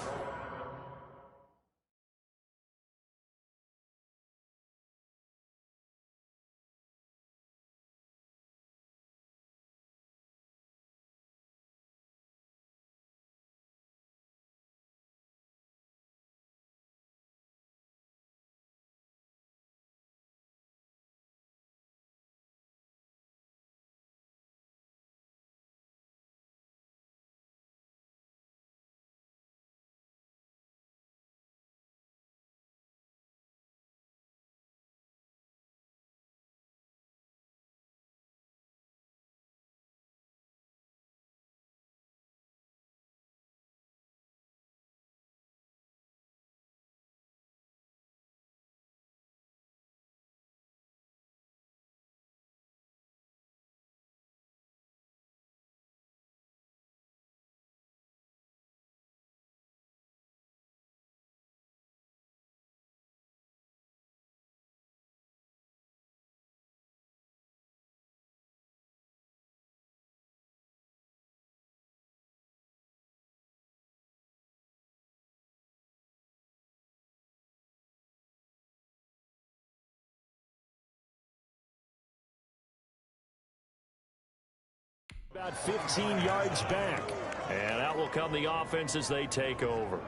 About 15 yards back. And out will come the offense as they take over.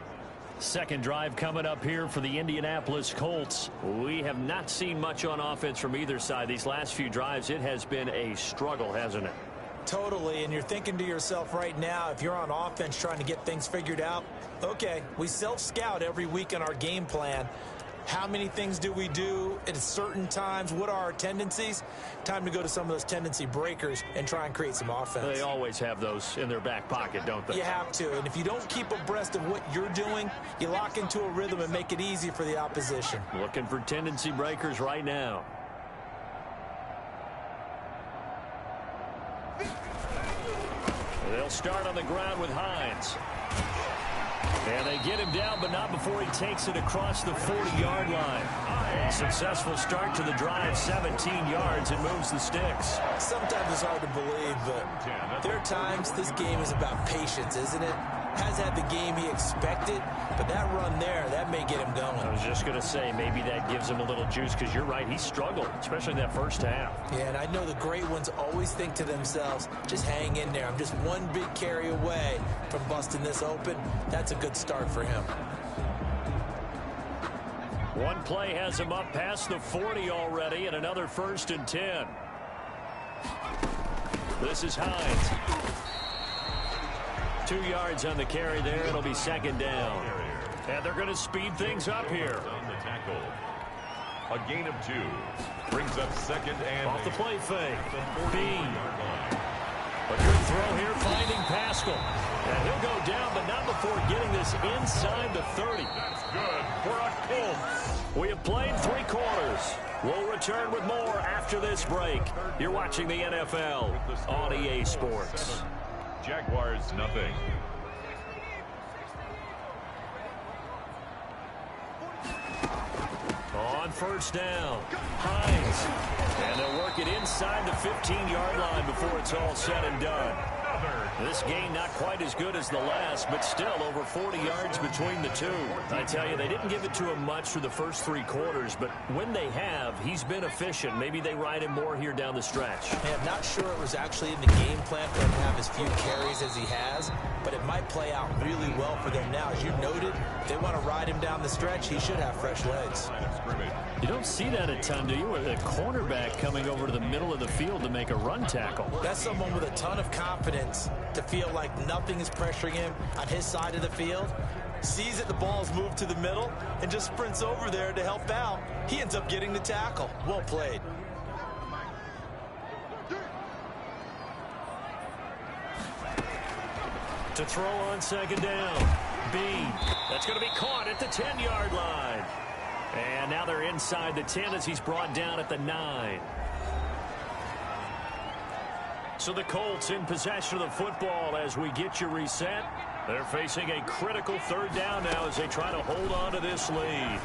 Second drive coming up here for the Indianapolis Colts. We have not seen much on offense from either side. These last few drives, it has been a struggle, hasn't it? Totally, and you're thinking to yourself right now, if you're on offense trying to get things figured out, okay, we self-scout every week in our game plan. How many things do we do at certain times? What are our tendencies? Time to go to some of those tendency breakers and try and create some offense. They always have those in their back pocket, don't they? You have to, and if you don't keep abreast of what you're doing, you lock into a rhythm and make it easy for the opposition. Looking for tendency breakers right now. They'll start on the ground with Hines. And they get him down, but not before he takes it across the 40-yard line. Successful start to the drive, 17 yards, and moves the sticks. Sometimes it's hard to believe, but there are times this game is about patience, isn't it? Has had the game he expected, but that run there, that may get him going. I was just going to say, maybe that gives him a little juice, because you're right, he struggled, especially in that first half. Yeah, and I know the great ones always think to themselves, just hang in there. I'm just one big carry away from busting this open. That's a good start for him. One play has him up past the 40 already, and another 1st and 10. This is Hines. 2 yards on the carry there. It'll be 2nd down. And they're going to speed things up here. On the tackle. A gain of 2. Brings up 2nd and off the play fake. Bean. A good throw here, finding Pascal. And he'll go down, but not before getting this inside the 30. That's good for a Colts. We have played 3 quarters. We'll return with more after this break. You're watching the NFL on EA Sports. Jaguars, nothing. On 1st down, Hines. And they'll work it inside the 15-yard line before it's all said and done. This game not quite as good as the last, but still over 40 yards between the two. I tell you, they didn't give it to him much for the first 3 quarters, but when they have, he's been efficient. Maybe they ride him more here down the stretch. I'm not sure it was actually in the game plan for him to have as few carries as he has, but it might play out really well for them now. As you noted, if they want to ride him down the stretch, he should have fresh legs. You don't see that a ton, do you? With a cornerback coming over to the middle of the field to make a run tackle. That's someone with a ton of confidence to feel like nothing is pressuring him on his side of the field. Sees that the ball's moved to the middle and just sprints over there to help out. He ends up getting the tackle. Well played. To throw on 2nd down. Bean. That's going to be caught at the 10-yard line. And now they're inside the 10 as he's brought down at the 9. So the Colts in possession of the football as we get you reset. They're facing a critical 3rd down now as they try to hold on to this lead.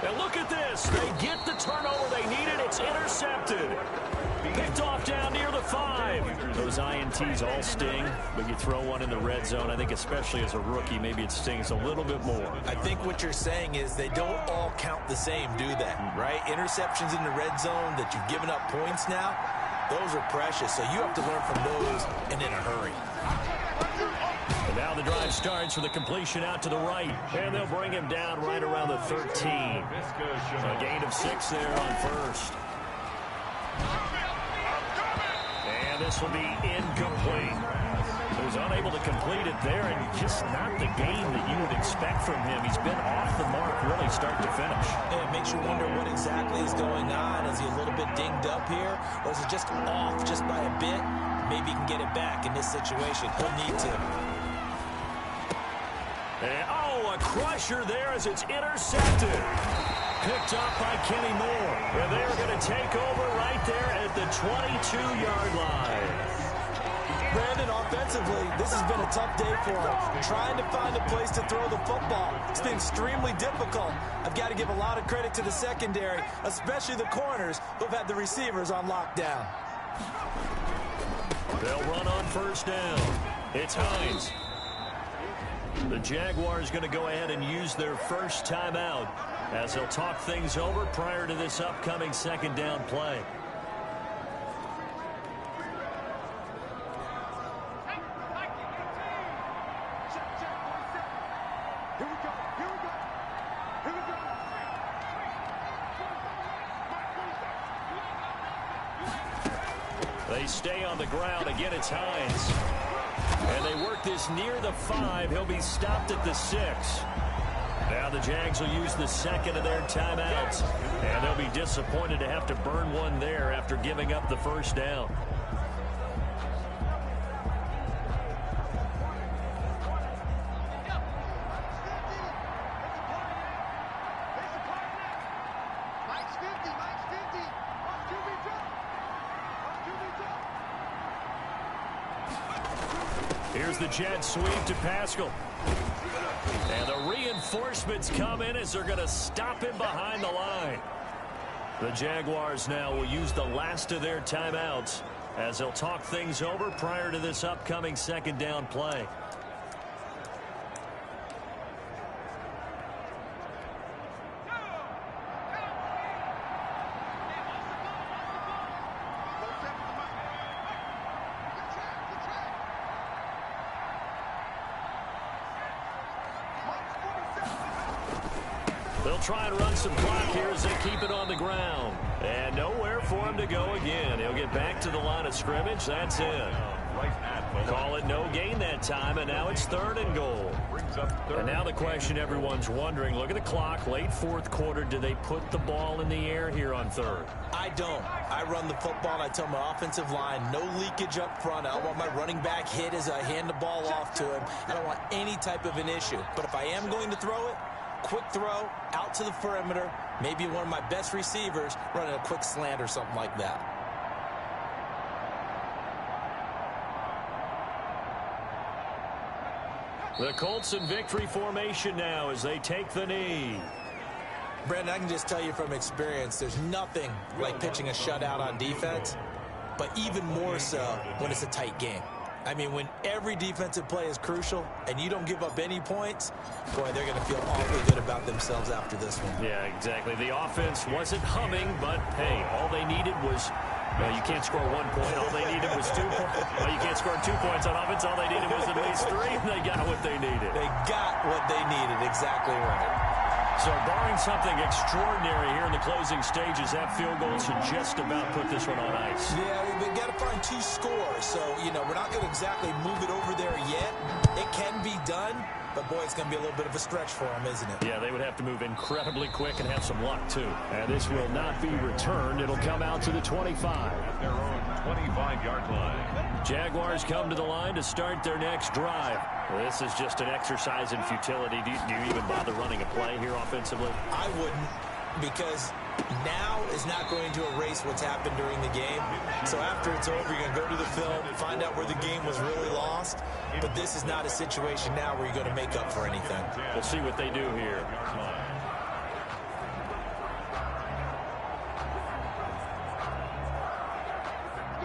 And look at this. They get the turnover they needed. It's intercepted. Picked off down near the 5. Those INTs all sting, but you throw one in the red zone. I think especially as a rookie, maybe it stings a little bit more. I think what you're saying is they don't all count the same, do they? Right? Interceptions in the red zone that you've given up points now, those are precious. So you have to learn from those and in a hurry. And now the drive starts with a completion out to the right. And they'll bring him down right around the 13. A gain of 6 there on 1st. And this will be incomplete. He was unable to complete it there, and just not the game that you would expect from him. He's been off the mark really start to finish. And it makes you wonder what exactly is going on. Is he a little bit dinged up here, or is it just off just by a bit? Maybe he can get it back in this situation. He'll need to. And, a crusher there as it's intercepted. Picked up by Kenny Moore. And they're going to take over right there at the 22-yard line. Brandon, offensively, this has been a tough day for him. Trying to find a place to throw the football. It's been extremely difficult. I've got to give a lot of credit to the secondary, especially the corners who've had the receivers on lockdown. They'll run on 1st down. It's Hines. The Jaguars going to go ahead and use their first timeout as they'll talk things over prior to this upcoming 2nd down play. They stay on the ground. Again, it's Hines. And they work this near the 5. He'll be stopped at the 6. Now the Jags will use the 2nd of their timeouts. And they'll be disappointed to have to burn one there after giving up the 1st down. as the Jets sweep to Pascal. And the reinforcements come in as they're going to stop him behind the line. The Jaguars now will use the last of their timeouts as they'll talk things over prior to this upcoming second down play. They'll try and run some clock here as they keep it on the ground. And nowhere for him to go again. He'll get back to the line of scrimmage. That's it. Call it no gain that time, and now it's 3rd and goal. And now the question everyone's wondering, look at the clock, late 4th quarter. Do they put the ball in the air here on 3rd? I don't. I run the football, and I tell my offensive line, no leakage up front. I don't want my running back hit as I hand the ball off to him. I don't want any type of an issue. But if I am going to throw it, quick throw, out to the perimeter, maybe one of my best receivers running a quick slant or something like that. The Colts in victory formation now as they take the knee. Brandon, I can just tell you from experience, there's nothing like pitching a shutout on defense, but even more so when it's a tight game. I mean, when every defensive play is crucial and you don't give up any points, boy, they're going to feel awfully good about themselves after this one. Yeah, exactly. The offense wasn't humming, but, hey, all they needed was, well, you can't score 1 point. All they needed was 2 points. Well, you can't score 2 points on offense. All they needed was at least 3. They got what they needed. They got what they needed. Exactly right. So barring something extraordinary here in the closing stages, that field goal should just about put this one on ice. Yeah, we've got to find 2 scores. So, you know, we're not going to exactly move it over there yet. It can be done, but, boy, it's going to be a little bit of a stretch for them, isn't it? Yeah, they would have to move incredibly quick and have some luck, too. And this will not be returned. It'll come out to the 25. At their own 25-yard line. Jaguars come to the line to start their next drive. Well, this is just an exercise in futility. Do you even bother running a play here offensively? I wouldn't, because now is not going to erase what's happened during the game. So after it's over, you're going to go to the film, find out where the game was really lost. But this is not a situation now where you're going to make up for anything. We'll see what they do here.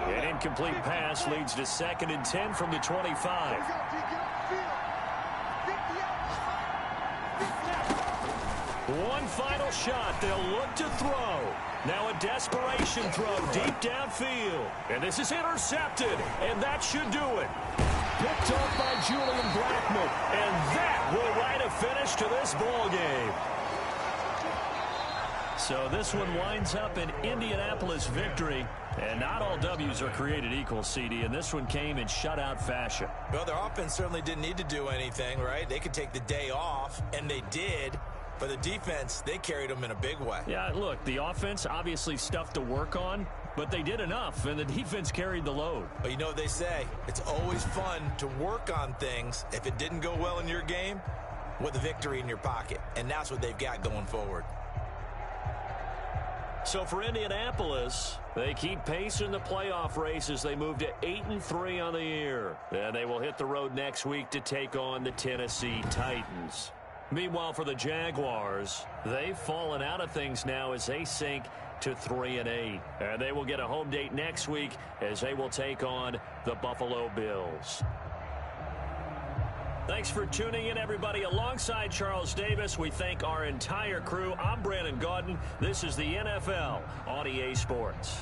An incomplete pass leads to 2nd and 10 from the 25. One final shot. They'll look to throw. Now a desperation throw deep downfield. And this is intercepted. And that should do it. Picked off by Julian Blackmon. And that will write a finish to this ball game. So this one winds up an Indianapolis victory. And not all W's are created equal, CD, and this one came in shutout fashion. Well, their offense certainly didn't need to do anything, right? They could take the day off, and they did. But the defense, they carried them in a big way. Yeah, look, the offense, obviously stuff to work on, but they did enough, and the defense carried the load. Well, you know what they say. It's always fun to work on things. If it didn't go well in your game, with a victory in your pocket. And that's what they've got going forward. So for Indianapolis, they keep pace in the playoff race as they move to 8-3 on the year. And they will hit the road next week to take on the Tennessee Titans. Meanwhile, for the Jaguars, they've fallen out of things now as they sink to 3-8. And they will get a home date next week as they will take on the Buffalo Bills. Thanks for tuning in, everybody. Alongside Charles Davis, we thank our entire crew. I'm Brandon Gaudin. This is the NFL on EA Sports.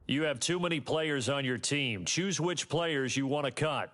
You have too many players on your team. Choose which players you want to cut.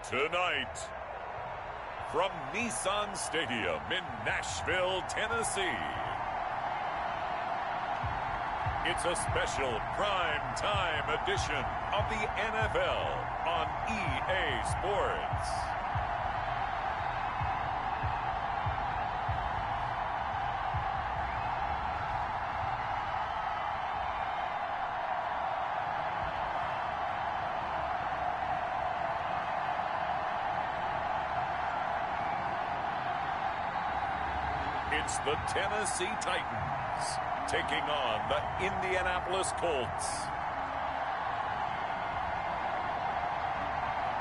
Tonight, from Nissan Stadium in Nashville, Tennessee, it's a special prime time edition of the NFL on EA Sports. It's the Tennessee Titans taking on the Indianapolis Colts.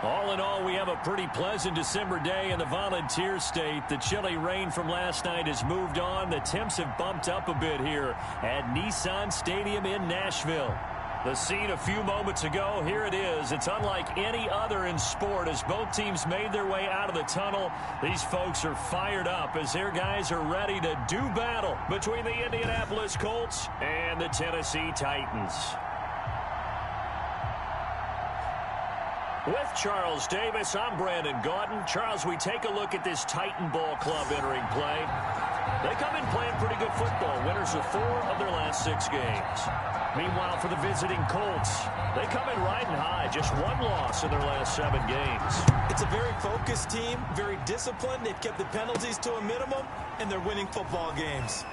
All in all, we have a pretty pleasant December day in the Volunteer State. The chilly rain from last night has moved on. The temps have bumped up a bit here at Nissan Stadium in Nashville. The scene a few moments ago, here it is. It's unlike any other in sport as both teams made their way out of the tunnel. These folks are fired up as their guys are ready to do battle between the Indianapolis Colts and the Tennessee Titans. With Charles Davis, I'm Brandon Gaudin. Charles, we take a look at this Titan Ball Club entering play. They come in playing pretty good football, winners of 4 of their last 6 games. Meanwhile, for the visiting Colts, they come in riding high, just 1 loss in their last 7 games. It's a very focused team, very disciplined. They've kept the penalties to a minimum, and they're winning football games.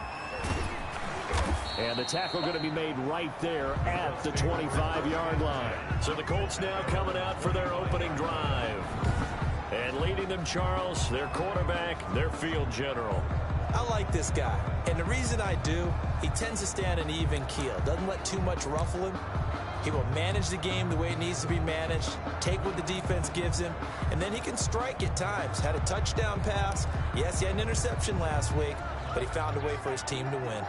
And the tackle going to be made right there at the 25-yard line. So the Colts now coming out for their opening drive. And leading them, Charles, their quarterback, their field general. I like this guy, and the reason I do, he tends to stay on an even keel, doesn't let too much ruffle him. He will manage the game the way it needs to be managed, take what the defense gives him, and then he can strike at times. Had a touchdown pass. Yes, he had an interception last week, but he found a way for his team to win.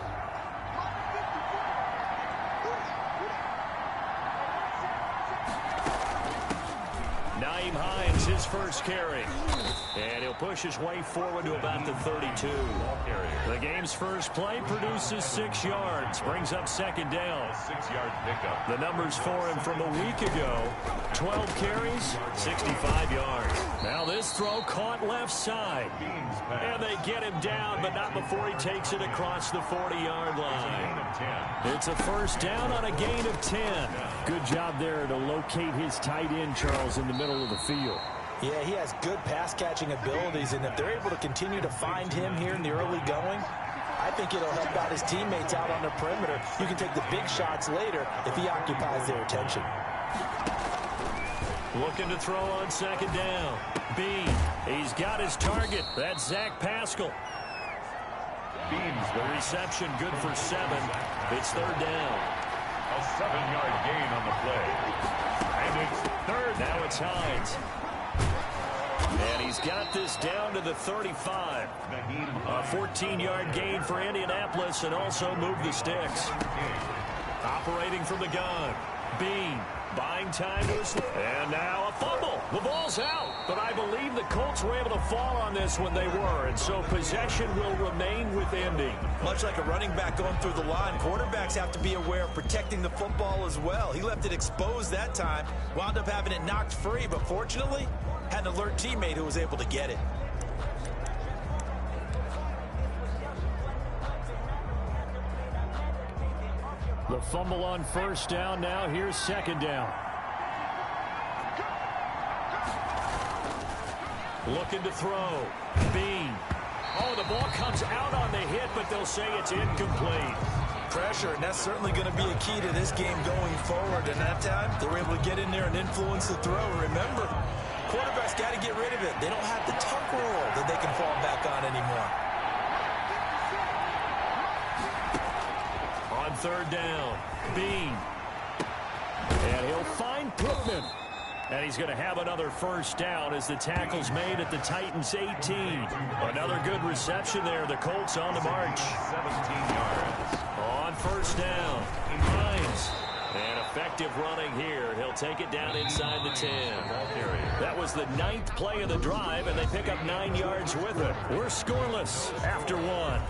Hines, his first carry. And he'll push his way forward to about the 32. The game's first play produces 6 yards. Brings up second down. 6-yard pickup. The numbers for him from a week ago. 12 carries, 65 yards. Now this throw caught left side. And they get him down, but not before he takes it across the 40-yard line. It's a first down on a gain of 10. Good job there to locate his tight end, Charles, in the middle of the field. Yeah, he has good pass-catching abilities, and if they're able to continue to find him here in the early going, I think it'll help out his teammates out on the perimeter. You can take the big shots later if he occupies their attention. Looking to throw on second down. Bean, he's got his target. That's Zach Pascal. Beans The reception good for 7. It's third down. a 7-yard gain on the play. And it's third. Now it's Hines. And he's got this down to the 35. A 14-yard gain for Indianapolis and also moved the sticks. Operating from the gun. Bean buying time to his... And now a fumble. The ball's out. But I believe the Colts were able to fall on this when they were. And so possession will remain with Indy. Much like a running back going through the line, quarterbacks have to be aware of protecting the football as well. He left it exposed that time. Wound up having it knocked free, but fortunately, had an alert teammate who was able to get it. The fumble on first down. Now here's second down. Looking to throw. Bean. Oh, the ball comes out on the hit, but they'll say it's incomplete. Pressure, and that's certainly going to be a key to this game going forward. And that time, they were able to get in there and influence the throw. Remember, quarterbacks got to get rid of it. They don't have the tuck rule that they can fall back on anymore. On third down, Bean. And he'll find Pittman. And he's going to have another first down as the tackle's made at the Titans' 18. Another good reception there. The Colts on the march. 17 yards. On first down, Hines. And effective running here. He'll take it down inside the 10. That was the 9th play of the drive, and they pick up 9 yards with it. We're scoreless after 1.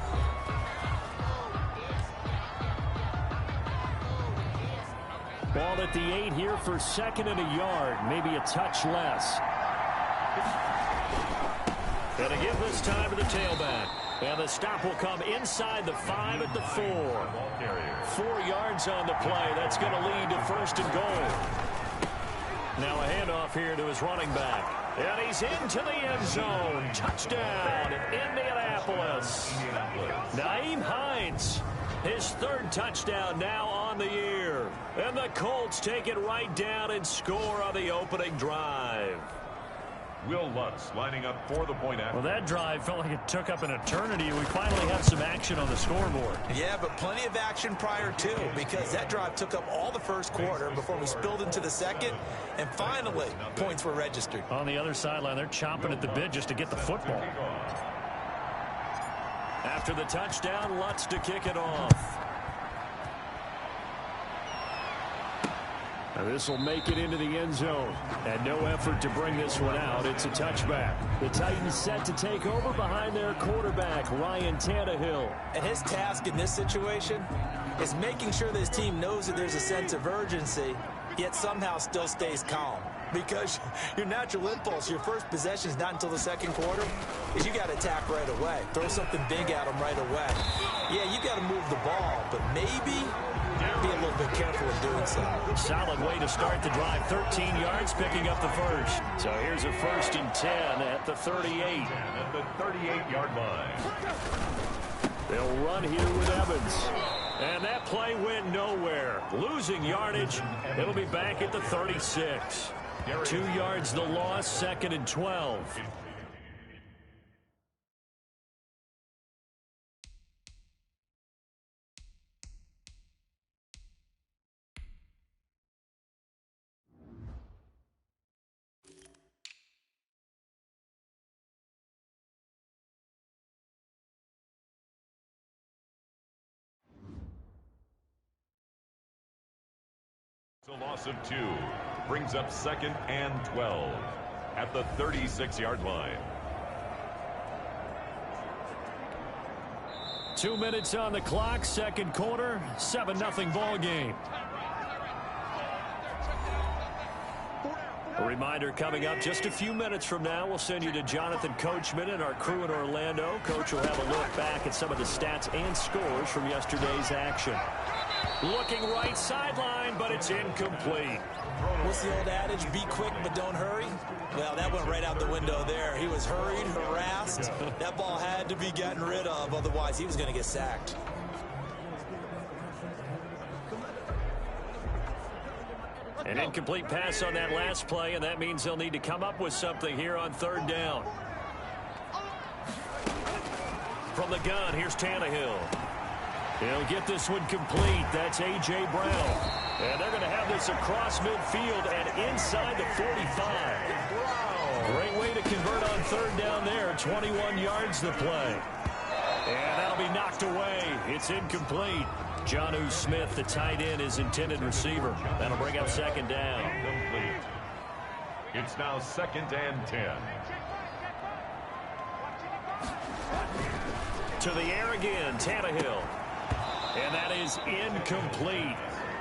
Ball at the 8 here for second and a yard, maybe a touch less. And to give this time to the tailback. And the stop will come inside the 5 at the 4. 4 yards on the play. That's going to lead to 1st and goal. Now a handoff here to his running back. And he's into the end zone. Touchdown, Indianapolis. Nyheim Hines, his 3rd touchdown now on the year. And the Colts take it right down and score on the opening drive. Will Lutz lining up for the point after. Well, that drive felt like it took up an eternity. We finally have some action on the scoreboard. Yeah, but plenty of action prior to, because that drive took up all the first quarter before we spilled into the second, and finally, points were registered. On the other sideline, they're chomping at the bit just to get the football. After the touchdown, Lutz to kick it off. Now this will make it into the end zone. And no effort to bring this one out. It's a touchback. The Titans set to take over behind their quarterback, Ryan Tannehill. And his task in this situation is making sure that his team knows that there's a sense of urgency, yet somehow still stays calm. Because your natural impulse, your first possession is not until the second quarter, is you got to attack right away. Throw something big at them right away. Yeah, you got to move the ball, but maybe be a little bit careful in doing so. Solid way to start the drive. 13 yards, picking up the first. So here's a 1st and 10 at the 38. At the 38-yard line. They'll run here with Evans. And that play went nowhere. Losing yardage. It'll be back at the 36. 2 yards the loss, 2nd and 12. A loss of 2 brings up 2nd and 12 at the 36-yard line. 2 minutes on the clock, second quarter, 7-0 ball game. A reminder coming up just a few minutes from now, we'll send you to Jonathan Coachman and our crew in Orlando. Coach will have a look back at some of the stats and scores from yesterday's action. Looking right sideline, but it's incomplete. What's the old adage? Be quick, but don't hurry. Well, that went right out the window there. He was hurried, harassed. That ball had to be gotten rid of, otherwise he was going to get sacked. An incomplete pass on that last play, and that means they'll need to come up with something here on 3rd down. From the gun, here's Tannehill. He'll get this one complete. That's A.J. Brown. And they're going to have this across midfield and inside the 45. Great way to convert on 3rd down there. 21 yards the play. And that'll be knocked away. It's incomplete. Jonnu Smith, the tight end, is intended receiver. That'll bring up 2nd down. Complete. It's now 2nd and 10. To the air again, Tannehill. And that is incomplete.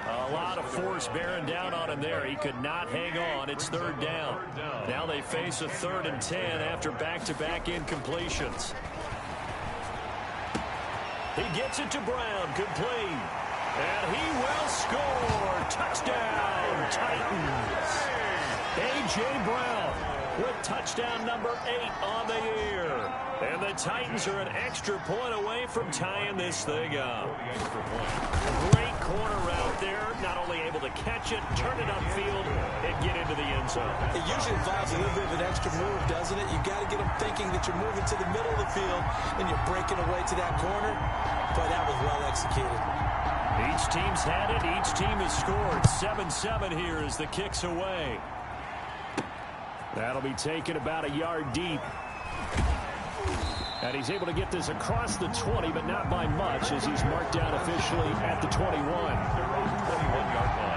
A lot of force bearing down on him there. He could not hang on. It's 3rd down. Now they face a 3rd and 10 after back-to-back incompletions. He gets it to Brown, complete. And he will score. Touchdown, Titans. A.J. Brown with touchdown number 8 on the year. And the Titans are an extra point away from tying this thing up. Great corner route there. Not only able to catch it, turn it upfield, and get into the end zone. It usually involves a little bit of an extra move, doesn't it? You got to get them thinking that you're moving to the middle of the field and you're breaking away to that corner. But that was well executed. Each team's had it. Each team has scored. 7-7 here as the kick's away. That'll be taken about a yard deep. And he's able to get this across the 20, but not by much, as he's marked down officially at the 21. 21-yard line.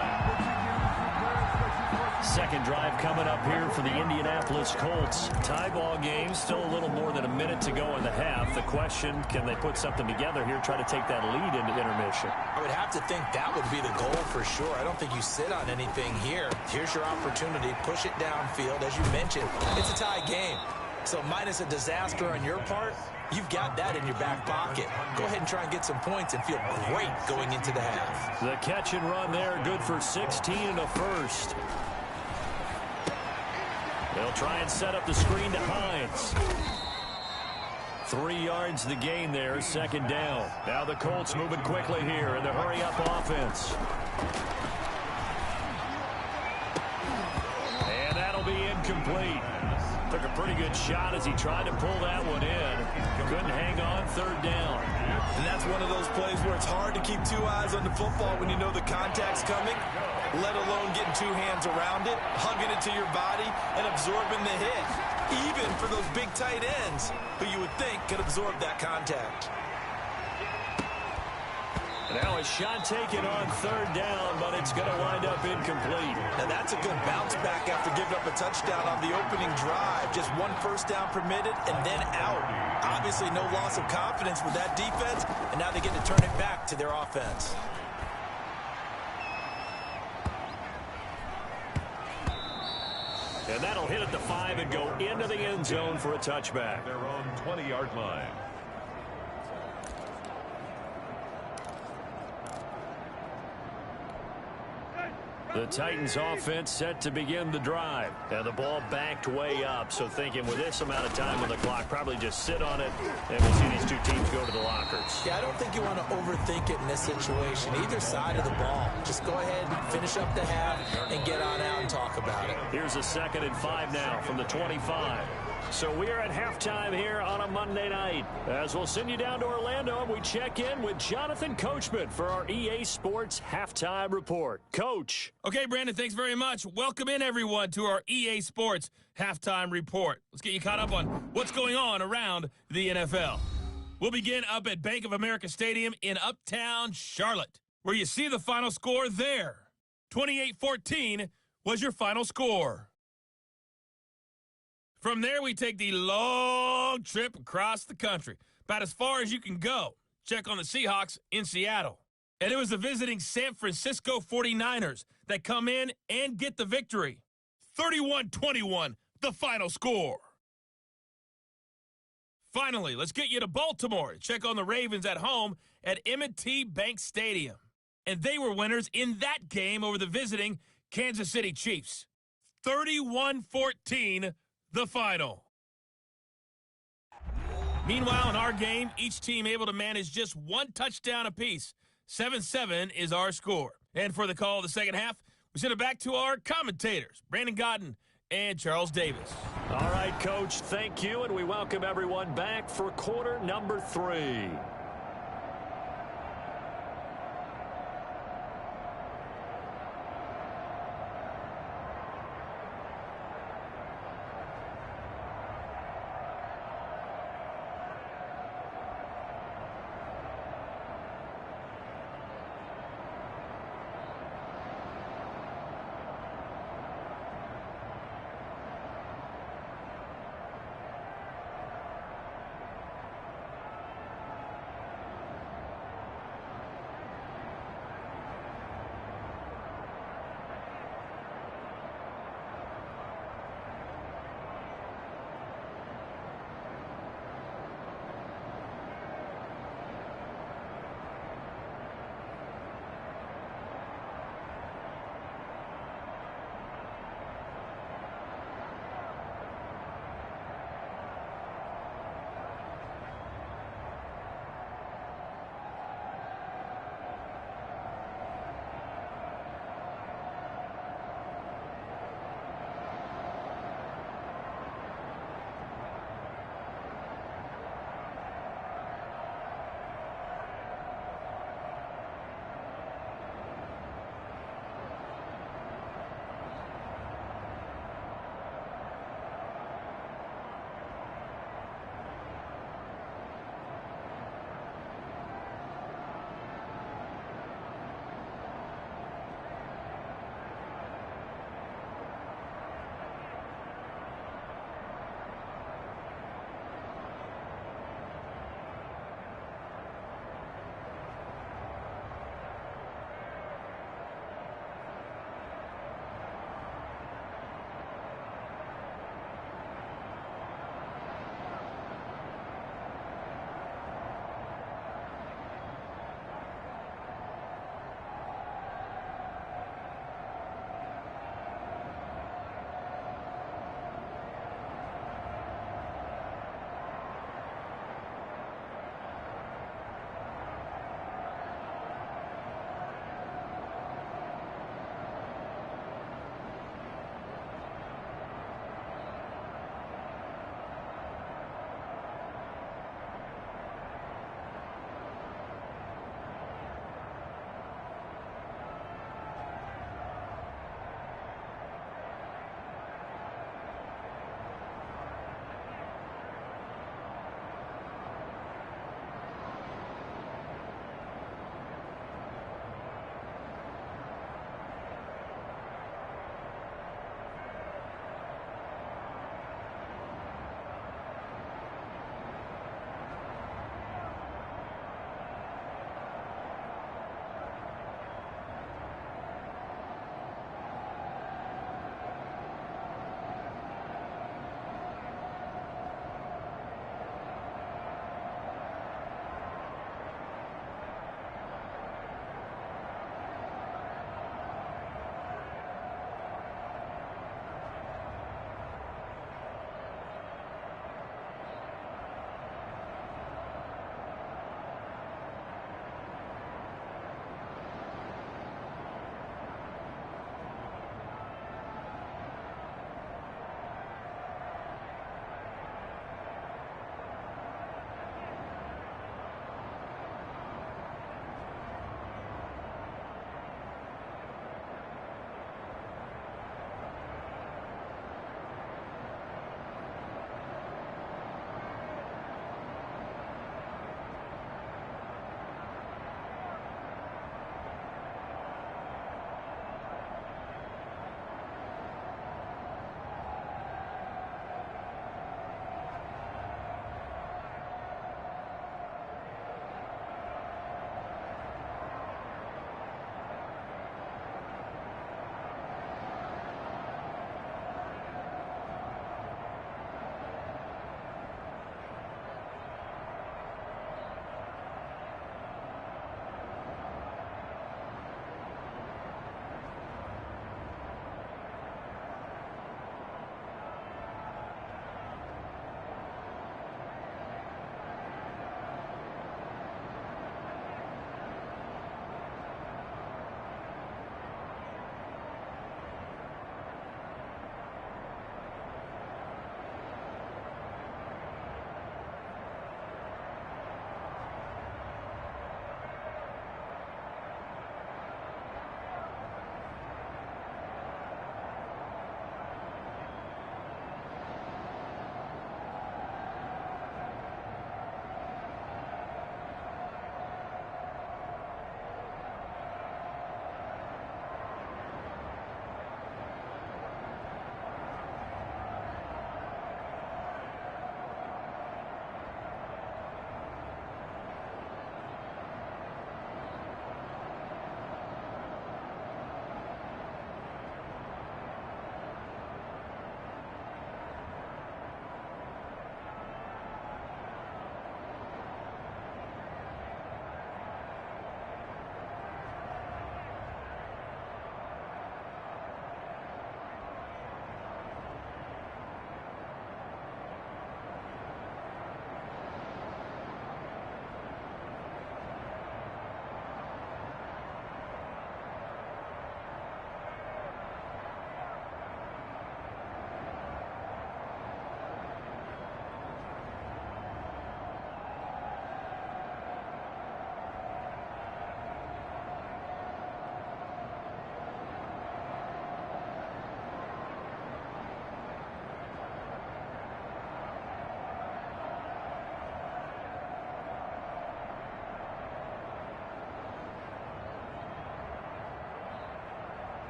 Second drive coming up here for the Indianapolis Colts. Tie ball game, still a little more than a minute to go in the half. The question, can they put something together here, try to take that lead into intermission? I would have to think that would be the goal for sure. I don't think you sit on anything here. Here's your opportunity. Push it downfield. As you mentioned, it's a tie game. So minus a disaster on your part, you've got that in your back pocket. Go ahead and try and get some points and feel great going into the half. The catch and run there, good for 16 and a first. They'll try and set up the screen to Hines. 3 yards the gain there, second down. Now the Colts moving quickly here in the hurry-up offense. And that'll be incomplete. Took a pretty good shot as he tried to pull that one in. Couldn't hang on, third down. And that's one of those plays where it's hard to keep 2 eyes on the football when you know the contact's coming, let alone getting 2 hands around it, hugging it to your body, and absorbing the hit. Even for those big tight ends who you would think could absorb that contact. Now a shot taken on third down, but it's going to wind up incomplete. Now that's a good bounce back after giving up a touchdown on the opening drive. Just 1 first down permitted and then out. Obviously no loss of confidence with that defense, and now they get to turn it back to their offense. And that'll hit at the 5 and go into the end zone for a touchback. Their own 20-yard line. The Titans offense set to begin the drive. And the ball backed way up, so thinking with this amount of time on the clock, probably just sit on it, and we'll see these 2 teams go to the lockers. Yeah, I don't think you want to overthink it in this situation. Either side of the ball. Just go ahead, finish up the half, and get on out and talk about it. Here's a 2nd and 5 now from the 25. So we are at halftime here on a Monday night. As we'll send you down to Orlando, we check in with Jonathan Coachman for our EA Sports Halftime Report. Coach. Okay, Brandon, thanks very much. Welcome in, everyone, to our EA Sports Halftime Report. Let's get you caught up on what's going on around the NFL. We'll begin up at Bank of America Stadium in Uptown Charlotte, where you see the final score there. 28-14 was your final score. From there, we take the long trip across the country, about as far as you can go. Check on the Seahawks in Seattle. And it was the visiting San Francisco 49ers that come in and get the victory. 31-21, the final score. Finally, let's get you to Baltimore. Check on the Ravens at home at M&T Bank Stadium. And they were winners in that game over the visiting Kansas City Chiefs. 31-14, the final. Meanwhile, in our game, each team able to manage just 1 touchdown apiece. 7-7 is our score. And for the call of the second half, we send it back to our commentators, Brandon Godden and Charles Davis. All right, Coach, thank you, and we welcome everyone back for quarter number 3.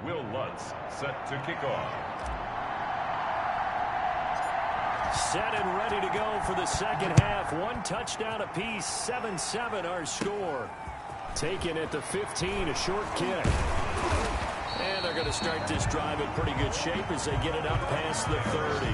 Will Lutz set to kick off. Set and ready to go for the second half. One touchdown apiece, 7-7 our score. Taken at the 15, a short kick. And they're going to start this drive in pretty good shape as they get it up past the 30.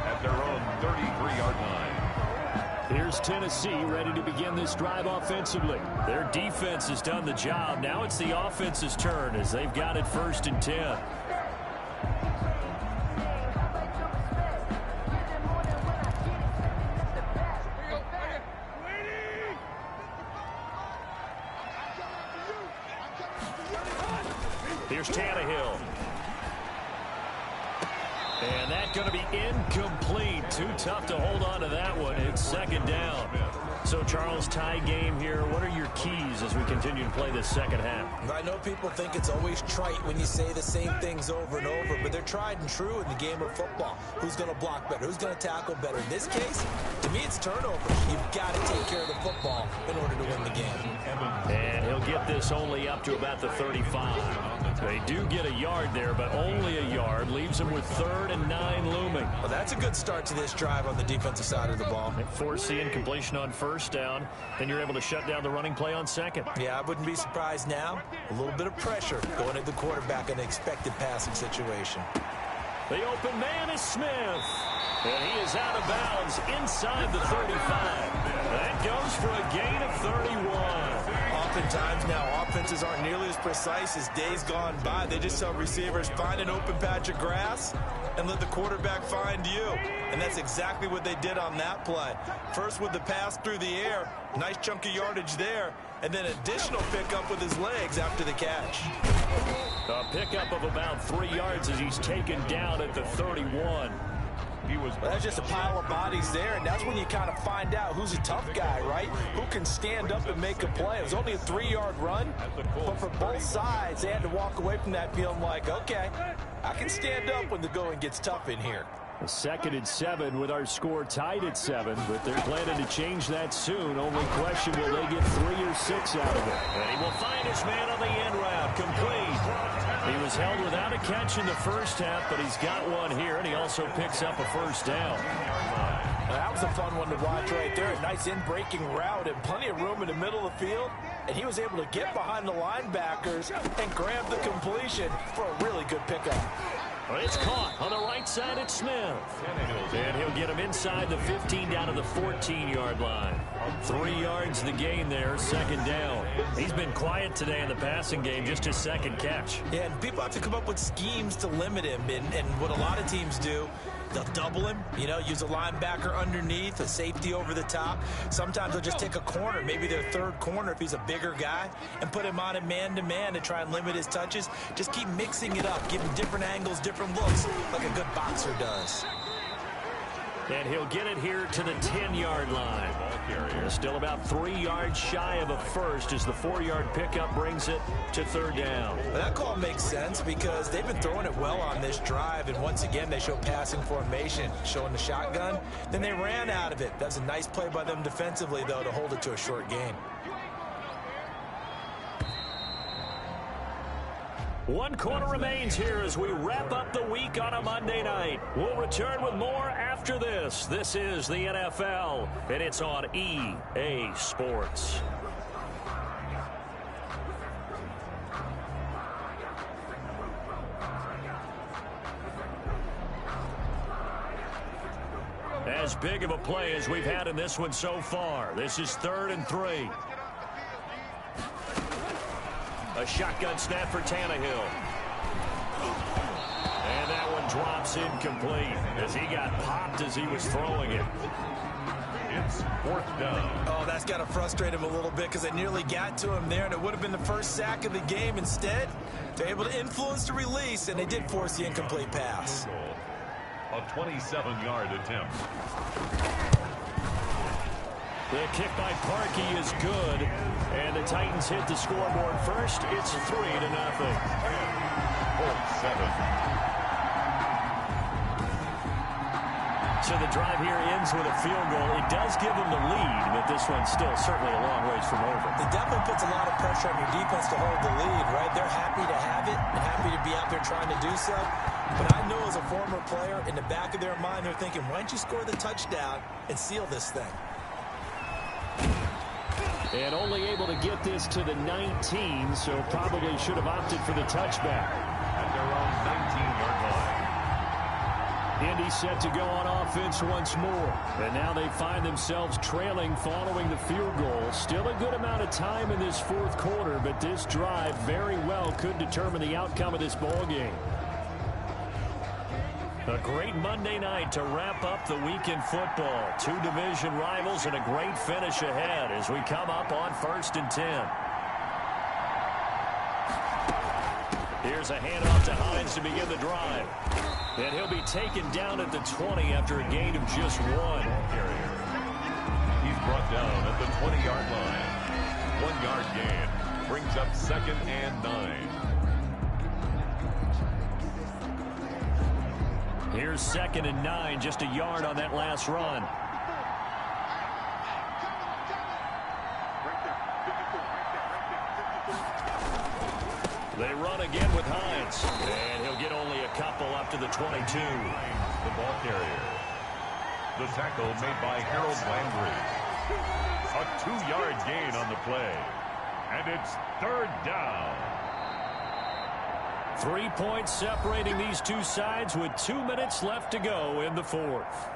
At their own 33-yard line. Here's Tennessee ready to begin this drive offensively. Their defense has done the job. Now it's the offense's turn as they've got it 1st and 10. Here's Tannehill. And that's going to be incomplete. Too tough to hold on to that one. It's second down. So, Charles, tie game here. What are your keys as we continue to play this second half? I know people think it's always trite when you say the same things over and over, but they're tried and true in the game of football. Who's going to block better? Who's going to tackle better? In this case, to me, it's turnover. You've got to take care of the football in order to win the game. And he'll get this only up to about the 35. They do get a yard there, but only a yard. Leaves them with 3rd and 9 looming. Well, that's a good start to this drive on the defensive side of the ball. They force the incompletion on 1st down. Then you're able to shut down the running play on 2nd. Yeah, I wouldn't be surprised now. A little bit of pressure going at the quarterback in an expected passing situation. The open man is Smith. And he is out of bounds inside the 35. That goes for a gain of 31. Oftentimes now, offenses aren't nearly as precise as days gone by. They just tell receivers, find an open patch of grass and let the quarterback find you. And that's exactly what they did on that play. First with the pass through the air, nice chunk of yardage there, and then additional pickup with his legs after the catch. A pickup of about 3 yards as he's taken down at the 31. That's just a pile of bodies there, and that's when you kind of find out who's a tough guy, right? Who can stand up and make a play. It was only a 3-yard run, but for both sides, they had to walk away from that feeling like, okay, I can stand up when the going gets tough in here. 2nd and 7 with our score tied at 7, but they're planning to change that soon. Only question, will they get 3 or 6 out of it? And he will find his man on the end route, complete. He was held without a catch in the first half, but he's got one here, and he also picks up a 1st down. That was a fun one to watch right there. A nice in-breaking route and plenty of room in the middle of the field. And he was able to get behind the linebackers and grab the completion for a really good pickup. Well, it's caught on the right side at Smith. And he'll get him inside the 15 down to the 14-yard line. 3 yards the gain there, 2nd down. He's been quiet today in the passing game, just his 2nd catch. Yeah, and people have to come up with schemes to limit him. And what a lot of teams do, they'll double him, use a linebacker underneath, a safety over the top. Sometimes they'll just take a corner, maybe their 3rd corner if he's a bigger guy, and put him on a man-to-man to try and limit his touches. Just keep mixing it up, give him different angles, different looks, like a good boxer does. And he'll get it here to the 10-yard line. Still about 3 yards shy of a first as the 4-yard pickup brings it to 3rd down. Well, that call makes sense because they've been throwing it well on this drive, and once again they show passing formation, showing the shotgun. Then they ran out of it. That's a nice play by them defensively, though, to hold it to a short gain. 1 quarter remains here as we wrap up the week on a Monday night. We'll return with more after this. This is the NFL, and it's on EA Sports. As big of a play as we've had in this one so far. This is 3rd and 3. A shotgun snap for Tannehill. And that one drops incomplete as he got popped as he was throwing it. It's 4th down. Oh, that's got to frustrate him a little bit because it nearly got to him there, and it would have been the first sack of the game. Instead, they're able to influence the release, and they did force the incomplete pass. A 27-yard attempt. The kick by Parkey is good, and the Titans hit the scoreboard first. It's 3-0. Colts 7. So the drive here ends with a field goal. It does give them the lead, but this one's still certainly a long ways from over. It definitely puts a lot of pressure on your defense to hold the lead, right? They're happy to have it and happy to be out there trying to do so. But I know as a former player, in the back of their mind, they're thinking, why don't you score the touchdown and seal this thing? And only able to get this to the 19, so probably should have opted for the touchback. At their own 19-yard line. Indy set to go on offense once more. And now they find themselves trailing following the field goal. Still a good amount of time in this fourth quarter, but this drive very well could determine the outcome of this ball game. A great Monday night to wrap up the week in football. Two division rivals and a great finish ahead as we come up on 1st and 10. Here's a handoff to Hines to begin the drive. And he'll be taken down at the 20 after a gain of just 1. He's brought down at the 20-yard line. 1-yard gain brings up 2nd and 9. Here's 2nd and 9, just a yard on that last run. They run again with Hines, and he'll get only a couple up to the 22. The ball carrier. The tackle made by Harold Landry. A 2-yard gain on the play. And it's 3rd down. 3 points separating these two sides with 2 minutes left to go in the fourth.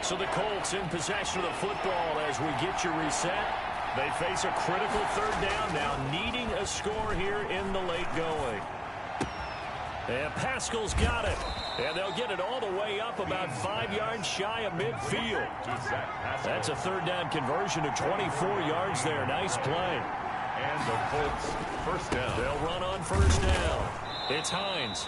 So the Colts in possession of the football as we get you reset. They face a critical 3rd down now, needing a score here in the late going. And Pascal's got it. And they'll get it all the way up about 5 yards shy of midfield. That's a 3rd down conversion of 24 yards there. Nice play. And the Colts 1st down. They'll run on 1st down. It's Hines.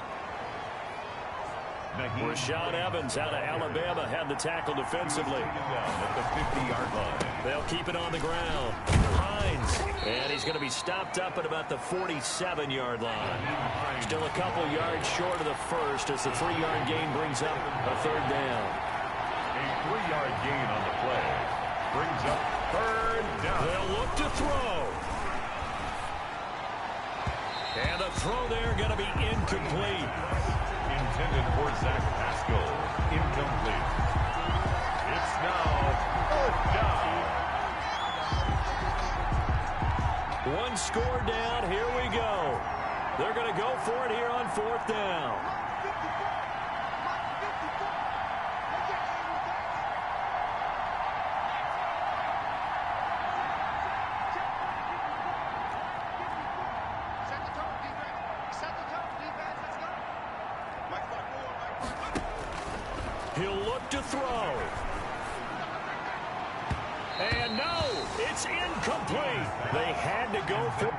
Rashad Evans out of Alabama had the tackle defensively. At the 50-yard line. They'll keep it on the ground. Hines. And he's going to be stopped up at about the 47-yard line. Still a couple yards short of the first as the 3-yard gain brings up a 3rd down. A 3-yard gain on the play brings up 3rd down. They'll look to throw. And the throw there going to be incomplete. Intended for Zach Pascal. Incomplete. It's now 4th down. One score down. Here we go. They're going to go for it here on 4th down. He'll look to throw. And no, it's incomplete. They had to go for